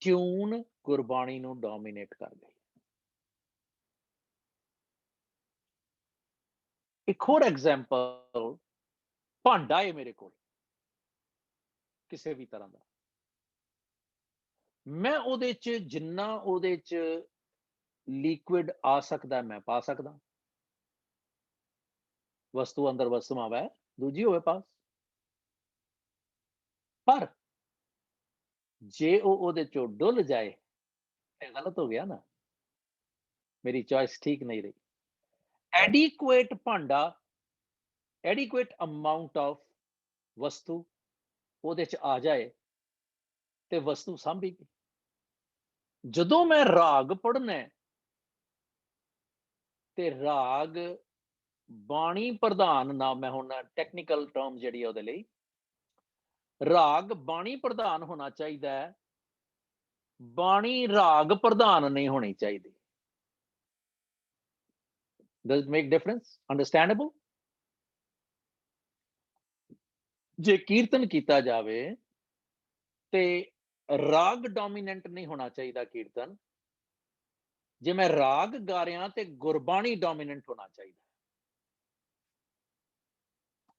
ਟਿਊਨ ਗੁਰਬਾਣੀ ਨੂੰ ਡੋਮੀਨੇਟ ਕਰ ਗਈ। ਇੱਕ ਹੋਰ ਐਗਜ਼ਾਮਪਲ, ਭਾਂਡਾ ਹੈ ਮੇਰੇ ਕੋਲ ਕਿਸੇ ਵੀ ਤਰ੍ਹਾਂ ਦਾ, ਮੈਂ ਉਹਦੇ ਚ ਜਿੰਨਾ ਉਹਦੇ ਚ ਲਿਕੁਇਡ ਆ ਸਕਦਾ ਮੈਂ ਪਾ ਸਕਦਾ, ਵਸਤੂ ਅੰਦਰ ਵਸਤੂ ਆਵੇ ਦੂਜੀ ਹੋਵੇ ਪਾਸ, ਪਰ ਜੇ ਉਹ ਉਹਦੇ ਚੋਂ ਡੁੱਲ ਜਾਏ ਤੇ ਗਲਤ ਹੋ ਗਿਆ ਨਾ, ਮੇਰੀ ਚॉइस ਠੀਕ ਨਹੀਂ ਰਹੀ। ਐਡਿਕੁਏਟ ਭਾਂਡਾ, ਐਡਿਕੁਏਟ ਅਮਾਉਂਟ ਆਫ ਵਸਤੂ ਉਹਦੇ ਚ ਆ ਜਾਏ ਤੇ ਵਸਤੂ ਸਾਂਭੀ ਗਈ। ਜਦੋਂ ਮੈਂ ਰਾਗ ਪੜ੍ਹਨਾ ਤੇ ਰਾਗ ਬਾਣੀ ਪ੍ਰਧਾਨ ਨਾ, ਮੈਂ ਹੁਣ ਟੈਕਨੀਕਲ ਟਰਮ ਜਿਹੜੀ ਉਹਦੇ ਲਈ, ਰਾਗ ਬਾਣੀ ਪ੍ਰਧਾਨ ਹੋਣਾ ਚਾਹੀਦਾ ਹੈ, ਬਾਣੀ ਰਾਗ ਪ੍ਰਧਾਨ ਨਹੀਂ ਹੋਣੀ ਚਾਹੀਦੀ। Does it make difference? Understandable? ਜੇ ਕੀਰਤਨ ਕੀਤਾ ਜਾਵੇ ਤੇ ਰਾਗ ਡੋਮੀਨੈਂਟ ਨਹੀਂ ਹੋਣਾ ਚਾਹੀਦਾ ਕੀਰਤਨ, ਜੇ ਮੈਂ ਰਾਗ ਗਾ ਰਿਹਾ ਤੇ ਗੁਰਬਾਣੀ ਡੋਮੀਨੈਂਟ ਹੋਣਾ ਚਾਹੀਦਾ।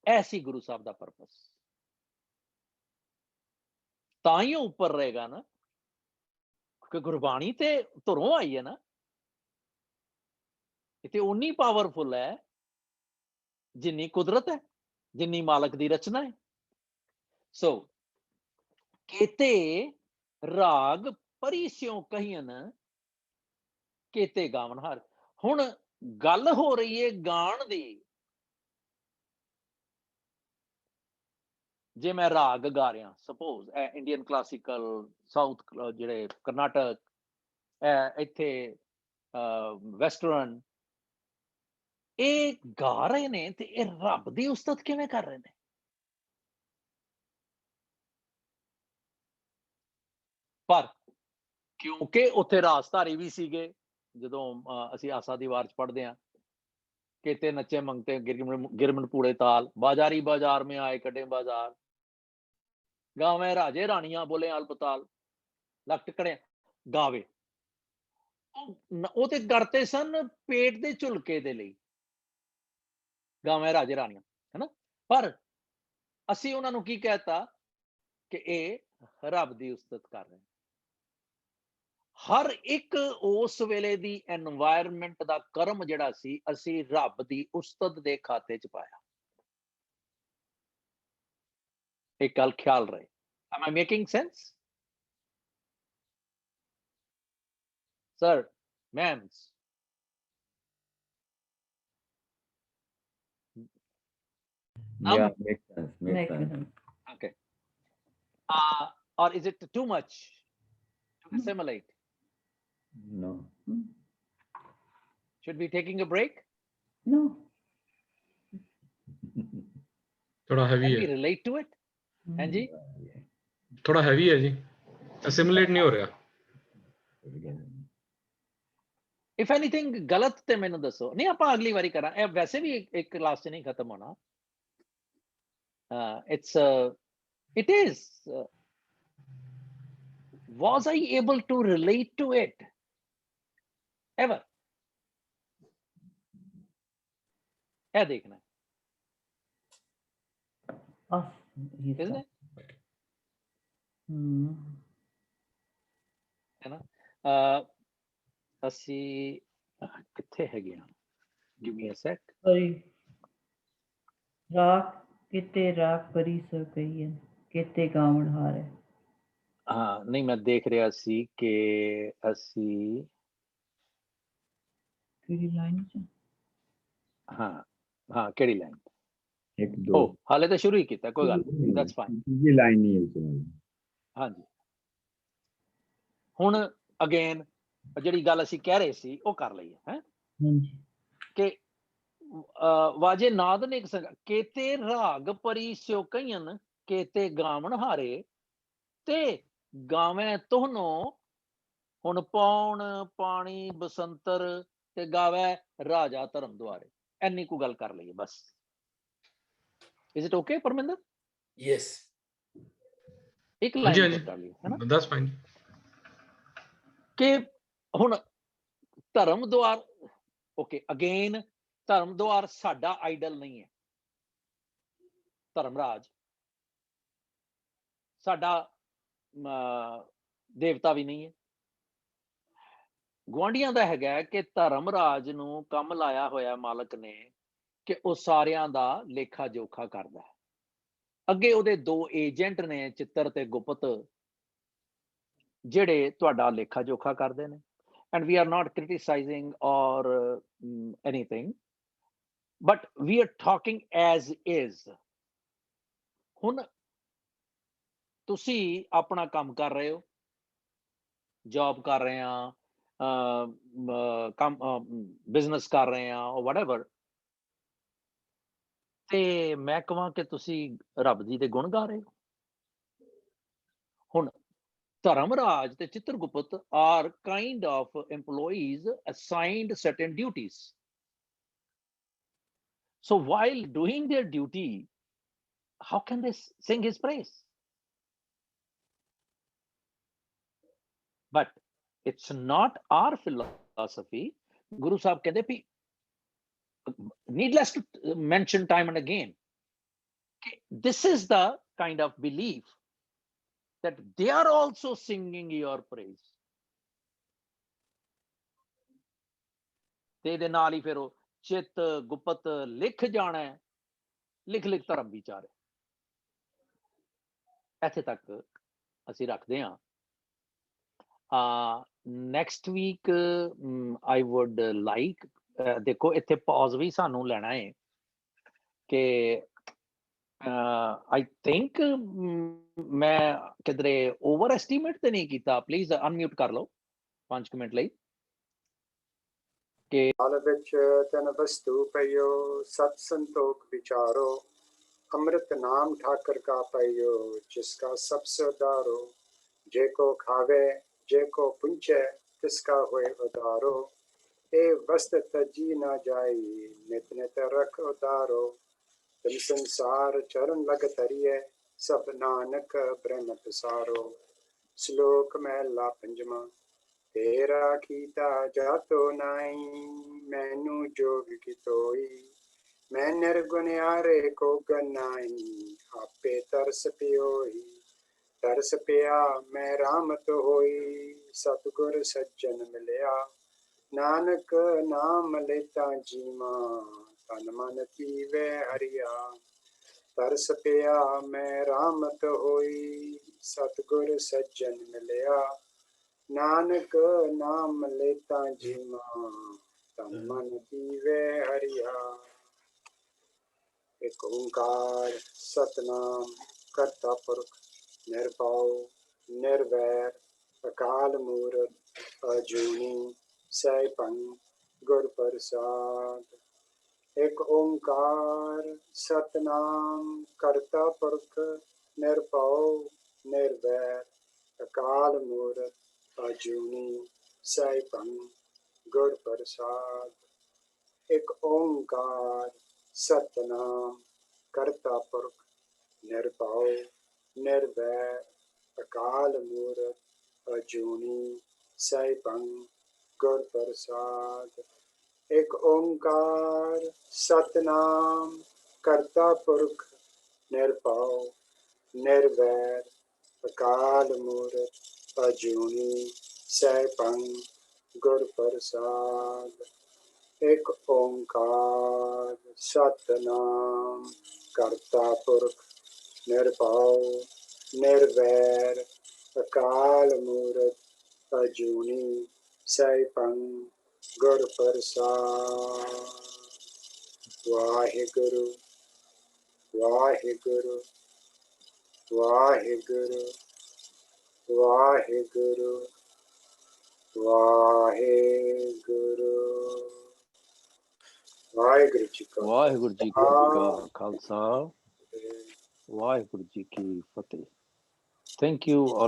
ਐਸੀ ਗੁਰੂ ਸਾਹਿਬ ਦਾ ਪਰਪਸ, ਤਾਂ ਹੀ ਉਹ ਉੱਪਰ ਰਹੇਗਾ ਨਾ, ਕਿ ਗੁਰਬਾਣੀ ਤੇ ਧੁਰੋਂ ਆਈ ਹੈ ਨਾ, ਇਹ ਤੇ ਉਨੀ ਪਾਵਰਫੁਲ ਹੈ ਜਿੰਨੀ ਕੁਦਰਤ ਹੈ, ਜਿੰਨੀ ਮਾਲਕ ਦੀ ਰਚਨਾ ਹੈ। ਸੋ केते राग परी स्यों कहियन केते गावन हार। हुण गल हो रही है गाण दी, जे मैं राग गा रहा, सपोज इंडियन क्लासिकल, साउथ जिहड़े कर्नाटक, इत्थे वैसटर्न, ये गा रहे ने ते ये रब दी उस्तत किवें कर रहे ने? पर क्योंकि उत्थे राजधारी भी सीगे, जदों असीं आसा दी वार च पढ़दे हां, केते नचे मंगते गिरमन पूड़े ताल, बाजारी बाजार में आए कटे बाजार, गावे राजे रानियां बोले अल्पताल, लख टकड़े गावे। ਉਹ ਤੇ ਕਰਤੇ ਸਨ पेट दे झुलके दे लई, गावे राजे रानियां, है ना। पर असीं उन्हां नूं की कहता कि ये ਰੱਬ ਦੀ ਉਸਤਤ ਕਰ ਰਹੇ ਹਾਂ। ਹਰ ਇੱਕ ਉਸ ਵੇਲੇ ਦੀ এনवायरमेंट ਦਾ ਕਰਮ ਜਿਹੜਾ ਸੀ ਅਸੀਂ ਰੱਬ ਦੀ ਉਸਤਤ ਦੇ ਖਾਤੇ 'ਚ ਪਾਇਆ। ਇੱਕ ਗੱਲ ਖਿਆਲ ਰਹੇ। Am I making sense? Sir, ma'ams. Yeah, makes sense. Makes sense. Okay. Or is it too much to assimilate? No. Should we taking a break? No. थोड़ा हैवी Can we है, relate to it? हाँ जी? थोड़ा heavy है जी, assimilate नहीं हो रहा। If anything गलत ते मैंने दसो। नहीं ਆਪਾਂ अगली बारी करा। वैसे भी एक क्लास से नहीं खत्म होना। It is. Was I able to relate to it ever? है देखना, isn't it? है ना? ਅਸੀਂ ਕਿੱਥੇ ਹੈਗੇ ਆ? Give me a sec. ਰਾਖ ਕਿਤੇ ਰਾਖ ਪਰੀ ਸੋ ਕਹੀਏ ਕਿਤੇ ਗਾਵਣ ਹਾਰੇ। ਹਾਂ ਨਹੀਂ ਮੈਂ ਦੇਖ ਰਿਹਾ ਸੀ ਕਿ ਅਸੀਂ ਕਿਹੜੀ ਲਾਈਨ 'ਚ? ਹਾਂ ਕਿਹੜੀ ਲਾਈਨ? ਇੱਕ ਦੋ ਹਾਲੇ ਤਾਂ ਸ਼ੁਰੂ ਹੀ ਕੀਤਾ, ਕੋਈ ਗੱਲ ਨਹੀਂ, ਦੈਟਸ ਫਾਈਨ। ਜੀ ਲਾਈਨ ਨਹੀਂ ਹੈ। ਹਾਂਜੀ ਹੁਣ ਅਗੇਨ ਜਿਹੜੀ ਗੱਲ ਅਸੀਂ ਕਹਿ ਰਹੇ ਸੀ ਉਹ ਕਰ ਲਈਏ ਹੈ ਕਿ ਵਾਜੇ ਨਾਦ ਨੇ ਕੇਤੇ ਰਾਗ ਪਰੀ ਸਿਓ ਕਈਨ ਕੇਤੇ ਗਾਵਣ ਹਾਰੇ ਤੇ ਗਾਵੇਂ ਤੁਹਾਨੂੰ ਹੁਣ ਪੌਣ ਪਾਣੀ ਬਸੰਤਰ ਤੇ ਗਾਵੇ ਰਾਜਾ ਧਰਮ ਦੁਆਰੇ। ਇੰਨੀ ਕੁ ਗੱਲ ਕਰ ਲਈਏ ਬਸ। Is it okay, Parminder? Yes. ਇੱਕ ਲਾਈਨ ਕਰ ਲਈਏ ਹੈ ਨਾ। That's fine. ਕਿ ਹੁਣ ਧਰਮ ਦੁਆਰ ਓਕੇ ਅਗੇਨ ਧਰਮ ਦੁਆਰ ਸਾਡਾ ਆਈਡਲ ਨਹੀਂ ਹੈ। ਧਰਮਰਾਜ ਸਾਡਾ ਦੇਵਤਾ ਵੀ ਨਹੀਂ ਹੈ। ਗੁਆਂਢੀਆਂ ਦਾ ਹੈਗਾ ਕਿ ਧਰਮਰਾਜ ਨੂੰ ਕੰਮ ਲਾਇਆ ਹੋਇਆ ਮਾਲਕ ਨੇ ਕਿ ਉਹ ਸਾਰਿਆਂ ਦਾ ਲੇਖਾ ਜੋਖਾ ਕਰਦਾ ਹੈ। ਅੱਗੇ ਉਹਦੇ ਦੋ ਏਜੰਟ ਨੇ ਚਿੱਤਰ ਤੇ ਗੁਪਤ ਜਿਹੜੇ ਤੁਹਾਡਾ ਲੇਖਾ ਜੋਖਾ ਕਰਦੇ ਨੇ। And we are not criticizing or anything, but we are talking as is. ਹੁਣ ਤੁਸੀਂ ਆਪਣਾ ਕੰਮ ਕਰ ਰਹੇ ਹੋ, ਜੌਬ ਕਰ ਰਹੇ ਆ, ਕੰਮ ਬਿਜ਼ਨਸ ਕਰ ਰਹੇ ਆ whatever, ਤੇ ਮੈਂ ਕਹਾਂ ਕਿ ਤੁਸੀਂ ਰੱਬ ਜੀ ਦੇ ਗੁਣ ਗਾ ਰਹੇ ਹੋ। ਹੁਣ ਧਰਮਰਾਜ ਤੇ ਚਿੱਤਰਗੁਪਤ are kind of employees assigned certain duties. So while doing their duty, how can they sing his praise? But it's not our philosophy. Guru Sahib कहते भी needless to mention time and again, this is the kind of belief that they are also singing your praise. ਤੇ ਦੇ ਨਾਲ ਹੀ ਫਿਰ ਉਹ ਚਿੱਤ ਗੁਪਤ ਲਿਖ ਜਾਣਾ, ਲਿਖ ਧਰਮ ਵਿਚਾਰੇ। ਇੱਥੇ ਤੱਕ ਅਸੀਂ ਰੱਖਦੇ ਹਾਂ। Next week I would like, ਦੇਖੋ ਇੱਥੇ ਪੌਜ਼ ਵੀ ਸਾਨੂੰ ਲੈਣਾ ਹੈ ਕਿ I think ਮੈਂ ਕਿਧਰੇ ਓਵਰ ਐਸਟੀਮੇਟ ਤੇ ਨਹੀਂ ਕੀਤਾ। ਪਲੀਜ਼ ਅਨਮਿਊਟ ਕਰ ਲਓ 5 ਮਿੰਟ ਲਈ। ਕਿ ਹਾਲ ਵਿੱਚ ਤਨ ਵਸਤੂ ਪਈਓ ਸਤ ਸੰਤੋਖ ਵਿਚਾਰੋ ਅੰਮ੍ਰਿਤ ਨਾਮ ਠਾਕਰ ਕਾ ਪਈਓ ਜਿਸਕਾ ਸਭ ਸੇ ਉਦਾਰੋ ਜੇ ਕੋ ਖਾਵੇ ਜੇ ਕੋ ਪੁੰਚੇ ਤਿਸਕਾ ਹੋਏ ਉਦਾਰੋ ਇਹ ਵਸਤ ਤਜੀ ਨਾ ਜਾਈ ਨਿਤ ਨਿਤ ਰਖ ਉਦਾਰੋ ਤਨ ਸੰਸਾਰ ਚਰਨ ਲਗ ਤਰੀਏ ਸਭ ਨਾਨਕ ਬ੍ਰਹਮ ਪਸਾਰੋ। ਸ਼ਲੋਕ ਮਹਿਲਾ ਪੰਜਵਾਂ। तेरा कीता जातो नाई मैनू जोग की तोई मैं निर्गुण यारे को गनाई आपे तरस पियोई ਤਰਸ ਪਿਆ ਮੈਂ ਰਾਮਤ ਹੋਈ ਸਤਿਗੁਰ ਸੱਜਣ ਮਿਲਿਆ ਨਾਨਕ ਨਾਮ ਲੈਤਾ ਜੀਵਾ ਤਨ ਮਨ ਪੀਵੇ ਹਰਿਆ ਤਰਸ ਪਿਆ ਮੈਂ ਰਾਮਤ ਹੋਈ ਸਤਿਗੁਰ ਸੱਜਣ ਮਿਲਿਆ ਨਾਨਕ ਨਾਮ ਲੈਤਾ ਜੀਵਾ ਤਨ ਮਨ ਪੀਵੇ ਹਰਿਆ ਇੱਕ ਓੰਕਾਰ ਸਤਨਾਮ ਕਰਤਾ ਪੁਰਖ ਨਿਰਭਉ ਨਿਰਵੈਰ ਅਕਾਲ ਮੂਰਤ ਅਜੂਨੀ ਸੈਭੰ ਗੁਰ ਪ੍ਰਸਾਦ ਇੱਕ ਓੰਕਾਰ ਸਤਨਾਮ ਕਰਤਾ ਪੁਰਖ ਨਿਰਭਉ ਨਿਰਵੈਰ ਅਕਾਲ ਮੂਰਤ ਅਜੂਨੀ ਸੈਭੰ ਗੁਰ ਪ੍ਰਸਾਦ ਇੱਕ ਓੰਕਾਰ ਸਤਨਾਮ ਕਰਤਾ ਪੁਰਖ ਨਿਰਭਉ ਨਿਰਵੈਰ ਅਕਾਲ ਮੂਰਤ ਅਜੂਨੀ ਸੈਭੰ ਗੁਰ ਪ੍ਰਸਾਦ ਇੱਕ ਓੰਕਾਰ ਸਤਨਾਮ ਕਰਤਾ ਪੁਰਖ ਨਿਰਭਉ ਨਿਰਵੈਰ ਅਕਾਲ ਮੂਰਤ ਅਜੂਨੀ ਸੈਭੰ ਗੁਰ ਪ੍ਰਸਾਦ ਇੱਕ ਓੰਕਾਰ ਸਤਨਾਮ ਕਰਤਾ ਪੁਰਖ ਨਿਰਭਉ ਨਿਰਵੈਰ ਅਕਾਲ ਮੂਰਤ ਅਜੂਨੀ ਸੈਭੰ ਗੁਰ ਪ੍ਰਸਾਦ ਵਾਹਿਗੁਰੂ ਵਾਹਿਗੁਰੂ ਵਾਹਿਗੁਰੂ ਵਾਹਿਗੁਰੂ ਵਾਹਿਗੁਰੂ ਵਾਹਿਗੁਰੂ ਜੀ ਕਾ ਵਾਹਿਗੁਰੂ ਜੀ ਕਾ ਖਾਲਸਾ ਵਾਹਿਗੁਰੂ ਜੀ ਕੀ ਫਤਿਹ। Thank you all.